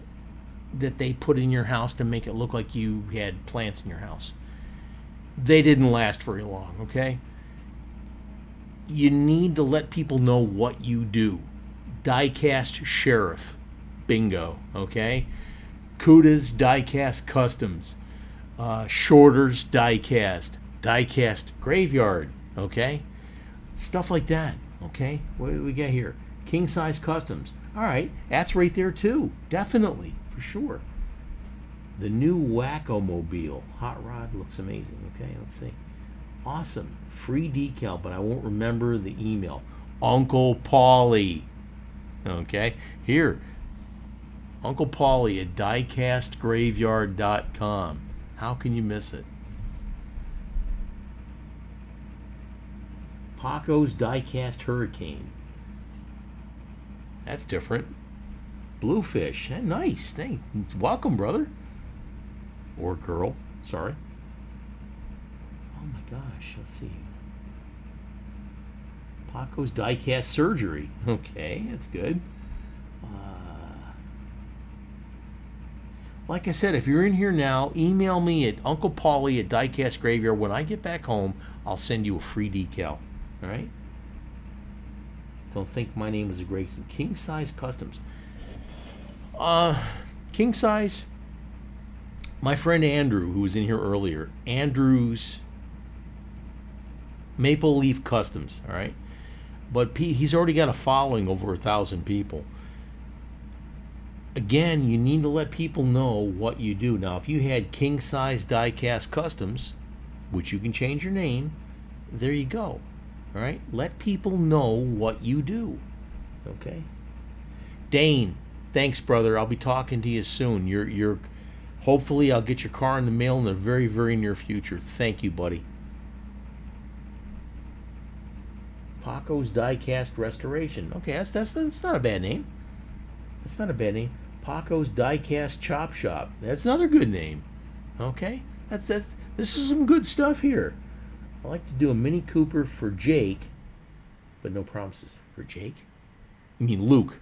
that they put in your house to make it look like you had plants in your house. They didn't last very long, okay? You need to let people know what you do. Diecast Sheriff, bingo, okay? Kuda's Diecast Customs, Shorter's Diecast, Diecast Graveyard, okay? Stuff like that, okay? What do we got here? King Size Customs. All right, that's right there too, definitely, for sure. The new Wacko-mobile. Hot rod looks amazing. Okay, let's see. Awesome. Free decal, but I won't remember the email. Uncle Paulie. Okay, here. Uncle Paulie at diecastgraveyard.com. How can you miss it? Paco's Diecast Hurricane. That's different. Bluefish. Nice. Welcome, brother. Or girl. Sorry. Oh my gosh. Let's see. Paco's Diecast Surgery. Okay, that's good. Like I said, if you're in here now, email me at Uncle Paulie at Diecast Graveyard. When I get back home, I'll send you a free decal. All right? Don't think my name is a great King Size Customs. King Size. My friend Andrew, who was in here earlier, Andrew's Maple Leaf Customs. All right, but he's already got a following over 1,000 people. Again, you need to let people know what you do. Now, if you had King Size Diecast Customs, which you can change your name, there you go. All right? Let people know what you do. Okay? Dane, thanks, brother. I'll be talking to you soon. You're hopefully I'll get your car in the mail in the very, very near future. Thank you, buddy. Paco's Diecast Restoration. Okay, that's not a bad name. That's not a bad name. Paco's Diecast Chop Shop. That's another good name. Okay? This is some good stuff here. I like to do a Mini Cooper for Jake, but no promises. For Jake? You mean Luke.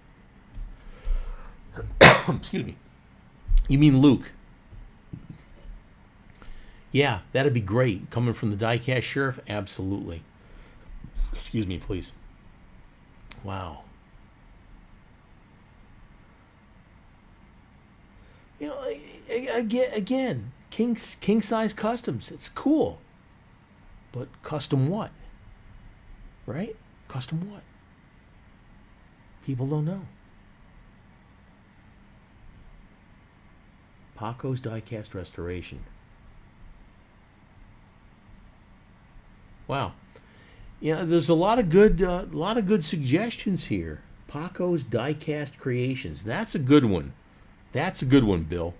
Excuse me. You mean Luke. Yeah, that'd be great. Coming from the Diecast Sheriff? Absolutely. Excuse me, please. Wow. You know, again, king size customs. It's cool, but custom what? Right? Custom what? People don't know. Paco's Diecast Restoration. Wow. Yeah, there's a lot of good suggestions here. Paco's Diecast Creations. That's a good one. That's a good one, Bill.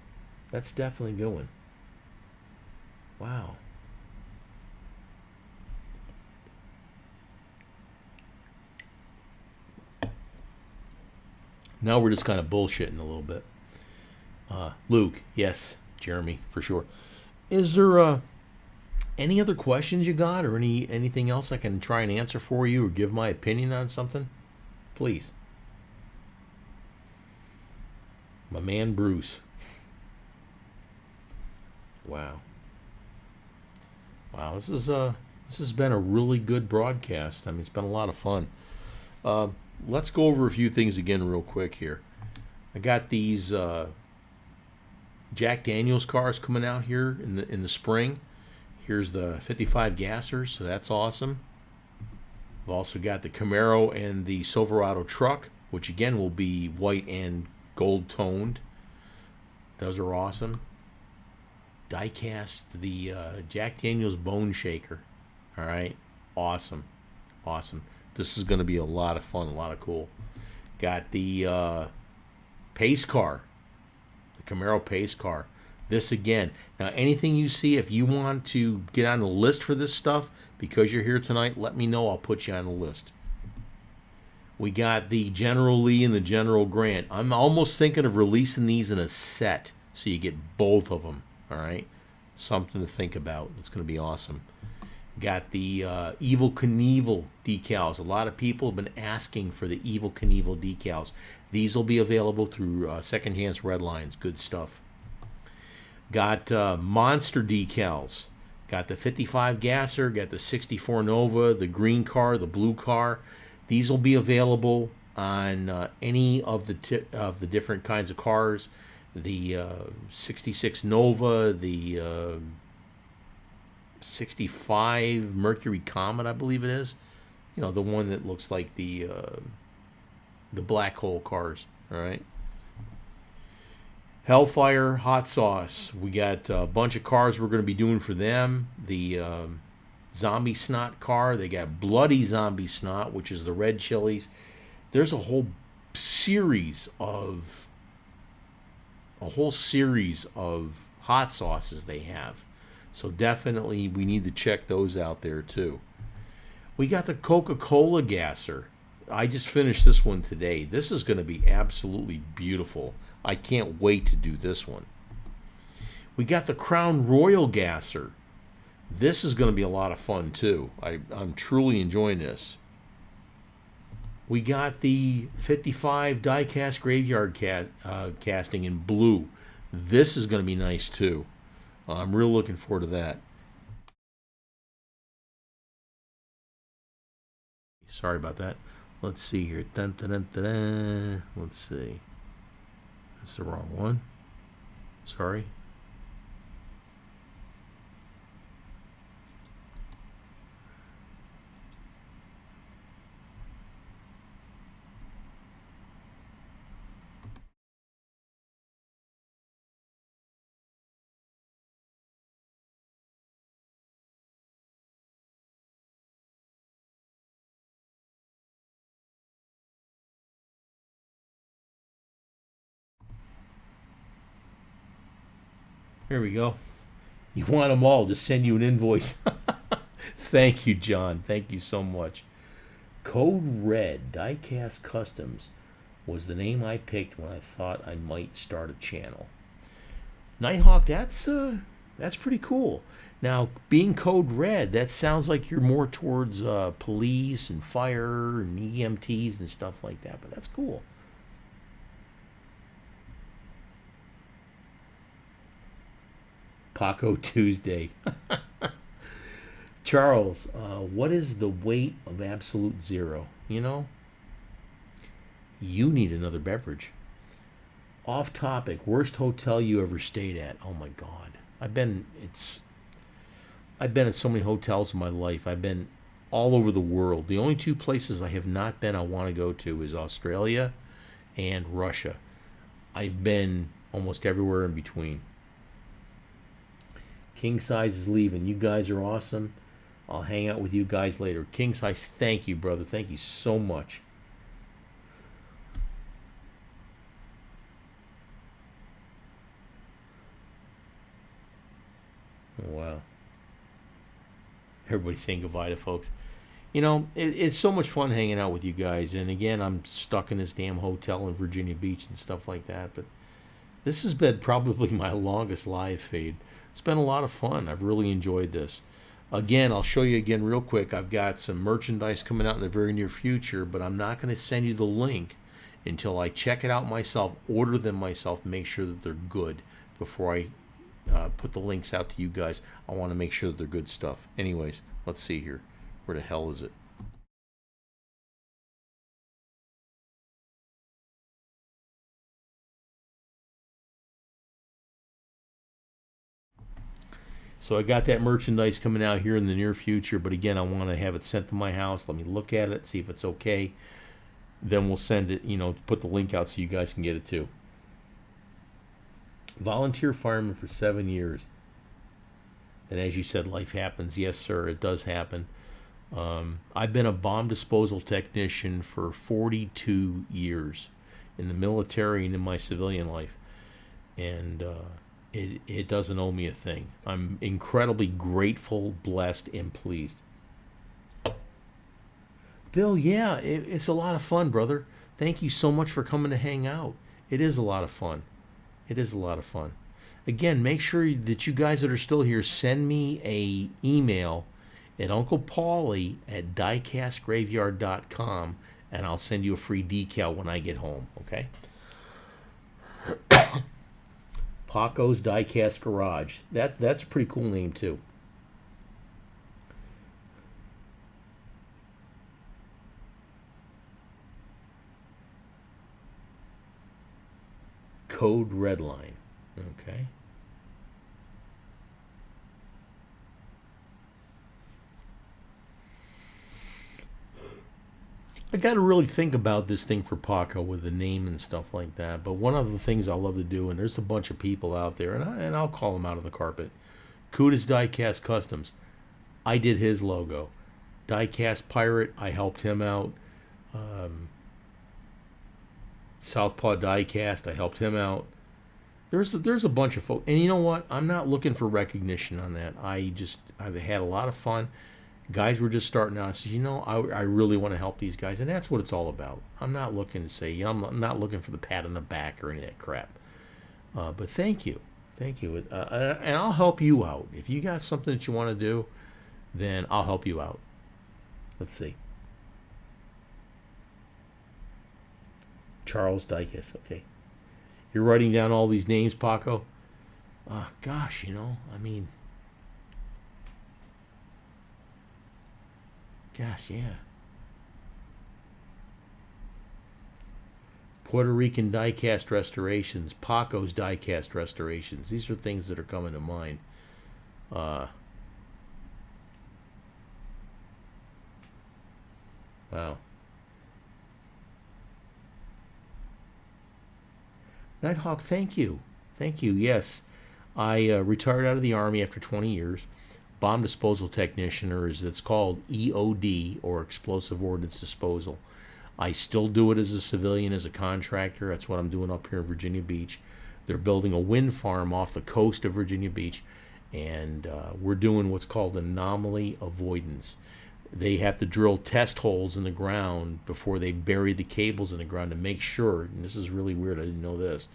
That's definitely a good one. Wow. Now we're just kind of bullshitting a little bit. Luke, yes. Jeremy, for sure. Is there any other questions you got, or anything else I can try and answer for you, or give my opinion on something? Please. My man Bruce. Wow. Wow, this has been a really good broadcast. I mean, it's been a lot of fun. Let's go over a few things again real quick here. I got these Jack Daniels cars coming out here in the spring. Here's the 55 gassers, so that's awesome. I've also got the Camaro and the Silverado truck, which again will be white and gold toned. Those are awesome. Diecast the Jack Daniels Bone Shaker. All right, awesome. This is going to be a lot of fun, a lot of cool. Got the Pace Car, the Camaro Pace Car. This again. Now, anything you see, if you want to get on the list for this stuff, because you're here tonight, let me know. I'll put you on the list. We got the General Lee and the General Grant. I'm almost thinking of releasing these in a set, so you get both of them. All right? Something to think about. It's going to be awesome. Got the Evel Knievel decals. A lot of people have been asking for the Evel Knievel decals. These will be available through Second Chance Redlines. Good stuff. Got monster decals. Got the 55 gasser. Got the 64 Nova, the green car, the blue car. These will be available on any of the different kinds of cars. The 66 Nova, the 65 Mercury Comet, I believe it is. You know, the one that looks like the black hole cars. All right. Hellfire Hot Sauce. We got a bunch of cars we're going to be doing for them. The Zombie Snot car. They got Bloody Zombie Snot, which is the red chilies. There's a whole series of hot sauces they have. So definitely we need to check those out there too. We got the Coca-Cola gasser. I just finished this one today. This is going to be absolutely beautiful. I can't wait to do this one. We got the Crown Royal gasser. This is going to be a lot of fun too. I'm truly enjoying this. We got the 55 Diecast Graveyard casting in blue. This is going to be nice too. I'm real looking forward to that. Sorry about that. Let's see here. Dun, dun, dun, dun, dun. Let's see. That's the wrong one. Sorry. Here we go. You want them all, just send you an invoice. Thank you, John. Thank you so much. Code Red Diecast Customs was the name I picked when I thought I might start a channel. Nighthawk, that's pretty cool. Now, being Code Red, that sounds like you're more towards police and fire and EMTs and stuff like that, but that's cool. Paco Tuesday. Charles, what is the weight of Absolute Zero? You know, you need another beverage. Off topic, worst hotel you ever stayed at? Oh my God, I've been at so many hotels in my life. I've been all over the world. The only two places I have not been I want to go to is Australia and Russia. I've been almost everywhere in between. King Size is leaving. You guys are awesome. I'll hang out with you guys later. King Size, thank you, brother. Thank you so much. Oh, wow. Everybody's saying goodbye to folks. You know, it's so much fun hanging out with you guys. And again, I'm stuck in this damn hotel in Virginia Beach and stuff like that. But this has been probably my longest live feed. It's been a lot of fun. I've really enjoyed this. Again, I'll show you again real quick. I've got some merchandise coming out in the very near future, but I'm not going to send you the link until I check it out myself, order them myself, make sure that they're good before I put the links out to you guys. I want to make sure that they're good stuff. Anyways, let's see here. Where the hell is it? So I got that merchandise coming out here in the near future, but again, I want to have it sent to my house. Let me look at it, see if it's okay. Then we'll send it, put the link out so you guys can get it too. Volunteer fireman for 7 years. And as you said, life happens. Yes, sir, it does happen. I've been a bomb disposal technician for 42 years in the military and in my civilian life. And it doesn't owe me a thing. I'm incredibly grateful, blessed, and pleased. Bill, yeah, it's a lot of fun, brother. Thank you so much for coming to hang out. It is a lot of fun. It is a lot of fun. Again, make sure that you guys that are still here send me a email at Uncle Paulie at diecastgraveyard.com, and I'll send you a free decal when I get home, okay? Paco's Diecast Garage. That's a pretty cool name, too. Code Redline. Okay. I got to really think about this thing for Paco with the name and stuff like that. But one of the things I love to do, and there's a bunch of people out there, and I'll call them out of the carpet. Kuda's Diecast Customs. I did his logo. Diecast Pirate, I helped him out. Southpaw Diecast, I helped him out. There's a bunch of folks, and you know what? I'm not looking for recognition on that. I've had a lot of fun. Guys were just starting out. I said, I really want to help these guys, and that's what it's all about. I'm not looking to say, I'm not looking for the pat on the back or any of that crap. But thank you, and I'll help you out. If you got something that you want to do, then I'll help you out. Let's see. Charles Diecast. Okay. You're writing down all these names, Paco? Gosh, I mean... Gosh, yeah. Puerto Rican Diecast Restorations. Paco's Diecast Restorations. These are things that are coming to mind. Wow. Nighthawk, thank you. Thank you. Yes, I retired out of the Army after 20 years. Bomb disposal technician, or as it's called, EOD, or explosive ordnance disposal. I still do it as a civilian, as a contractor. That's what I'm doing up here in Virginia Beach. They're building a wind farm off the coast of Virginia Beach, and we're doing what's called anomaly avoidance. They have to drill test holes in the ground before they bury the cables in the ground to make sure, and this is really weird, I didn't know this,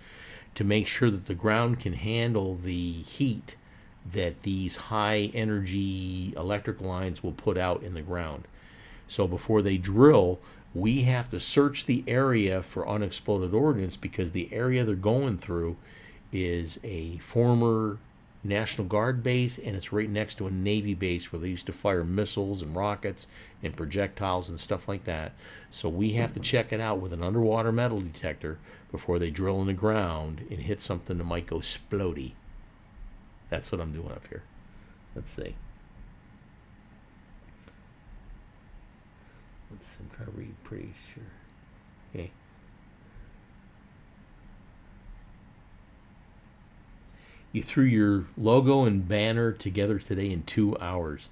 to make sure that the ground can handle the heat that these high energy electric lines will put out in the ground. So before they drill, we have to search the area for unexploded ordnance, because the area they're going through is a former National Guard base, and it's right next to a Navy base where they used to fire missiles and rockets and projectiles and stuff like that. So we have to check it out with an underwater metal detector before they drill in the ground and hit something that might go splody. That's what I'm doing up here. Let's see. I'm trying to read pretty sure. Okay. You threw your logo and banner together today in 2 hours.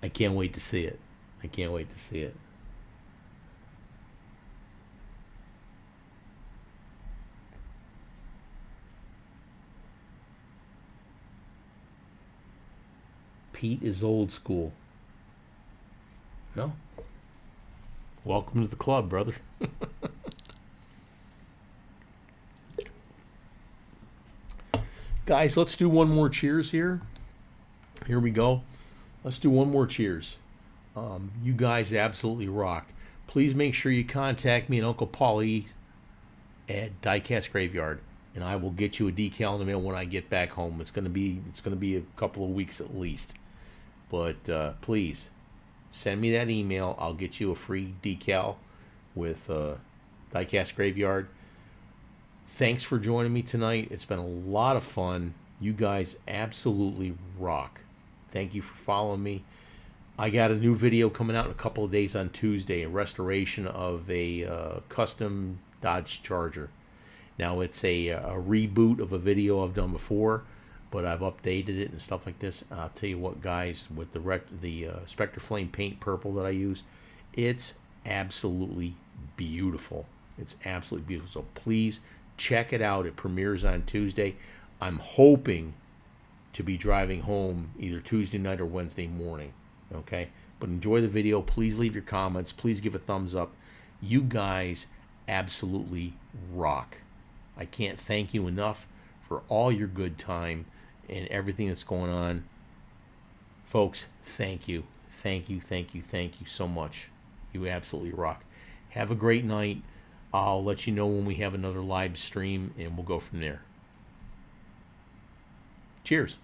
I can't wait to see it. I can't wait to see it. Pete is old school. Well, welcome to the club, brother. Guys, let's do one more cheers here. Here we go. Let's do one more cheers. You guys absolutely rock. Please make sure you contact me and Uncle Paulie at Diecast Graveyard, and I will get you a decal in the mail when I get back home. It's gonna be a couple of weeks at least. But please send me that email. I'll get you a free decal with Diecast Graveyard. Thanks for joining me tonight. It's been a lot of fun. You guys absolutely rock. Thank you for following me. I got a new video coming out in a couple of days on Tuesday, a restoration of a custom Dodge Charger. Now, it's a reboot of a video I've done before, but I've updated it and stuff like this. I'll tell you what, guys, with the Spectre Flame paint purple that I use, it's absolutely beautiful. It's absolutely beautiful. So please check it out. It premieres on Tuesday. I'm hoping to be driving home either Tuesday night or Wednesday morning. Okay? But enjoy the video. Please leave your comments. Please give a thumbs up. You guys absolutely rock. I can't thank you enough for all your good time and everything that's going on. Folks, thank you. Thank you, thank you, thank you so much. You absolutely rock. Have a great night. I'll let you know when we have another live stream, and we'll go from there. Cheers.